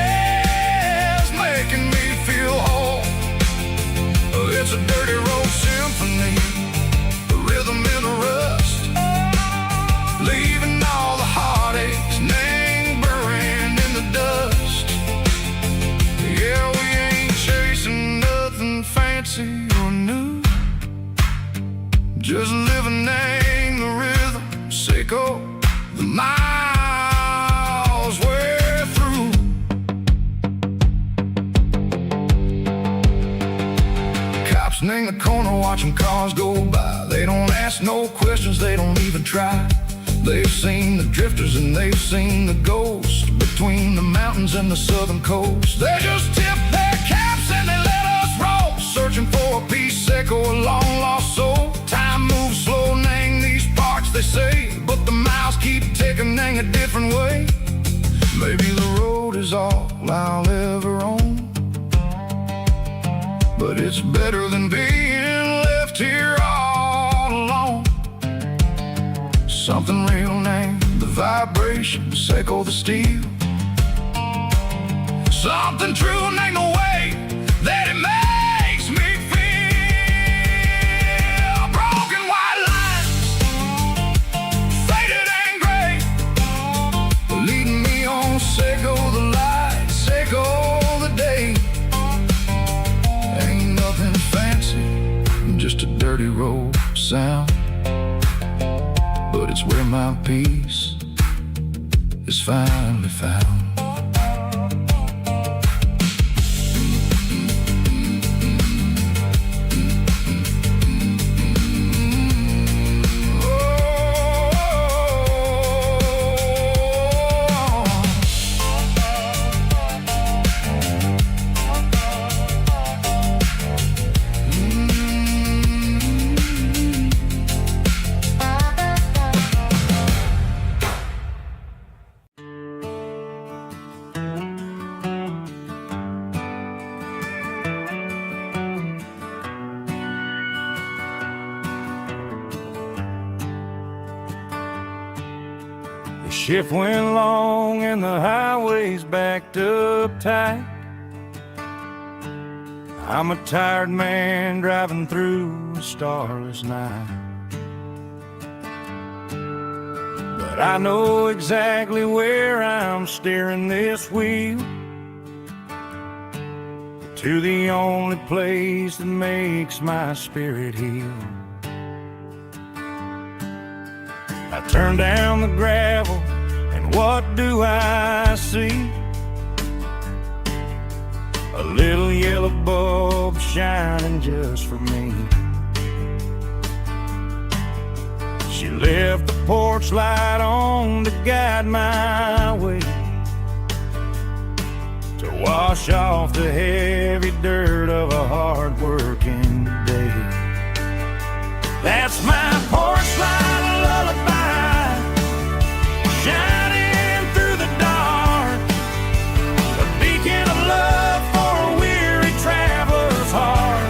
sitting in the corner watching cars go by. They don't ask no questions, they don't even try. They've seen the drifters and they've seen the ghosts between the mountains and the southern coast. They just tip their caps and they let us roll, searching for a piece sick or a long lost soul. Time moves slow, nang these parts they say, but the miles keep ticking, nang a different way. Maybe the road is all I'll ever own, but it's better than being left here all alone. Something real named the vibrations echo the steel. Something true named the way that it makes me feel. Broken white lines, faded and gray, leading me on, Seiko the light, Seiko the day. Ain't nothing fancy, just a dirty road sound, but it's where my peace is finally found. The shift went long and the highway's backed up tight. I'm a tired man driving through a starless night, but I know exactly where I'm steering this wheel, to the only place that makes my spirit heal. I turn down the gravel, and what do I see? A little yellow bulb shining just for me. She left the porch light on to guide my way, to wash off the heavy dirt of a hard-working day. That's my porch light lullaby, shining through the dark, a beacon of love for a weary traveler's heart.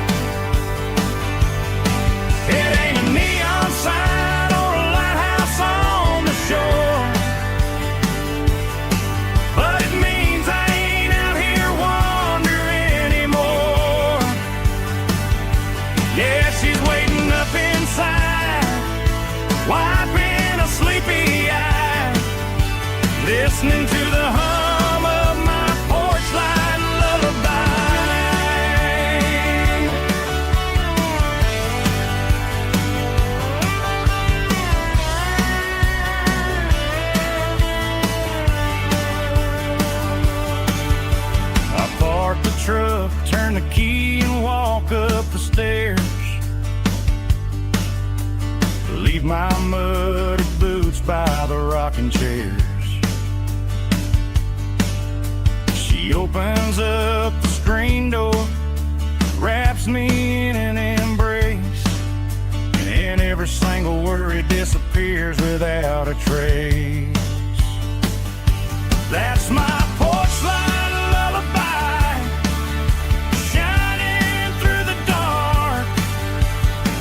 It ain't a neon sign or a lighthouse on the shore, but it means I ain't out here wandering anymore. Yeah, she's waiting up inside, wiping a sleepy eye, listening to the hum of my porch light lullaby. I park the truck, turn the key and walk up the stairs, leave my muddy boots by the rocking chairs. She opens up the screen door, wraps me in an embrace, and every single worry disappears without a trace. That's my porch light lullaby, shining through the dark,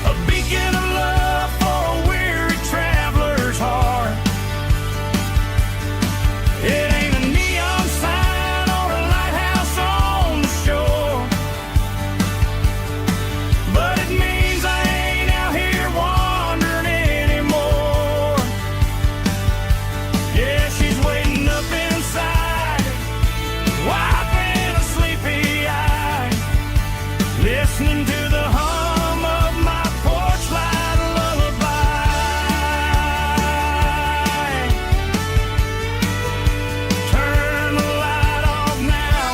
a beacon of love for a weary traveler's heart. It ain't a neon sign or a lighthouse on the shore, but it means I ain't out here wandering anymore. Yeah, she's waiting up inside, wiping a sleepy eye, listening to the hum of my porch light lullaby. Turn the light off now,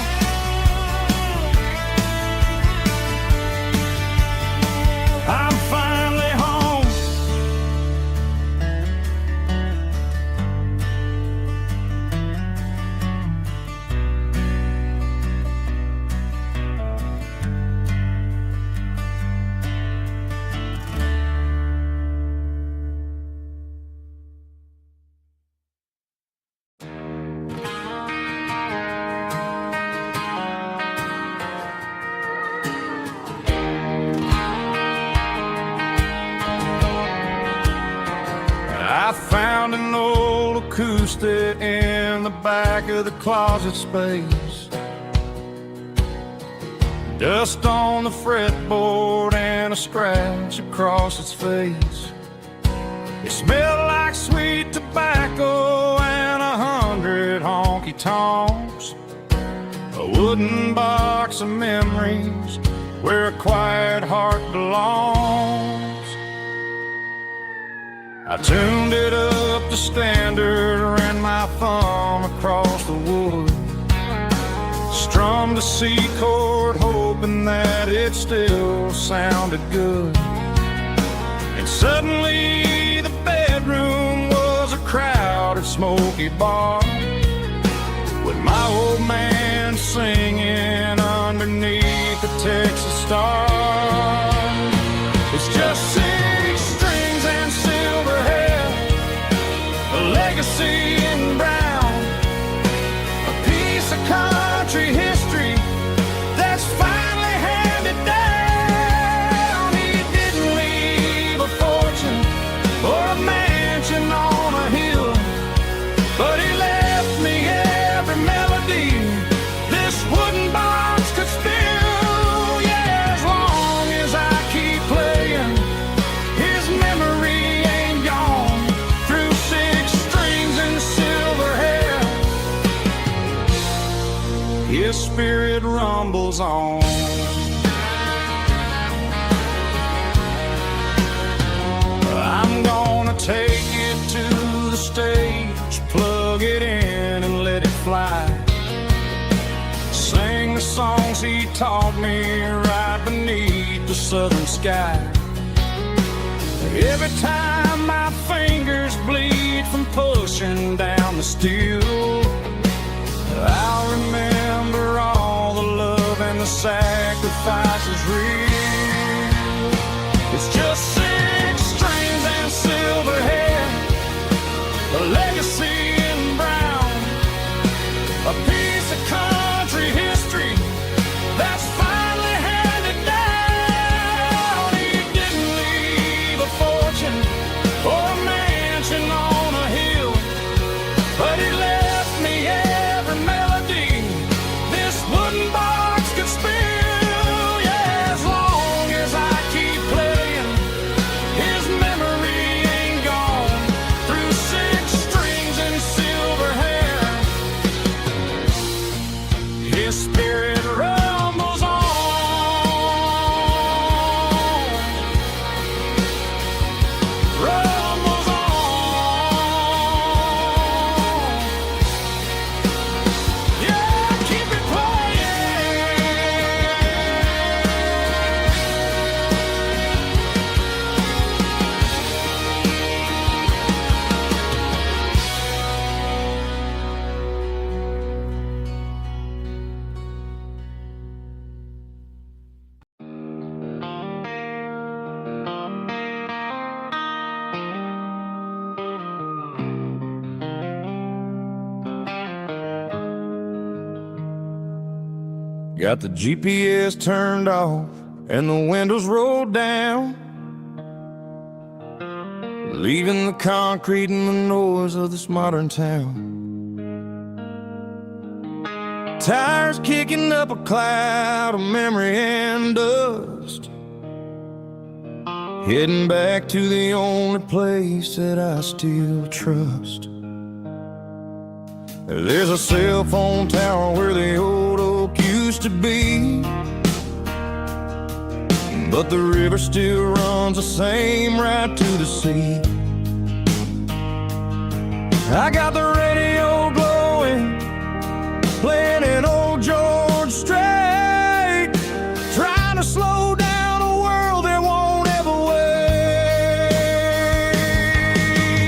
used it in the back of the closet space. Dust on the fretboard and a scratch across its face. It smelled like sweet tobacco and 100 honky-tonks. A wooden box of memories where a quiet heart belongs. I tuned it up to standard, ran my thumb across the wood, strummed a C chord hoping that it still sounded good. And suddenly the bedroom was a crowded smoky bar, with my old man singing underneath the Texas stars. It's just 6 strings and silver hair, a legacy in brown, a piece of country history that's finally handed down. He didn't leave a fortune or a mansion on a hill, but he left me every melody this wooden box could spill. Yeah, as long as I keep playing, his memory ain't gone. Through 6 strings and silver hair, his spirit rumbles on. I'm gonna take it to the stage, plug it in and let it fly. Sing the songs he taught me right beneath the southern sky. Every time my fingers bleed from pushing down the steel, I'll remember all the love and the sacrifices real. It's just 6 strings and silver hair, a legacy in brown, a piece of country history that's finally handed down. He didn't leave a fortune or a mansion on a hill, but he left me every melody this wooden box could spill. Yeah, as long as I keep playing, his memory ain't gone. Through 6 strings and silver hair, his spirit rumbles on. Rumbles on. Yeah, keep it playing. Got the GPS turned off and the windows rolled down, leaving the concrete and the noise of this modern town. Tires kicking up a cloud of memory and dust, heading back to the only place that I still trust. There's a cell phone tower where the old oak used to be, but the river still runs the same right to the sea. I got the radio glowing, playing an old George Strait, trying to slow down a world that won't ever wait.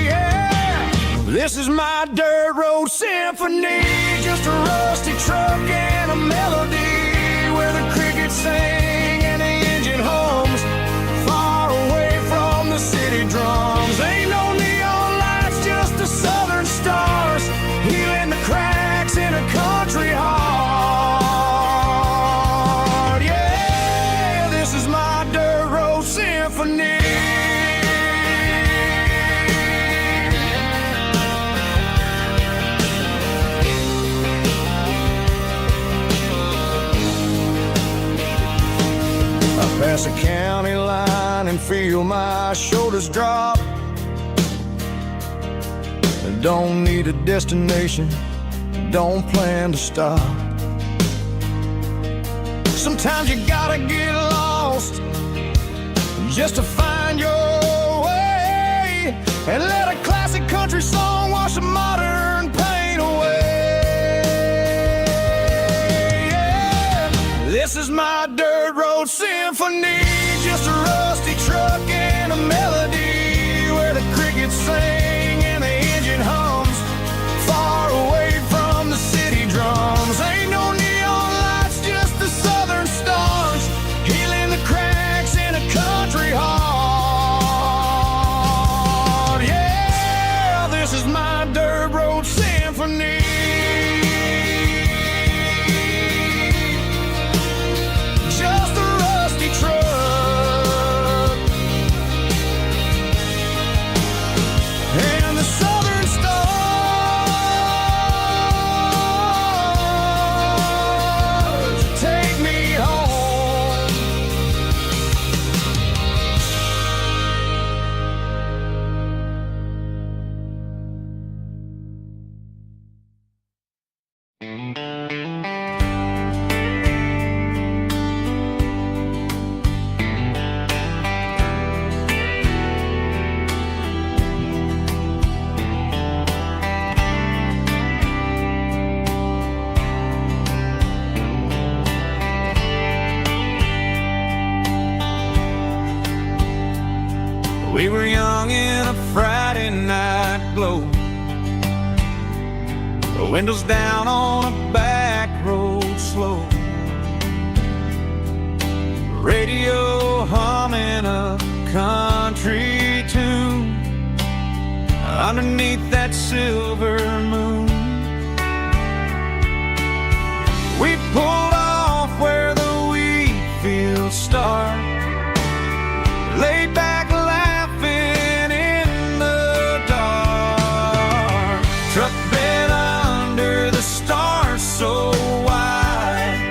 Yeah. This is my dirt road symphony, just a rusty truck and a melody where the crickets sing and the engine hums, far away from the city drums. Ain't no neon lights, just the southern stars, healing the cracks in a country heart. Yeah, this is my dirt road symphony. Pass a county line and feel my shoulders drop. Don't need a destination, don't plan to stop. Sometimes you gotta get lost just to find your way, and let a classic country song wash a modern pain away. Yeah. This is my dirt road symphony, just a rusty truck and a melody where the crickets sing and the engine hums, far away from the city drums. Ain't no neon lights, just the southern stars, healing the cracks in a country heart. Yeah, this is my dirt road symphony. Just a rusty truck and the southern stars take me home. We were young in a Friday night glow, the windows down on a back road slow, radio humming a country tune underneath that silver moon. We pulled off where the wheat fields start, laid back laughing in the dark, truck bed under the stars so wide,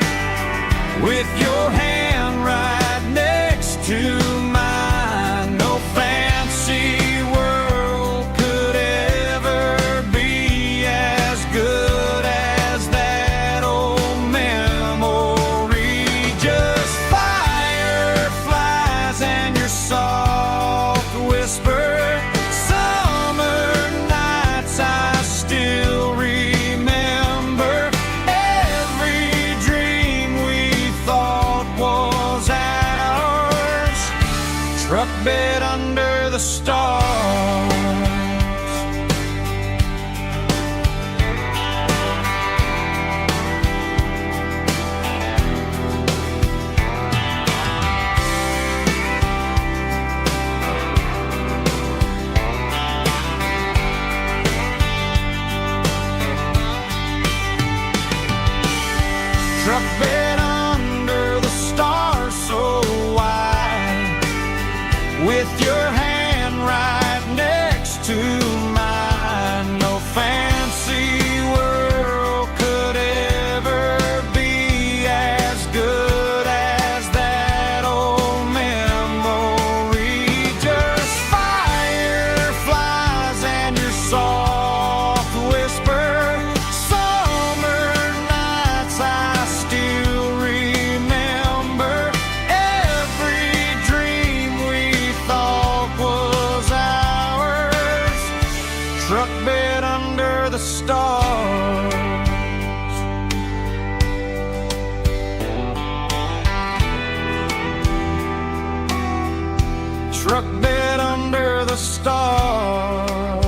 with your hand right next to mine. No fancy world could ever be as good as that old memory. Just fireflies and your soft whisper, summer nights I still remember. Every dream we thought was ours, truck bed under the stars. Truck bed under the stars so wide, with your hand right next to mine. No fancy world could ever be as good as that old memory. Just fireflies and your soft whisper, summer nights I still remember. Every dream we thought was ours, truck bed under the stars. Truck bed under the stars.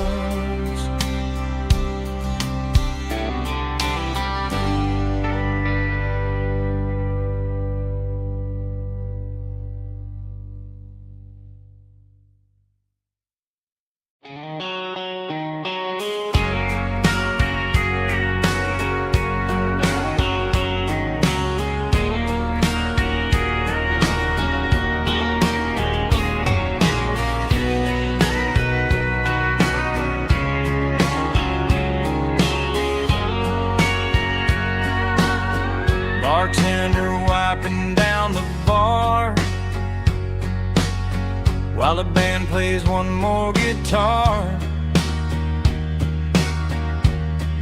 while the band plays one more guitar.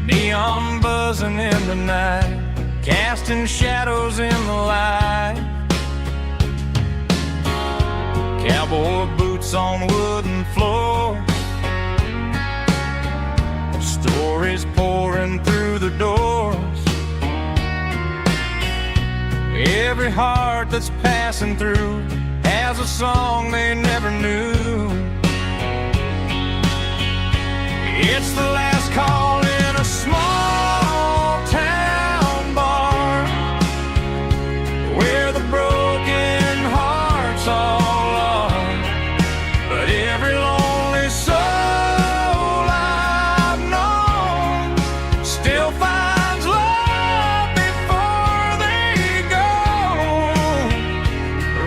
Neon buzzing in the night, casting shadows in the light. Cowboy boots on wooden floors, stories pouring through the doors. Every heart that's passing through has a song they never knew. It's the last call in a small town bar, where the broken hearts all are. But every lonely soul I've known still finds love before they go.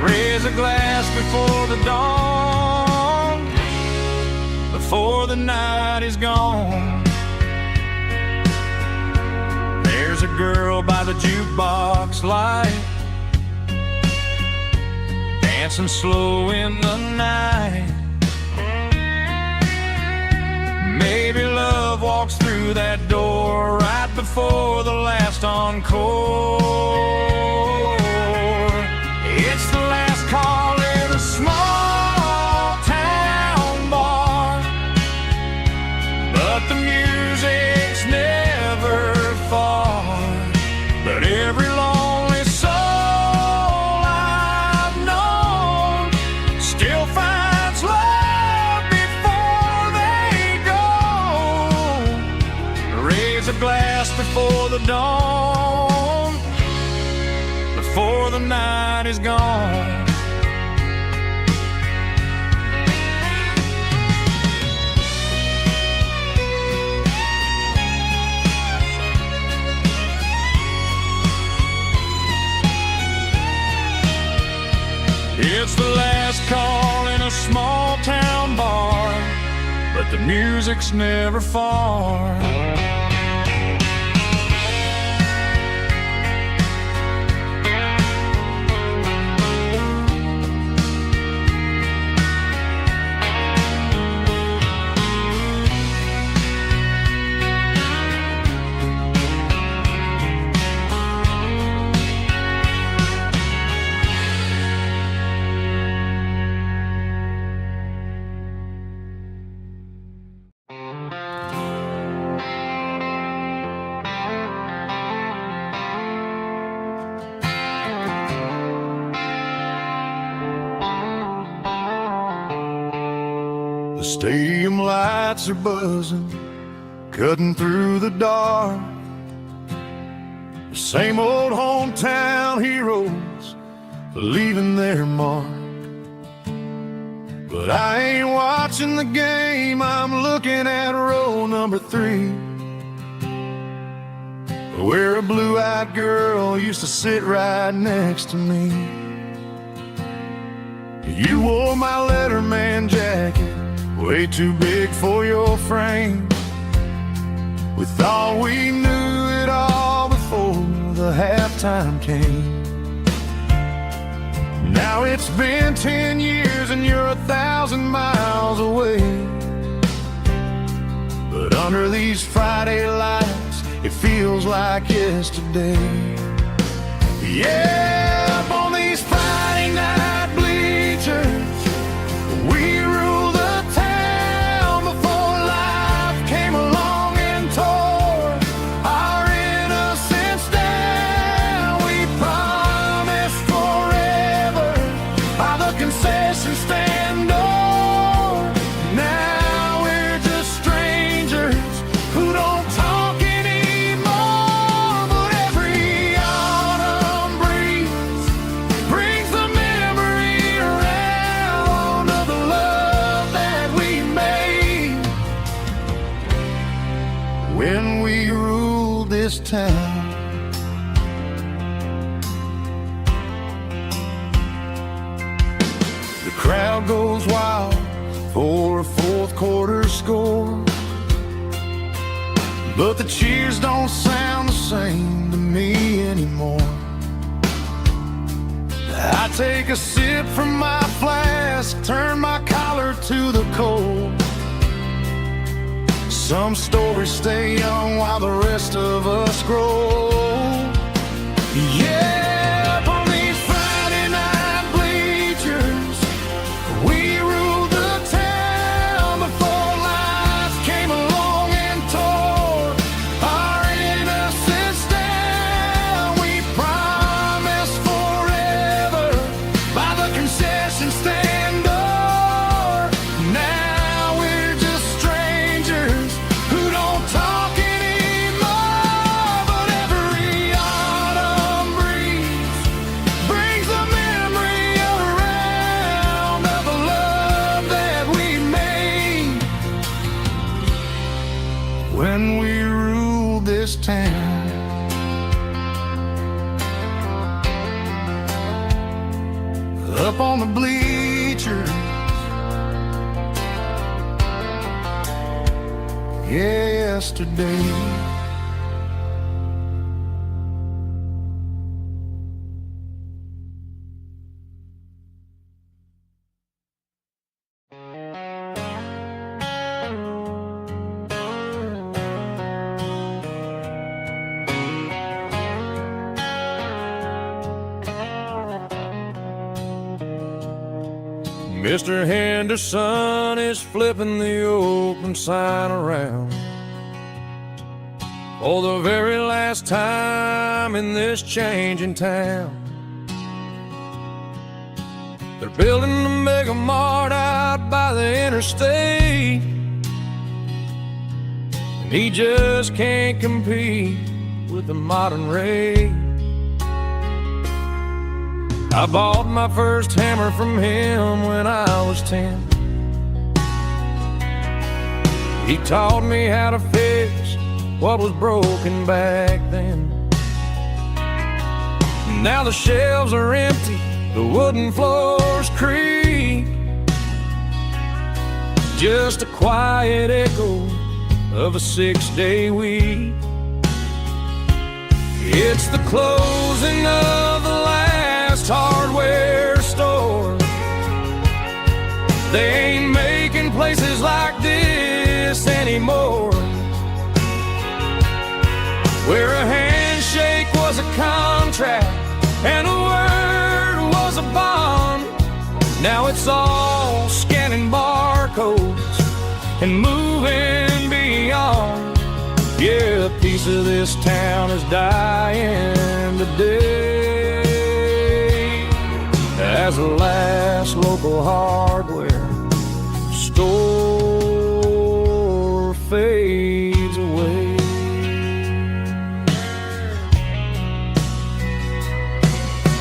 Raise a glass before the dawn, before the night is gone. There's a girl by the jukebox light, dancing slow in the night. Maybe love walks through that door right before the last encore. It's the last call in a small town bar, but the music's never far. But every lonely soul I've known still finds love before they go. Raise a glass before the dawn, before the night is gone. It's the last call in a small town bar, but the music's never far. The stadium lights are buzzing, cutting through the dark. The same old hometown heroes leaving their mark. But I ain't watching the game, I'm looking at row number 3, where a blue-eyed girl used to sit right next to me. You wore my Letterman jacket, way too big for your frame. We thought we knew it all before the halftime came. Now it's been 10 years and you're 1,000 miles away. But under these Friday lights, it feels like yesterday. Yeah, up on these Friday night bleachers, we rule the town before life came along and tore our innocence down. We promised forever by the concession stand door. Now we're just strangers who don't talk anymore. But every autumn breeze brings the memory around of the love that we made when we ruled this town. The crowd goes wild for a fourth quarter score, but the cheers don't sound the same to me anymore. I take a sip from my flask, turn my collar to the cold. Some stories stay young while the rest of us grow. Yeah, up on these Friday night bleachers, we ruled the town before life came along and tore our innocence down. We promised forever by the concession stand door. Now we're just strangers who don't talk anymore. But every autumn breeze brings a memory around of the love that we made when we ruled this town. Up on the bleachers, yesterday. Mr. Henderson is flipping the open sign around for the very last time in this changing town. They're building a mega mart out by the interstate, and he just can't compete with the modern rate. I bought my first hammer from him when I was 10. He taught me how to fix what was broken back then. Now the shelves are empty, the wooden floors creak, just a quiet echo of a 6-day week. It's the closing of the last hardware store. They ain't making places like this anymore, where a handshake was a contract and a word was a bond. Now it's all scanning barcodes and moving beyond. Yeah, a piece of this town is dying today as the last local hardware store fades away.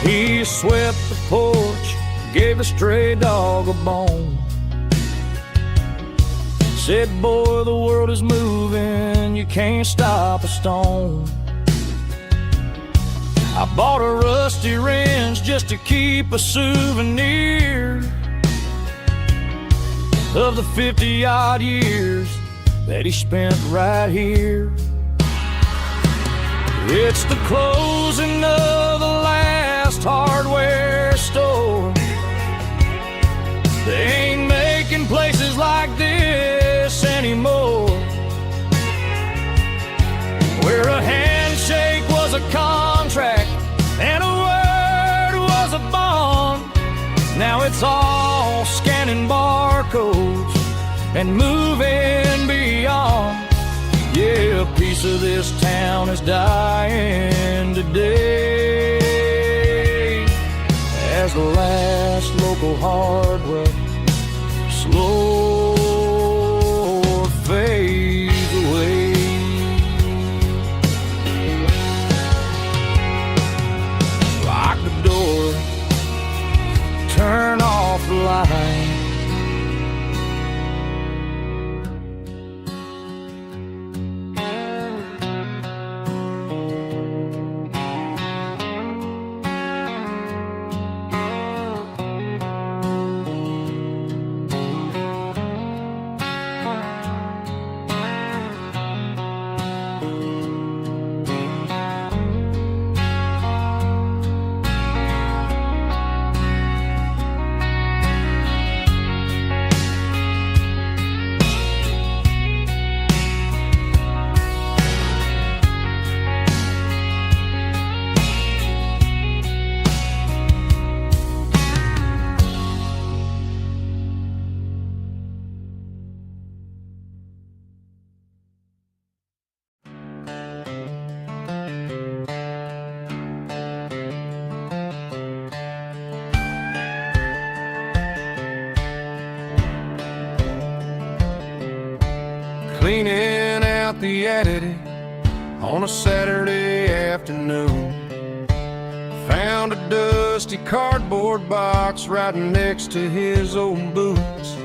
He swept the porch, gave the stray dog a bone, said, boy, the world is moving, you can't stop a stone. I bought a rusty wrench just to keep a souvenir of the 50-odd years that he spent right here. It's the closing of the last hardware store. They ain't making places like this anymore, where a handshake was a contract and a word was a bond. Now it's all scanning barcodes and moving beyond. Yeah, a piece of this town is dying today as the last local hardware slow fades away. Lock the door, turn off the light. cleaning out the attic on a Saturday afternoon. Found a dusty cardboard box right next to his old boots.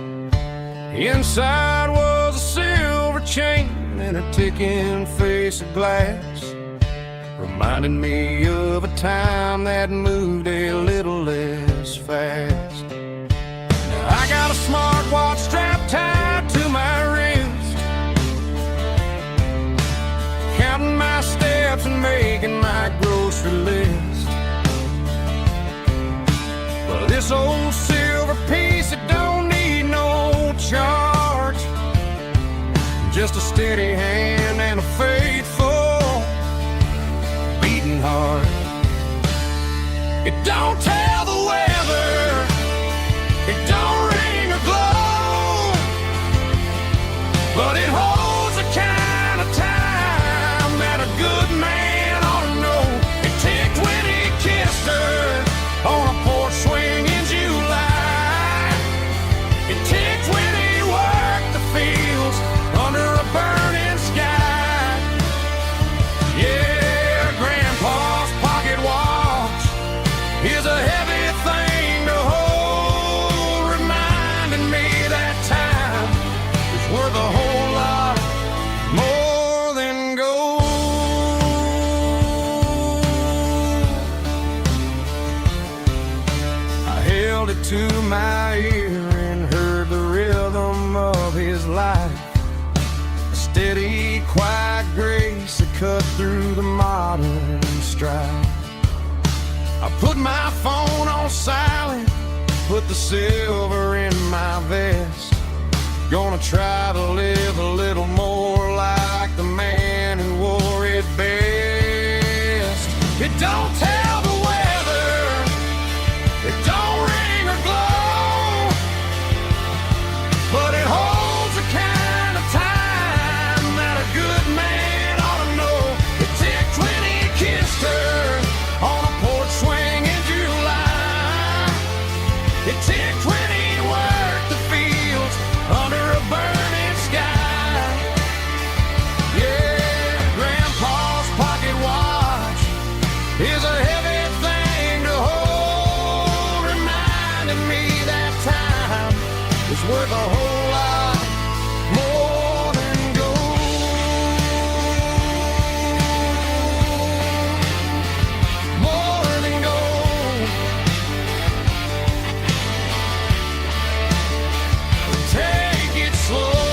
Inside was a silver chain and a ticking face of glass, reminding me of a time that moved a little less fast. Now I got a smartwatch strapped tied to my wrist, counting my steps and making my grocery list. But this old silver piece, it don't need no charge, just a steady hand and a faithful beating heart. It don't tell the weather, it don't ring or glow, but it holds the kind of time that a good man ought to know. It ticked when he kissed her on a porch swing in July. It ticked when he worked the fields under a burning sky. Yeah, Grandpa's pocket watch is a heavy thing to hold, reminding me that time is worth a whole lot more than gold. I held it to my ear and heard the rhythm of his life, a steady, quiet grace that cut through the modern strife. I put my phone on silent, put the silver in my vest. Gonna try to live a little more like the man who wore it best. It don't tell the weather, it don't ring or glow, but it holds the kind of time that a good man ought to know. It ticked when he kissed her on a porch swing in July. It ticked when he worked the fields under a burning sky. Yeah, Grandpa's pocket watch is a heavy thing to hold, reminding me that time is worth a whole lot more than gold. More than gold. Take it slow.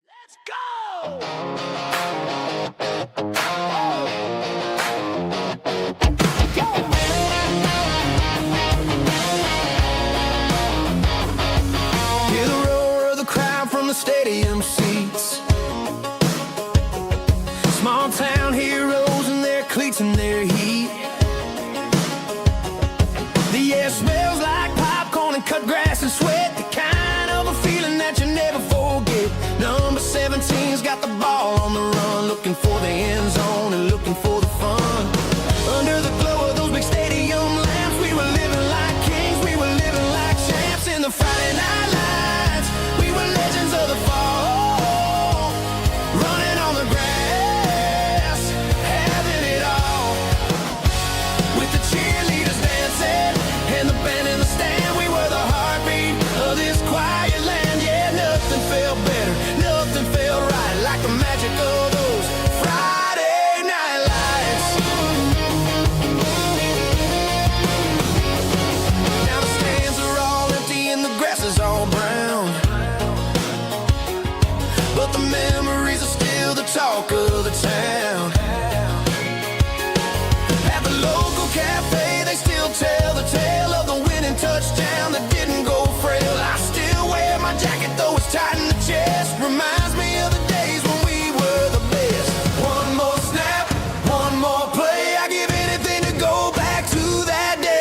Let's go! Hear the roar of the crowd from the stadium seats. Small town heroes in their cleats and their heat. The air smells like popcorn and cut grass and sweat, the kind of a feeling that you never forget. Number 17's got the ball on the run, looking for the end zone and looking for the fun. Under the glow of those big stadium lamps, we were living like kings, we were living like champs in the Friday night lights. We were legends of the fall, running on the grass, having it all. With the cheerleaders dancing and the band in the stand, we were the heartbeat of this quiet land. Yeah, nothing felt better, nothing felt right like the memories are still the talk of the town. At the local cafe, they still tell the tale of the winning touchdown that didn't go frail. I still wear my jacket, though it's tight in the chest. Reminds me of the days when we were the best. One more snap, one more play. I give anything to go back to that day.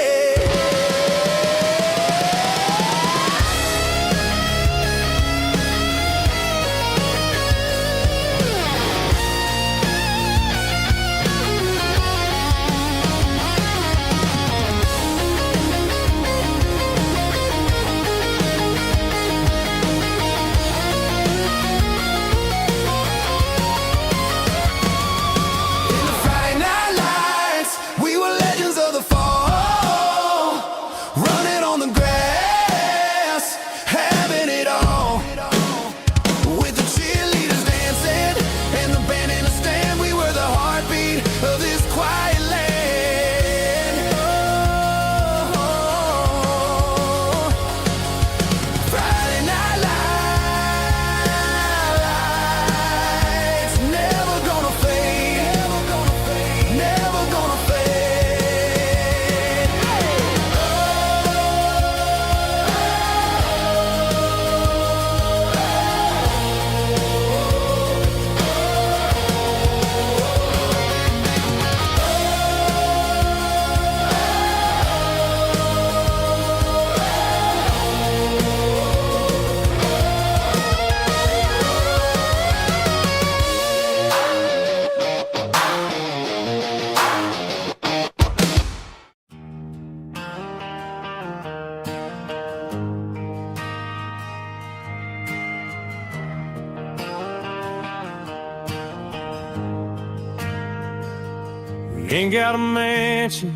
Ain't got a mansion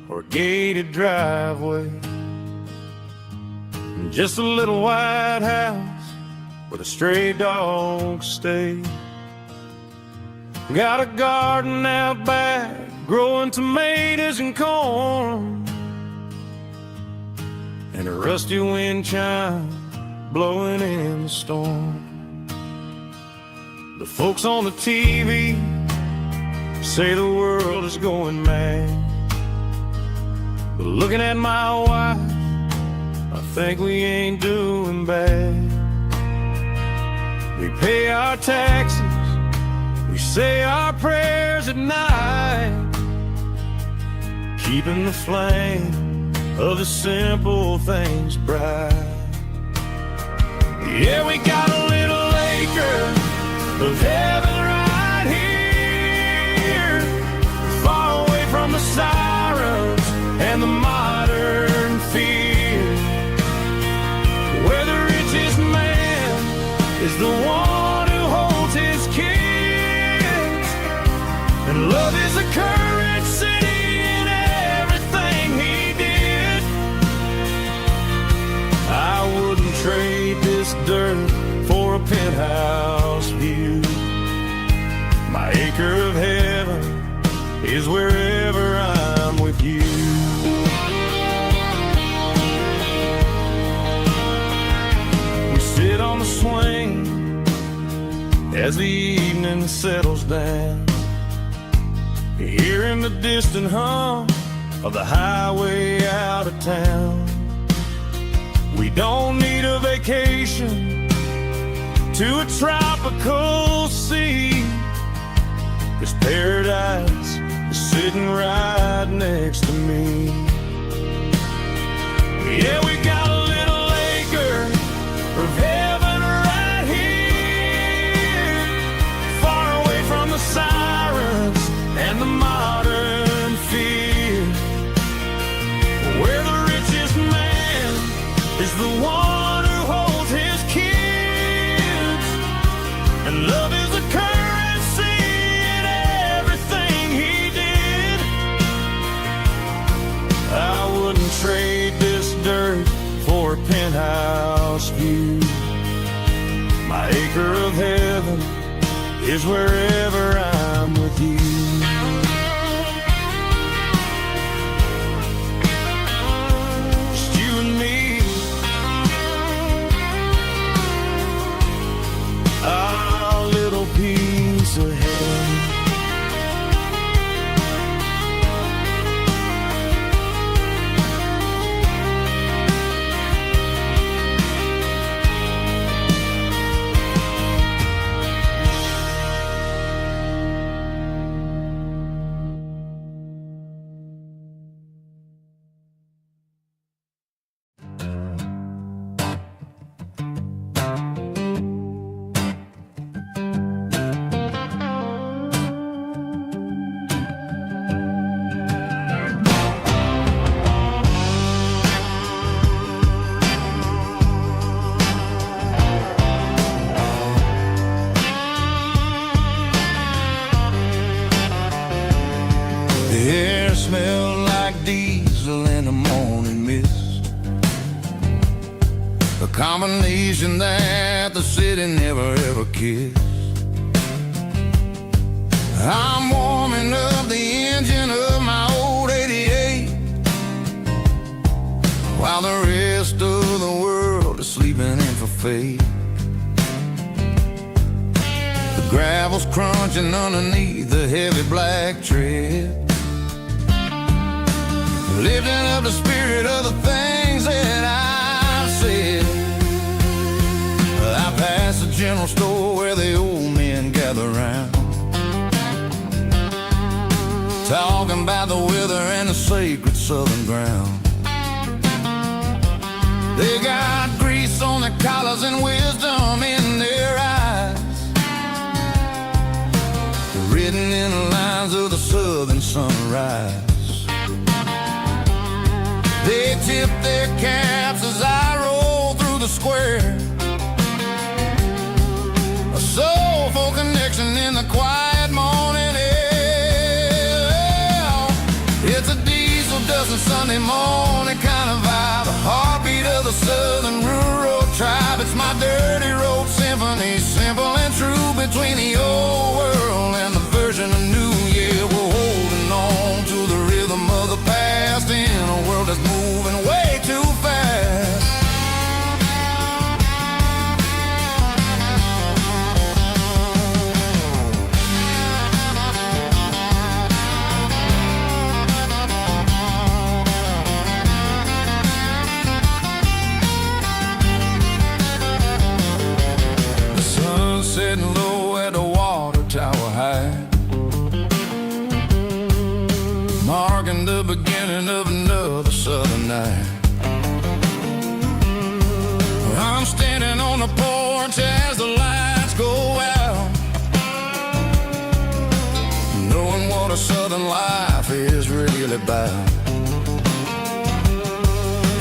or a gated driveway, just a little white house where the stray dogs stay. Got a garden out back, growing tomatoes and corn, and a rusty wind chime blowing in the storm. The folks on the TV say the world is going mad, but looking at my wife, I think we ain't doing bad. We pay our taxes, we say our prayers at night, keeping the flame of the simple things bright. Yeah, we got a little acre of heaven right here, far away from the sirens and the modern fear, where the richest man is the one who holds his kids, and love is the currency in everything he did. I wouldn't trade this dirt for a penthouse view. My acre of heaven is wherever I'm with you. We sit on the swing as the evening settles down, hearing the distant hum of the highway out of town. We don't need a vacation to a tropical sea, 'cause paradise is sitting right next to me. Yeah, we got a little acre of heaven right here, far away from the sirens and the modern fear, where the richest man is the one who holds his kids, and love is the currency in everything he did. I wouldn't trade this dirt for a penthouse view. My acre of heaven is wherever I'm with you. Just you and me. combination that the city never ever kissed. I'm warming up the engine of my old 88, while the rest of the world is sleeping in for fate. The gravel's crunching underneath the heavy black tread, lifting up the spirit of the things that I've said. I pass the general store where the old men gather round, talking about the weather and the sacred southern ground. They got grease on their collars and wisdom in their eyes, written in the lines of the southern sunrise. They tip their caps as I roll through the square, a soulful connection in the quiet morning air. It's a diesel dozen Sunday morning kind of vibe, a heartbeat of the southern rural tribe. It's my dirty road symphony, simple and true, between the old world and the version of new. Yeah, we're holding on to the rhythm of the past in a world that's moving way too fast. The sun's setting low at the water tower high, marking the beginning of another southern night. I'm standing on the porch as the lights go out, knowing what a southern life is really about.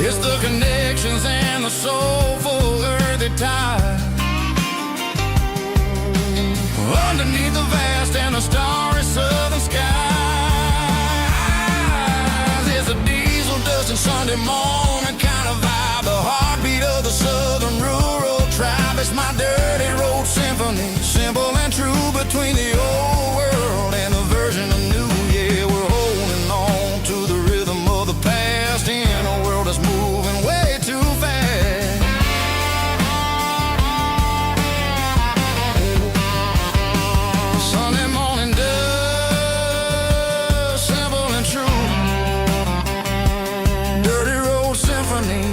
It's the connections and the soulful earthy tide, underneath the vast and the starry southern skies. It's a diesel dusting Sunday morning kind of vibe, the heartbeat of the southern rural tribe. It's my dirty road symphony, simple and true, between the old world and the version of new. Yeah, we're holding on to the rhythm of the past in a world that's moving way too fast. Sunday morning dust, simple and true, dirty road symphony.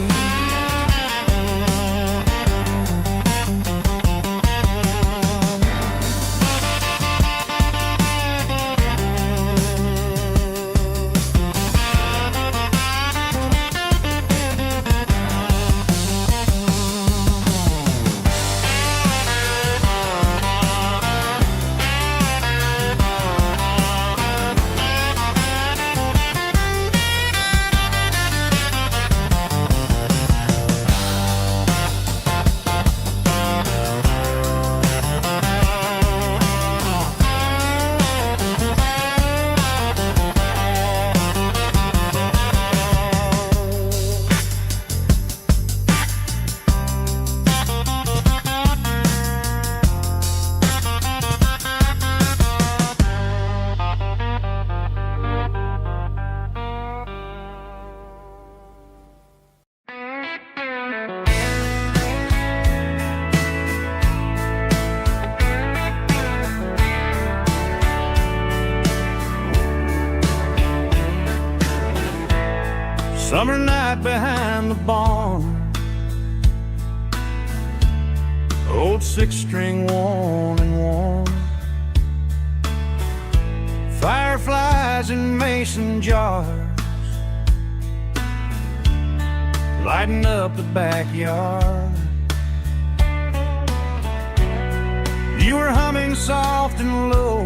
Summer night behind the barn, old six-string worn and worn, fireflies in mason jars, lighting up the backyard. You were humming soft and low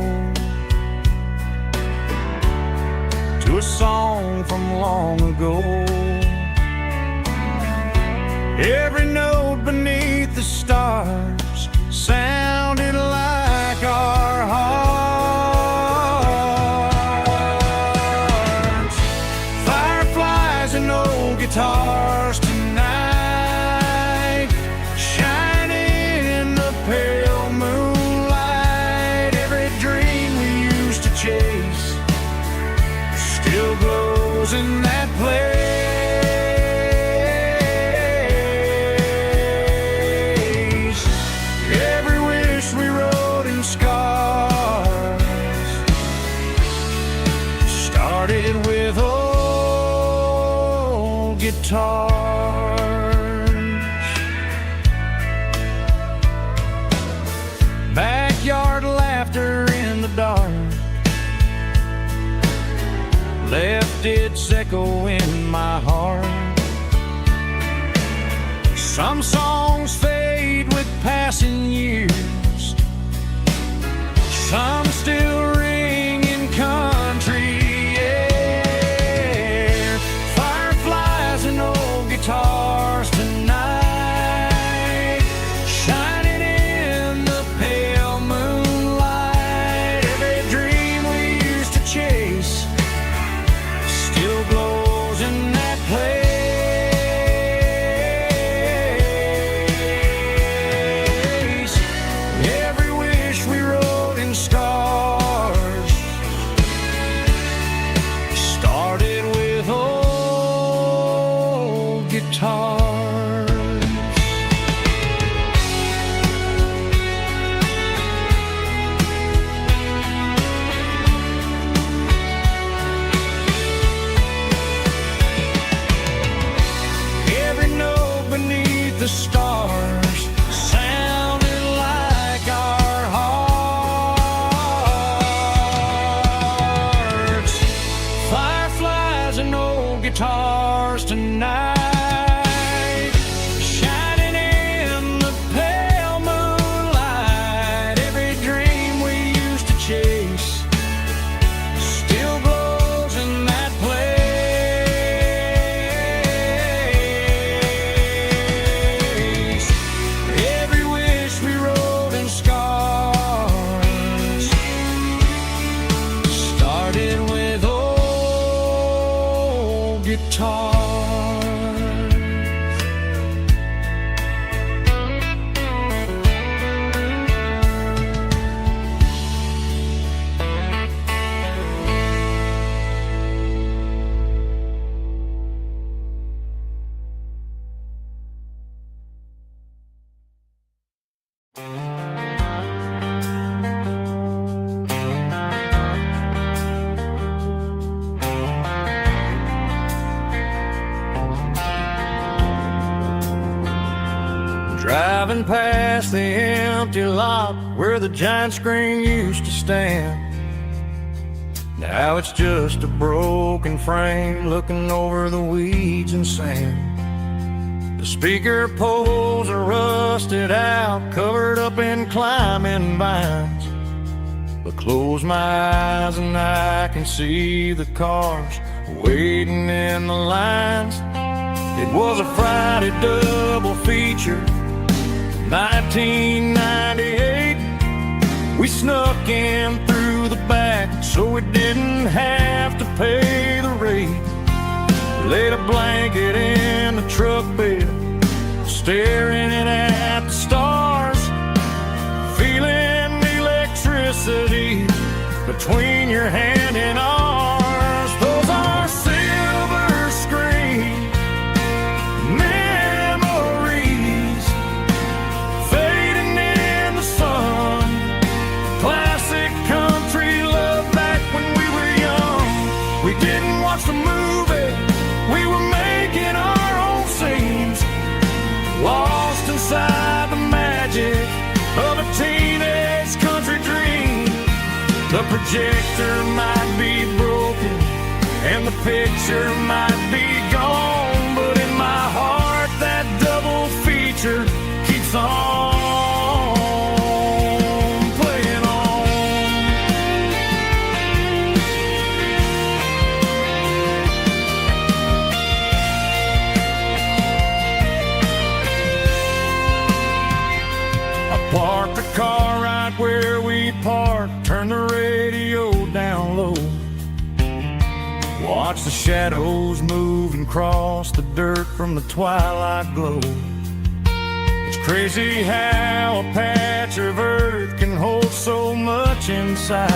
to a song from long ago. Every note beneath the stars sounded like our hearts. Fireflies and old guitars tonight, guitars. Backyard laughter in the dark left its echo in my heart. Some songs fade with passing years, some still ring in country air. Fireflies and old guitars tonight, shining in the pale moonlight. Every dream we used to chase still glows in that place. Every wish we wrote in stars started with old guitars. Every note beneath the stars sounded like our hearts. Fireflies and old guitars tonight, shining in the pale moonlight. Every dream we used to chase still glows in that place. Every wish we wrote in scars started with old guitars. Driving past the empty lot where the giant screen used to stand. Now it's just a broken frame looking over the weeds and sand. The speaker poles are rusted out, covered up in climbing vines. But close my eyes and I can see the cars waiting in the lines. It was a Friday double feature, 1998. We snuck in through the back so we didn't have to pay the rate. Laid a blanket in the truck bed, staring at the stars, feeling the electricity between your hand and ours. Those are silver screen memories fading in the sun. Classic country love back when we were young. We didn't watch the movie, we were making our own scenes, lost inside the magic of a teenage country dream. The projector might be broken and the picture might be gone, but in my heart that double feature keeps on playing on. I parked the car right where we parked, turned the radio down low, watch the shadows move and cross the dirt from the twilight glow. It's crazy how a patch of earth can hold so much inside.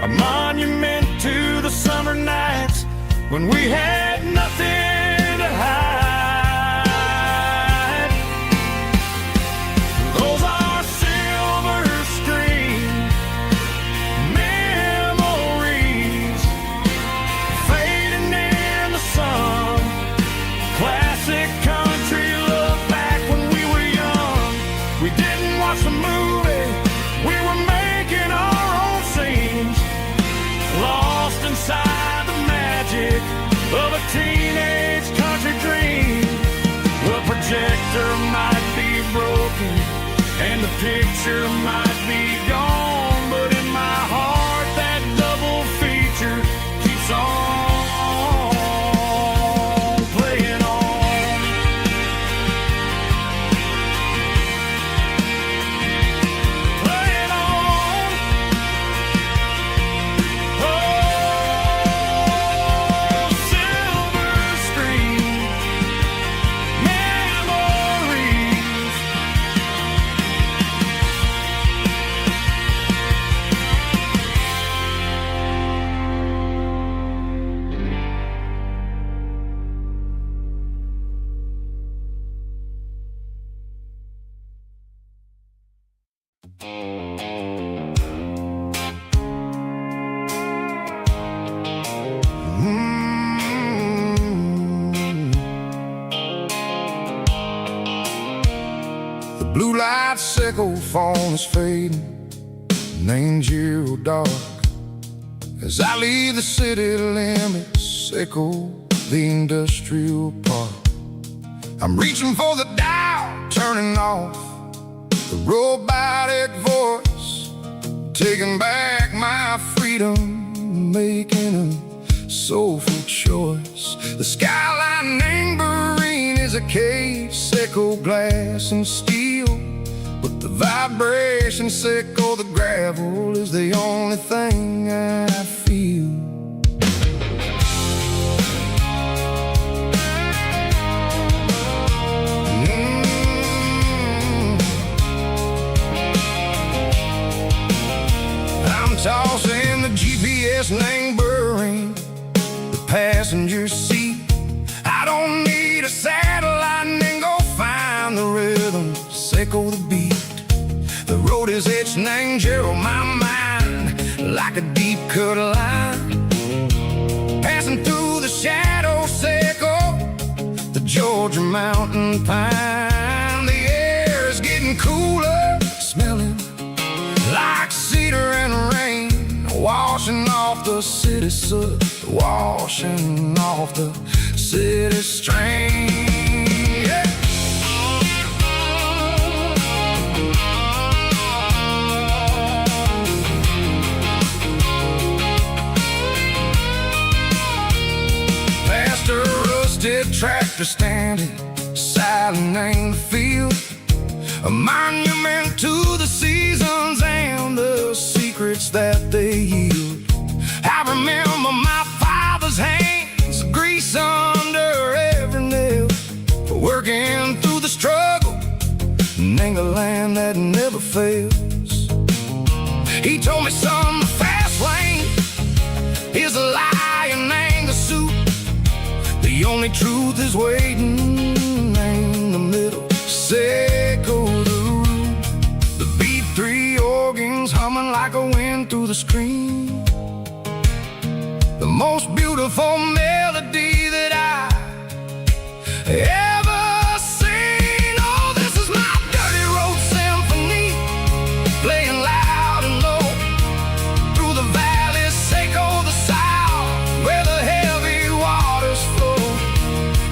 A monument to the summer nights when we had nothing to hide. Those are silver screen memories fading in the sun. picture might be gone, but in my heart that double feature keeps on playing on. Playing on. Oh, silver screen memories. The blue light sickle phone is fading, named Gero dark. As I leave the city limits, echo the industrial park. I'm reaching for the dial, turning off the robotic voice, taking back my freedom, making a soulful choice. The skyline named Marine is a cave, sickle glass and steel, but the vibration sickle, the gravel is the only thing I feel. I'm tossing the GPS named Burring, the passenger seat. I don't need a satellite and go find the rhythm, sickle the beat. The road is etched named Gerald, my mind, like a deep cut line. Passing through the shadow sickle, the Georgia mountain pine. The air is getting cooler, smelling like cedar and rain, washing off the city soot, washing off the city strain. Yeah. Past a rusted tractor standing, silent in the field, a monument to the seasons and the secrets that they yield. I remember my father's hands, grease under every nail, working through the struggle, in the land that never fails. He told me, son, the fast lane is a lion and the suit. The only truth is waiting in the middle. Sickle the root, the B3 organs humming like a wind through the screen. The most beautiful melody that I ever seen. Oh, this is my dirty road symphony, playing loud and low through the valleys, sickle the south, where the heavy waters flow.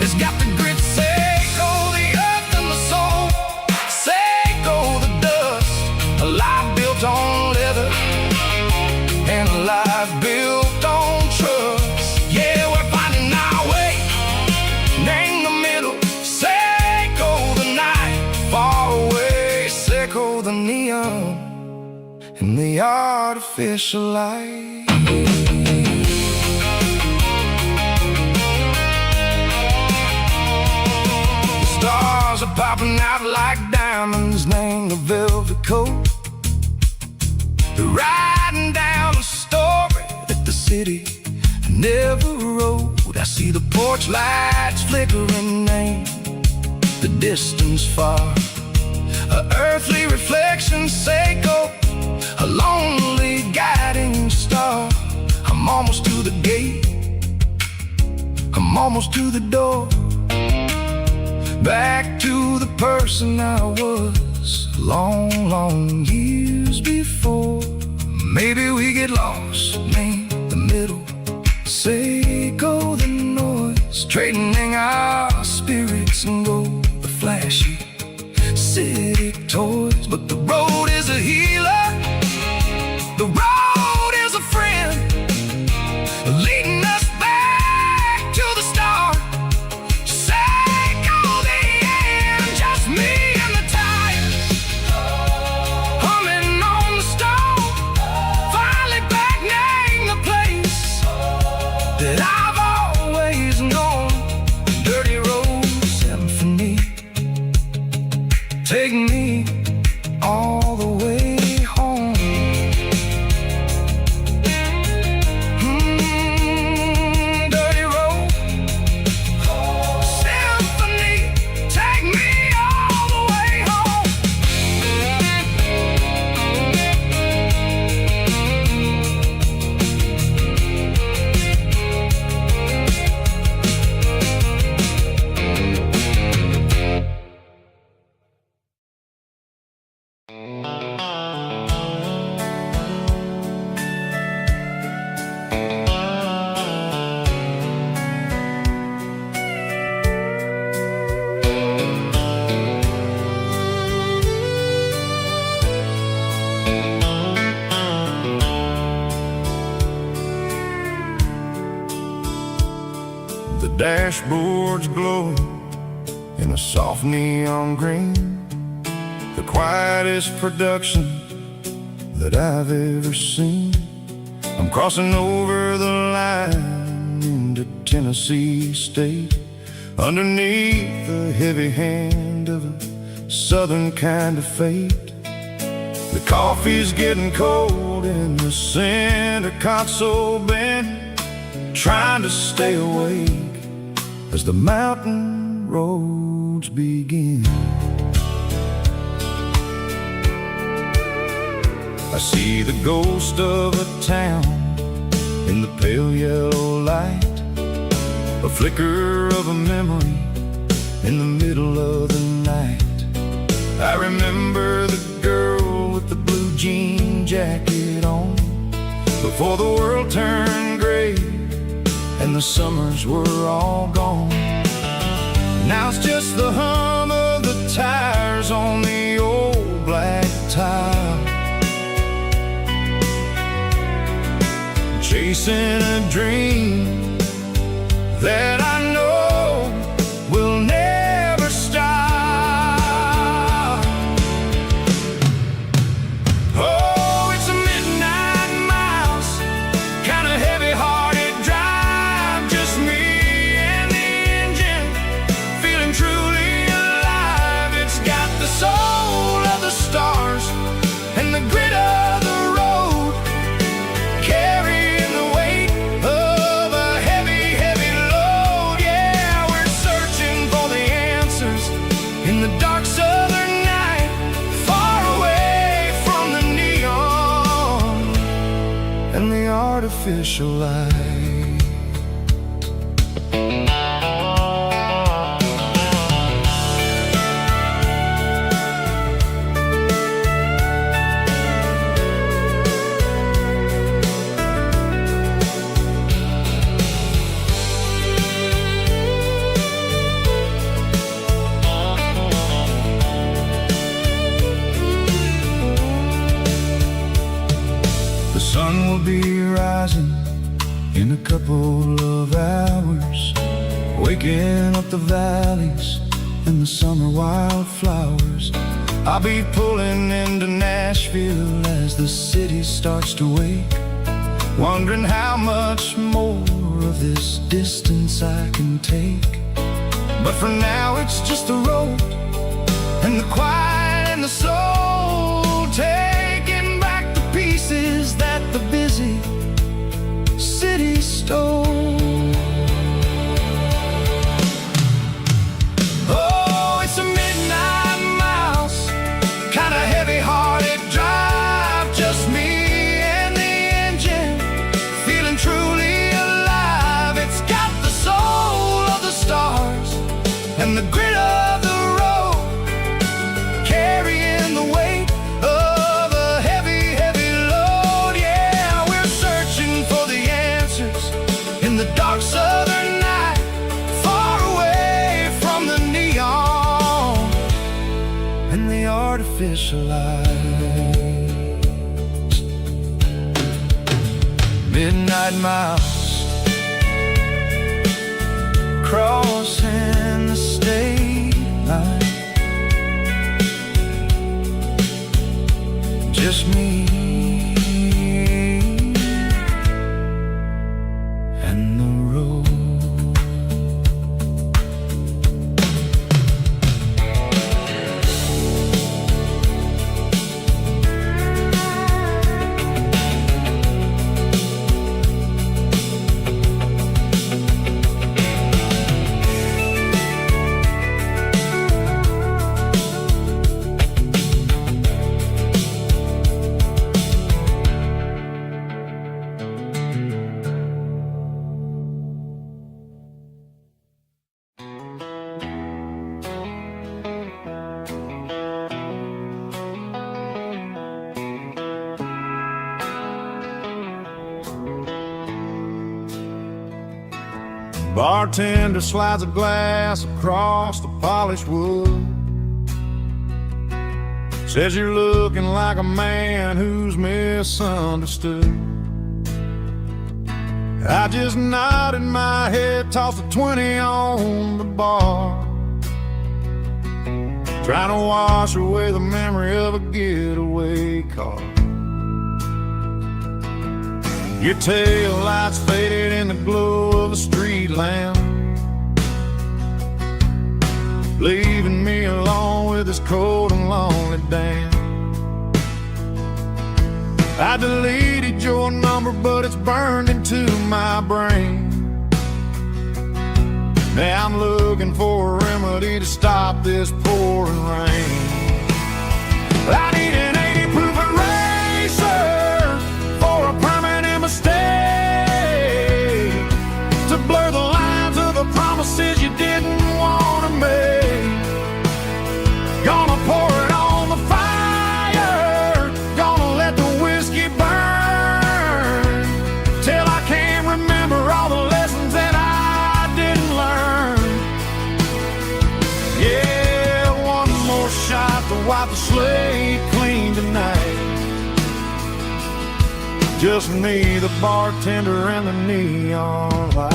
It's got the grit, sickle the earth and the soul, sickle the dust, a life built on leather and a life built on trust. Yeah, we're finding our way, name the middle, sickle the night, far away, sickle the neon and the artificial light. The stars are popping out like diamonds, name the velvet coat. They're riding down a story that the city never wrote. I see the porch lights flickering, name the distance far, a earthly reflection, sickle, a lonely guiding star. I'm almost to the gate, I'm almost to the door, back to the person I was long, long years before. Maybe we get lost in the middle, sickle the noise, trading our spirits and gold, the flashy city toys. but the road is a healer. The road is a friend, leading us back to the start. Sank all the end, just me and the tide, humming on the stone. Finally back name the place that I've always known. Dirty road symphony, take me all the way home. Dirty road symphony, take me all the way home. The dashboard's glowing in a soft neon green, the quietest production that I've ever seen. I'm crossing over the line into Tennessee State, underneath the heavy hand of a southern kind of fate. The coffee's getting cold in the center console bin, trying to stay awake as the mountain roads begin. I see the ghost of a town in the pale yellow light, a flicker of a memory in the middle of the night. I remember the girl with the blue jean jacket on, before the world turned gray and the summers were all gone. Now it's just the hum of the tires on the old black tile, chasing a dream that I know will never stop. Oh, it's a midnight miles, kind of heavy-hearted drive, just me and the engine, feeling truly alive. It's got the soul of the stars and the grit of the road, carrying the weight of a heavy, heavy load. Yeah, we're searching for the answers in the dark southern night, far away from the neon and the artificial light. The sun will be rising in a couple of hours, waking up the valleys and the summer wildflowers. I'll be pulling into Nashville as the city starts to wake, wondering how much more of this distance I can take. But for now it's just the road and the quiet and the soul, taking back the pieces that the busy city stole. Oh, it's a midnight miles, kind of heavy-hearted drive, just me and the engine, feeling truly alive. It's got the soul of the stars and the grit of the road, carrying the weight socialites. Midnight miles, crossing the state line. Just me and the road. Bartender slides a glass across the polished wood. Says you're looking like a man who's misunderstood. I just nodded my head, tossed a 20 on the bar, trying to wash away the memory of a getaway car. Your tail lights faded in the glow of a street lamp, leaving me alone with this cold and lonely damn. I deleted your number, but it's burned into my brain. Now I'm looking for a remedy to stop this pouring rain. I need an 80 proof eraser for a permanent mistake, to blur the lines of the promises you didn't want to make. Gonna pour it on the fire, gonna let the whiskey burn, till I can't remember all the lessons that I didn't learn. Yeah, one more shot to wipe the slate clean tonight. Just me, the bartender, and the neon light.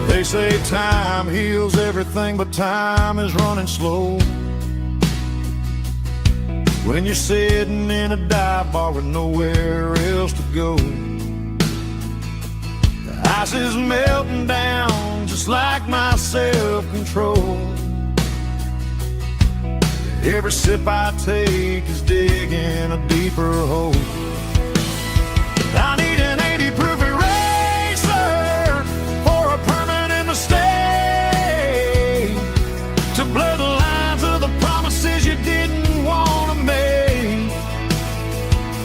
They say time heals everything, but time is running slow when you're sitting in a dive bar with nowhere else to go. The ice is melting down just like my self-control. Every sip I take is digging a deeper hole. I need an 80 proof eraser for a permanent mistake, to blur the lines of the promises you didn't want to make.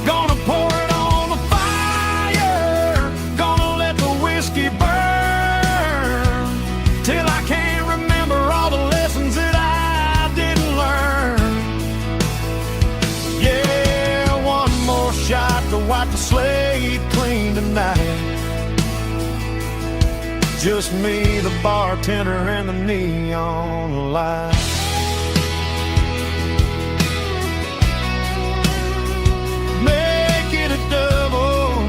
Gonna pour it on the fire, gonna let the whiskey burn, till I can't remember all the lessons that I didn't learn. Yeah, one more shot to wipe the slate clean tonight. Just me, the bartender, and the neon light. Make it a double,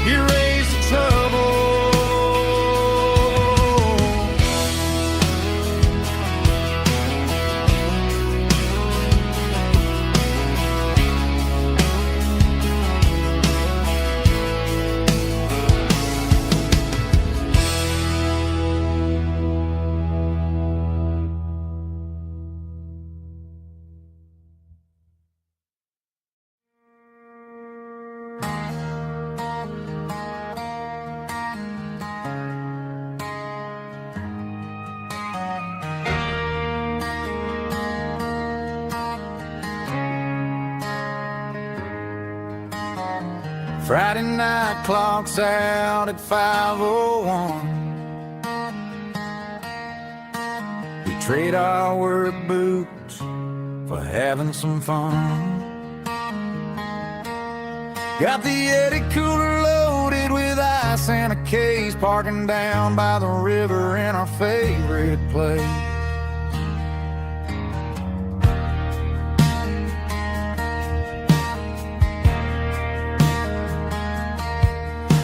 erase the trouble. Friday night clock's out at 5:01. We trade our work boots for having some fun. Got the Yeti cooler loaded with ice and a case, parking down by the river in our favorite place.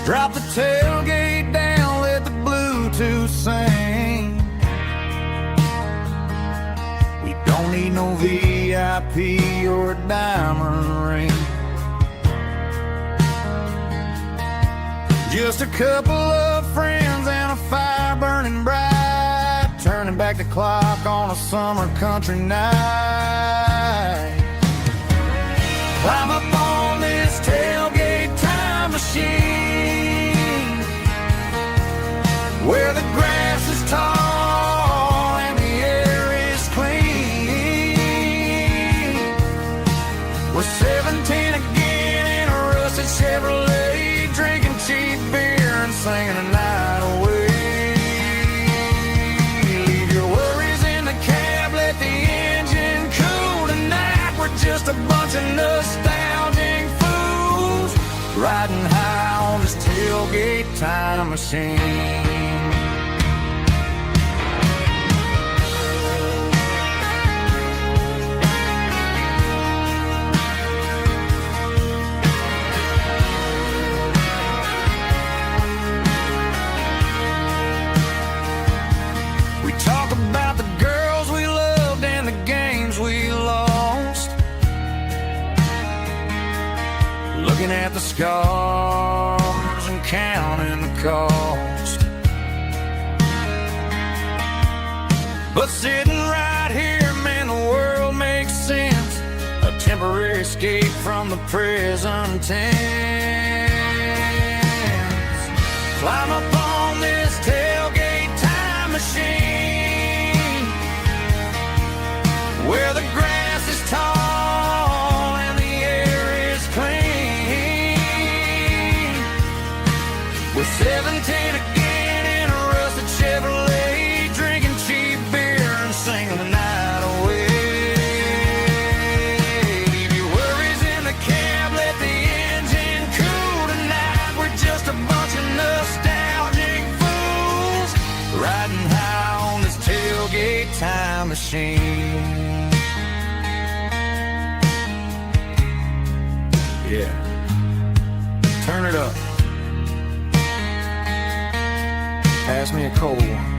Drop the tailgate down, let the Bluetooth sing. We don't need no VIP or a diamond ring. Just a couple of friends and a fire burning bright, turning back the clock on a summer country night. Climb up on this tailgate time machine, where the grass is tall and the air is clean. We're 17 again in a rusted Chevrolet, drinking cheap beer and singing the night away. Leave your worries in the cab, let the engine cool tonight. We're just a bunch of nostalgic fools, riding high on this tailgate time machine. About the girls we loved and the games we lost, looking at the scars and counting the cost. But sitting right here, man, the world makes sense, a temporary escape from the present tense. Climb up on this tailgate time machine, where the grass is tall and the air is clean. We're 17 again in a rusted Chevrolet, drinking cheap beer and singing the night away. Leave your worries in the cab, let the engine cool tonight. We're just a bunch of nostalgic fools, riding high on this tailgate time machine. Yeah, turn it up. Pass me a cold one.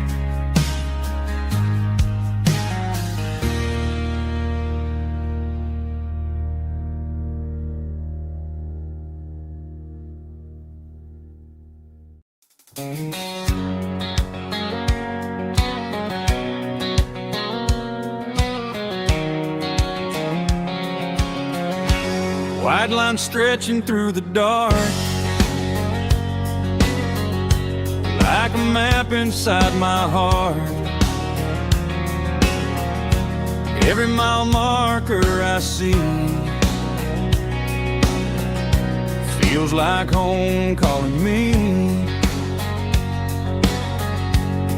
White line stretching through the dark, like a map inside my heart. Every mile marker I see feels like home calling me.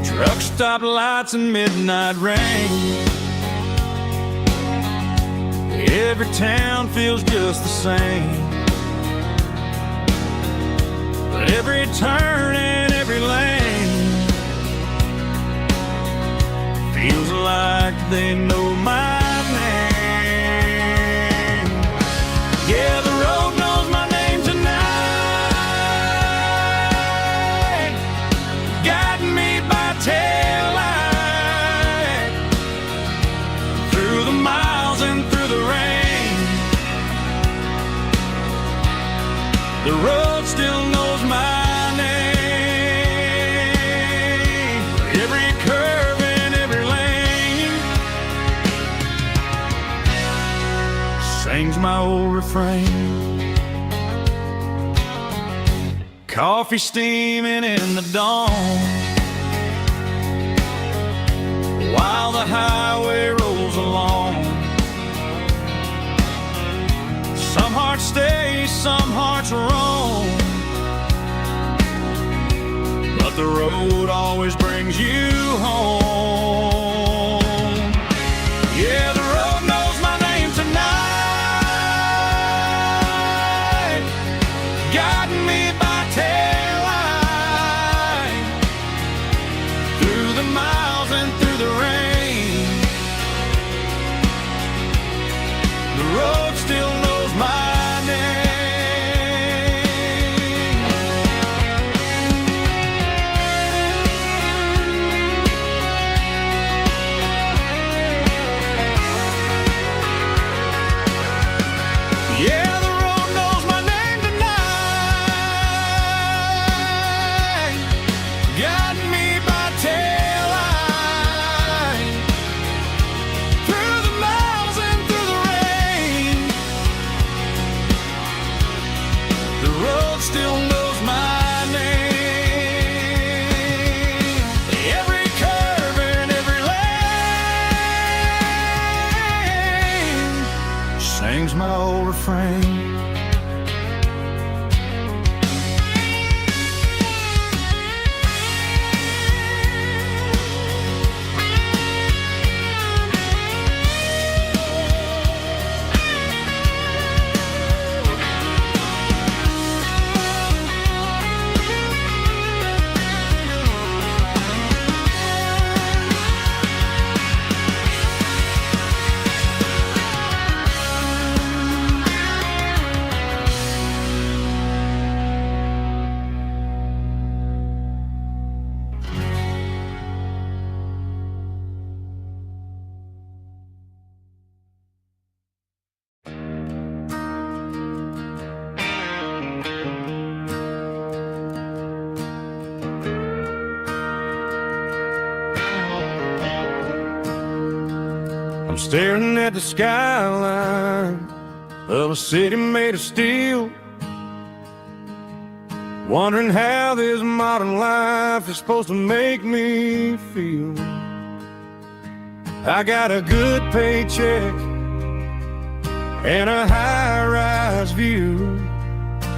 Truck stop lights and midnight rain, every town feels just the same. But every turn and every lane feels like they know my name. Yeah, the road knows my name tonight, guiding me by taillight through the miles and through the rain. The road still knows my name. Every curve and every lane sings my old refrain. Coffee steaming in the dawn, while the highway rolls along. Some hearts stay, some hearts roam, but the road always brings you home. Yeah, the road knows my name tonight, staring at the skyline of a city made of steel, wondering how this modern life is supposed to make me feel. I got a good paycheck and a high-rise view,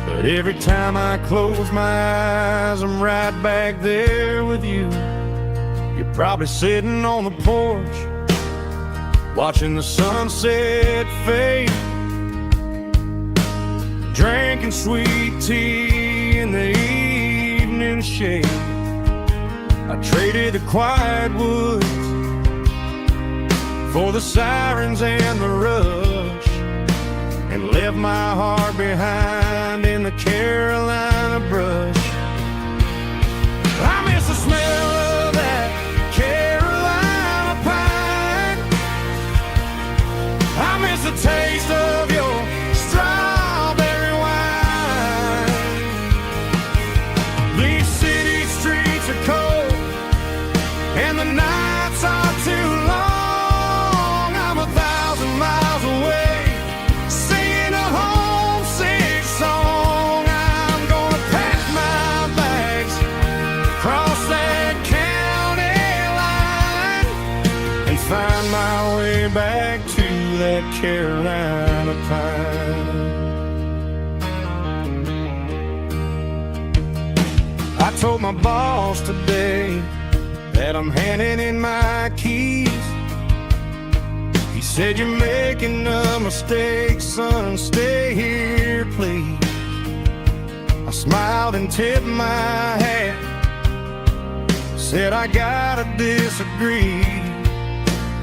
but every time I close my eyes, I'm right back there with you. You're probably sitting on the porch, watching the sunset fade, drinking sweet tea in the evening shade. I traded the quiet woods for the sirens and the rush, and left my heart behind in the Carolina brush. I miss the smell of that Carolina pine. I miss the taste of your strawberry wine. These city streets are cold and the nights are too long. I'm 1,000 miles away, singing a homesick song. I'm gonna pack my bags, cross that county line, and find my way back to that Carolina pine. I told my boss today that I'm handing in my keys. He said, "You're making a mistake, son, stay here, please." I smiled and tipped my hat, said, "I gotta disagree.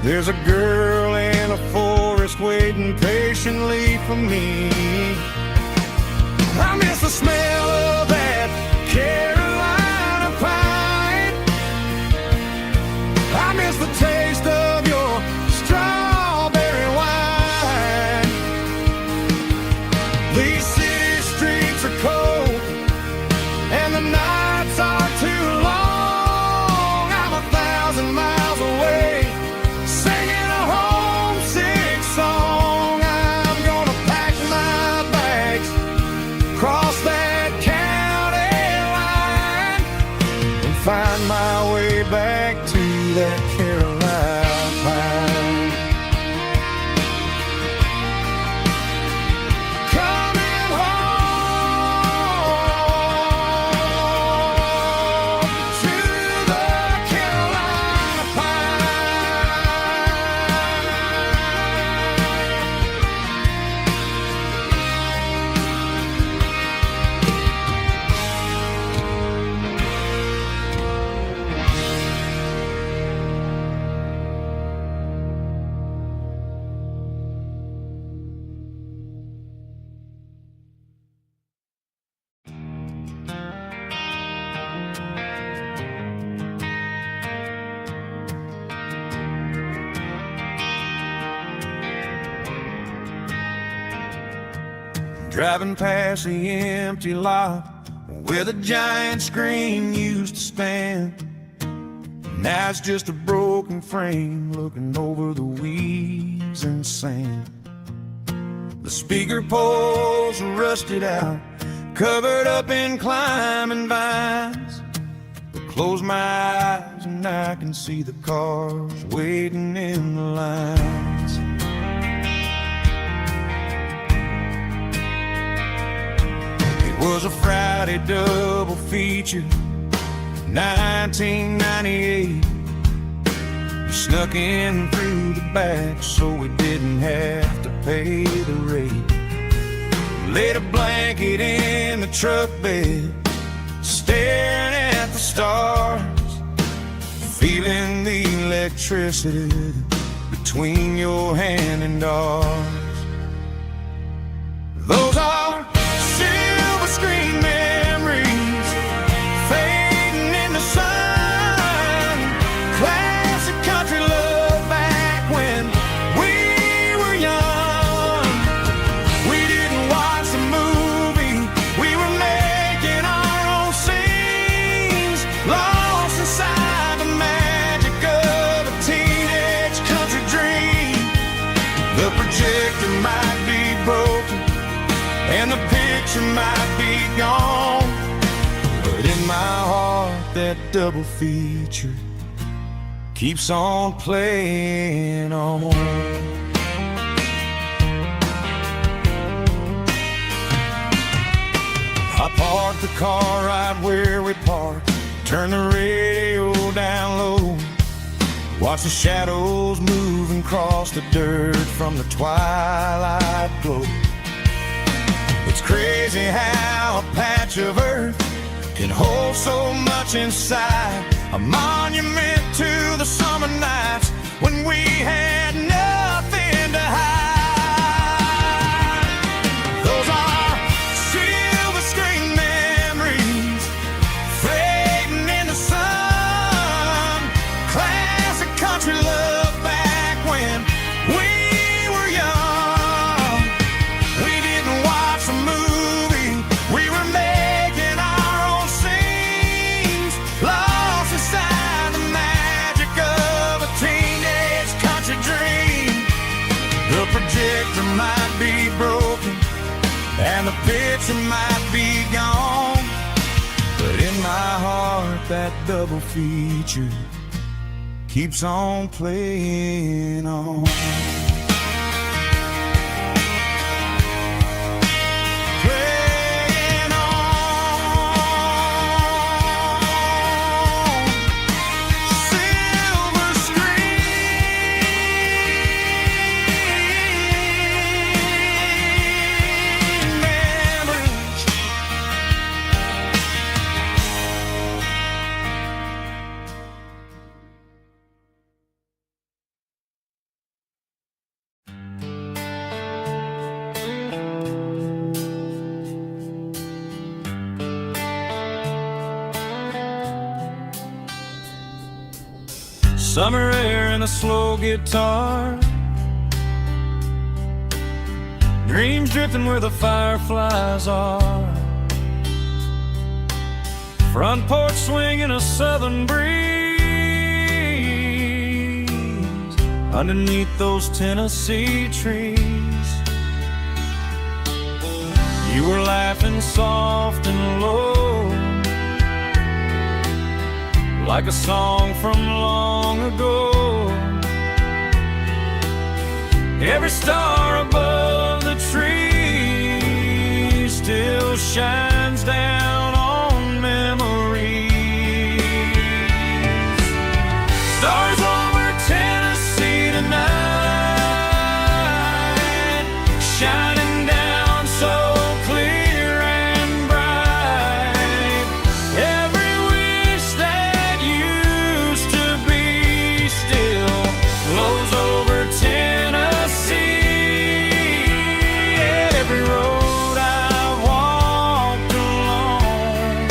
There's a girl in a forest waiting patiently for me." I miss the smell of that Carolina pine. I miss the taste of your strawberry wine. These city streets are cold and the nights are too long. I'm 1,000 miles away, singing a homesick song. I'm gonna pack my bags, cross that county line, and find my way back to that Carolina pine. Coming home to the Carolina Driving past the empty lot where the giant screen used to stand. Now it's just a broken frame looking over the weeds and sand. The speaker poles are rusted out, covered up in climbing vines. I close my eyes and I can see the cars waiting in the lines. It was a Friday double feature, 1998. We snuck in through the back so we didn't have to pay the rate. Laid a blanket in the truck bed, staring at the stars, feeling the electricity between your hand and ours. Those are silver screen memories fading in the sun. Classic country love back when we were young. We didn't watch the movie, we were making our own scenes, lost inside the magic of a teenage country dream. picture might be gone, but in my heart that double feature keeps on playing on. I parked the car right where we parked, turn the radio down low, watch the shadows moving across the dirt from the twilight glow. It's crazy how a patch of earth can hold so much inside, a monument to the summer nights when we had nothing to hide. Those are silver screen memories fading in the sun, classic country love back when we were young. We didn't watch a movie, we were making our own scenes, lost inside the magic of a teenage country dream. The projector might be broken and the picture might be gone, but in my heart that double feature keeps on playing on. Playing on. Silver screen memories. Summer air and a slow guitar, dreams drifting where the fireflies are, front porch swinging a southern breeze underneath those Tennessee trees. You were laughing soft and low, like a song from long ago. Every star above the tree still shines down on memories. Stars over Tennessee tonight, shining down so clear and bright. Every wish that used to be still flows over Tennessee. Every road I've walked along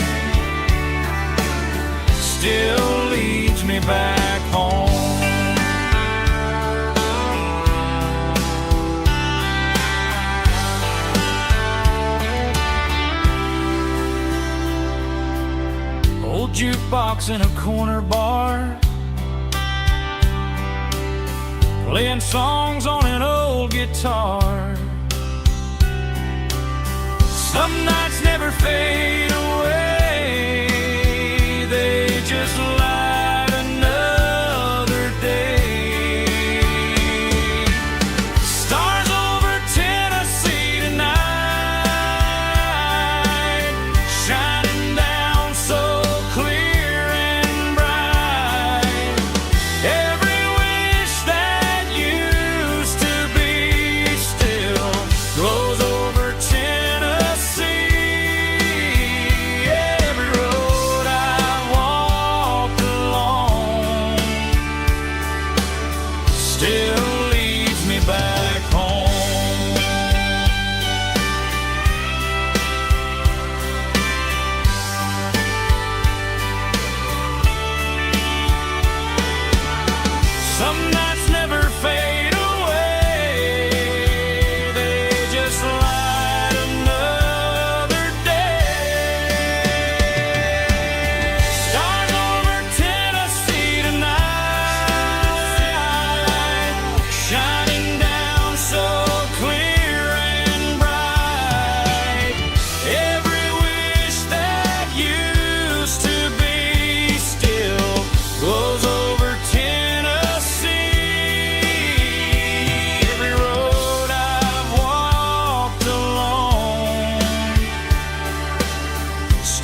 still leads me back home. Old jukebox in a corner bar, playing songs on an old guitar. Some nights never fade away, they just light another day. Stars over Tennessee tonight, shining down so clear and bright. Every wish that used to be still glows over Tennessee.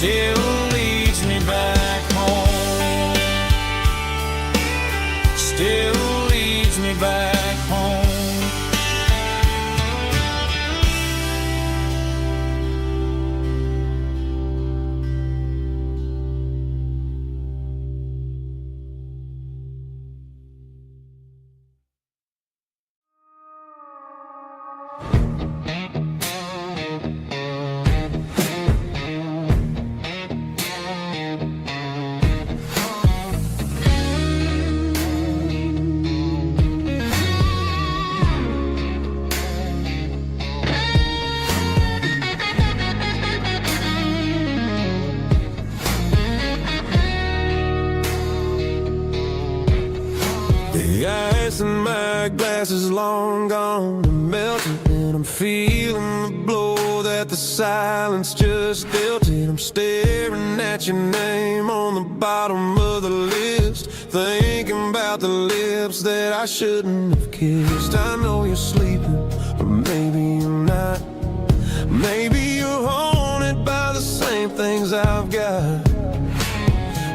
still leads me back home. Still leads me back home. The ice in my glass is long gone and melting, and I'm feeling the blow that the silence just dealt it. I'm staring at your name on the bottom of the list, thinking about the lips that I shouldn't have kissed. I know you're sleeping, but maybe you're not. Maybe you're haunted by the same things I've got.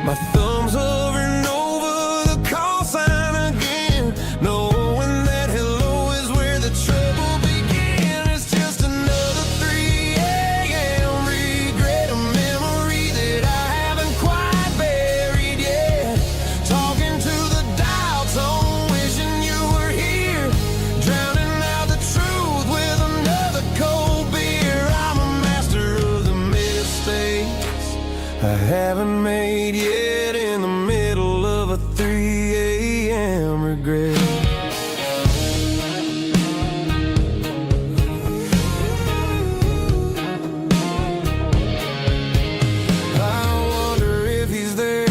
My thumb's hovering over the call sign again, knowing that hello is where the trouble began. It's just another 3 a.m. regret, a memory that I haven't quite buried yet. Talking to the dial tone, wishing you were here, drowning out the truth with another cold beer. I'm a master of the mistakes I haven't made yet, in the middle of a 3 a.m. regret. I wonder if he's there,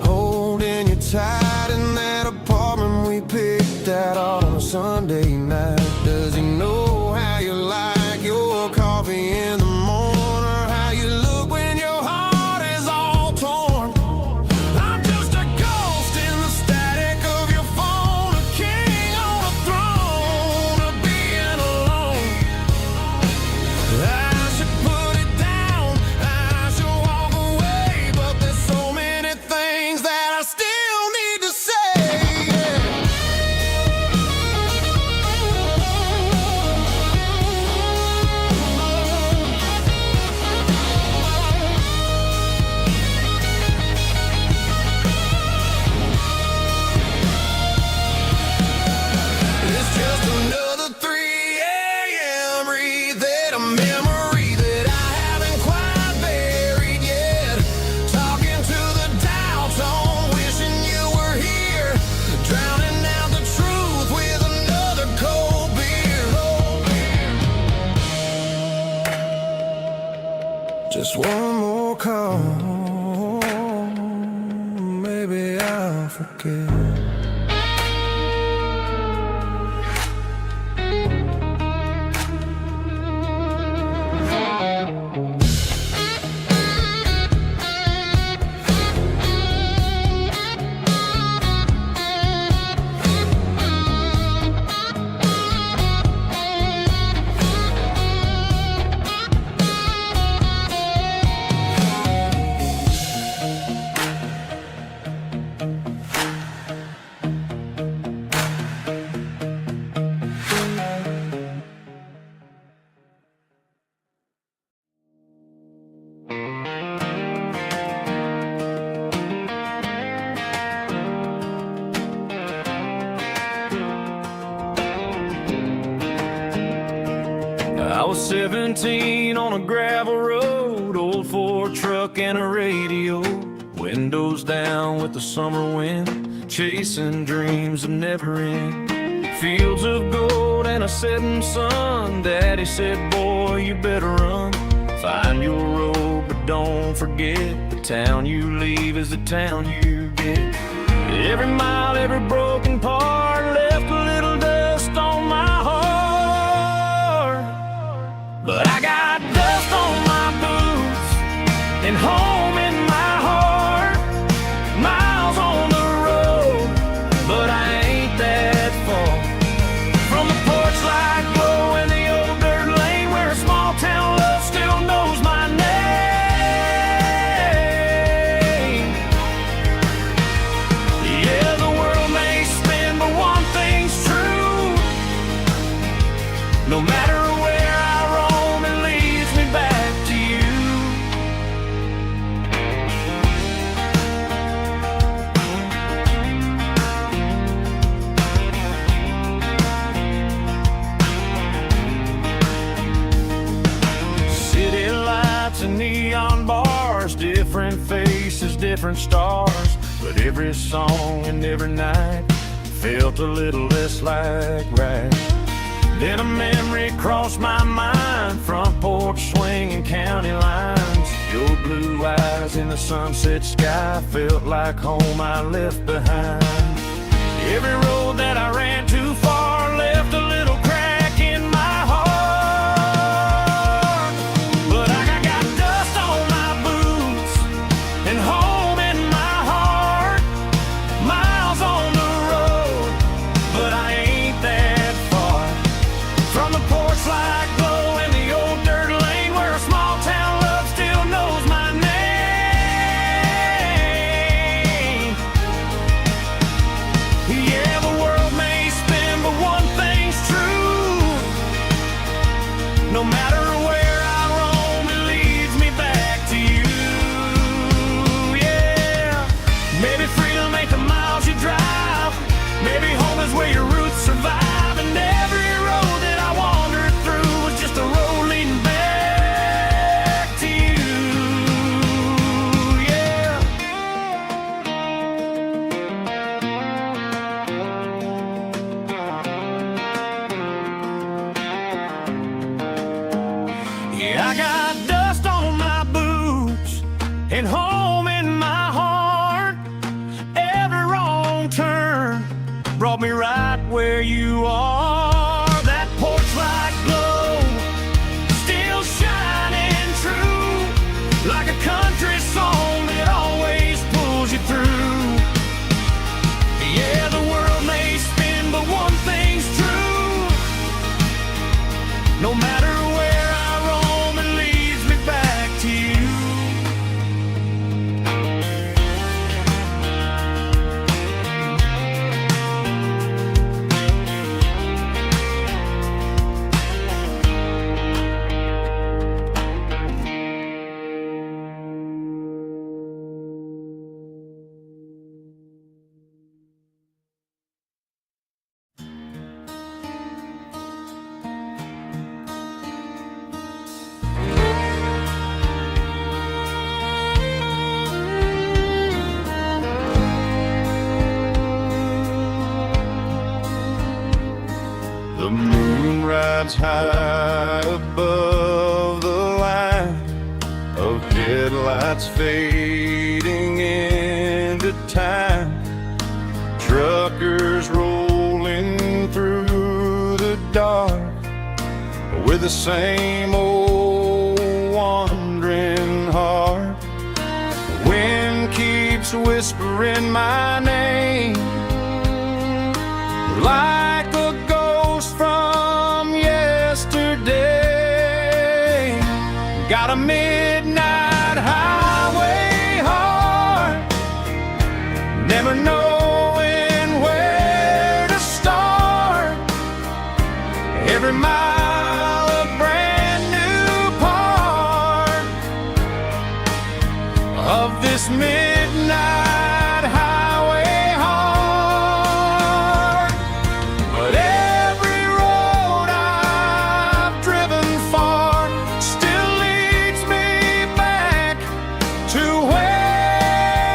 holding you tight in that apartment we picked out on a Sunday night. Does he know how you like your coffee in the morning, or how you look when your heart is all torn? I'm just a ghost in the static of your phone, a king on a throne of being alone. I should put it down, I should walk away, but there's so many things that I still need to say. It's just another 3 a.m. read, a memory that I haven't quite buried yet. Talking to the dial tone, wishing you were here, drowning out the truth with another cold beer. Just one more call, maybe I'll forget. I was 17 on a gravel road, old Ford truck and a radio, windows down with the summer wind, chasing dreams of never end. Fields of gold and a setting sun, Daddy said, boy, you better run. Find your road, but don't forget, the town you leave is the town you get. Every mile, every broken part left a little dust on my heart. But I got dust on my boots and home in my heart. Miles on the road, but I ain't that far from the porch light glow in the old dirt lane where a small town love still knows my name. different faces, different stars, but every song and every night felt a little less like right. Then a memory crossed my mind, front porch swinging county lines. Your blue eyes in the sunset sky felt like home I left behind. Every road that I ran too far left a little crack in my heart. But I got dust on my boots and home in my heart. Miles on the road, but I ain't that far from the porch light glow in the old dirt lane where a small town love still knows my name. Yeah, the world may spin, but one thing's true. No matter where I roam, it leads me back to you. Yeah, maybe freedom ain't the miles you drive. Maybe home is where your roots survive. And every road that I wandered through was just a road leading back to you. Yeah. Yeah, I got dust on my boots and home in my heart. Every wrong turn brought me right where you are. That porch light glow still shining true, like a country song that always pulls you through. Yeah, the world may spin, but one thing's true. No matter where I roam, it leads me back to you. The moon rides high above the line of headlights fading into time. Truckers rolling through the dark with the same old wandering heart. The wind keeps whispering my name like a ghost from yesterday. Got a midnight highway heart, never knowing where to start. Every mile a brand new part of this midnight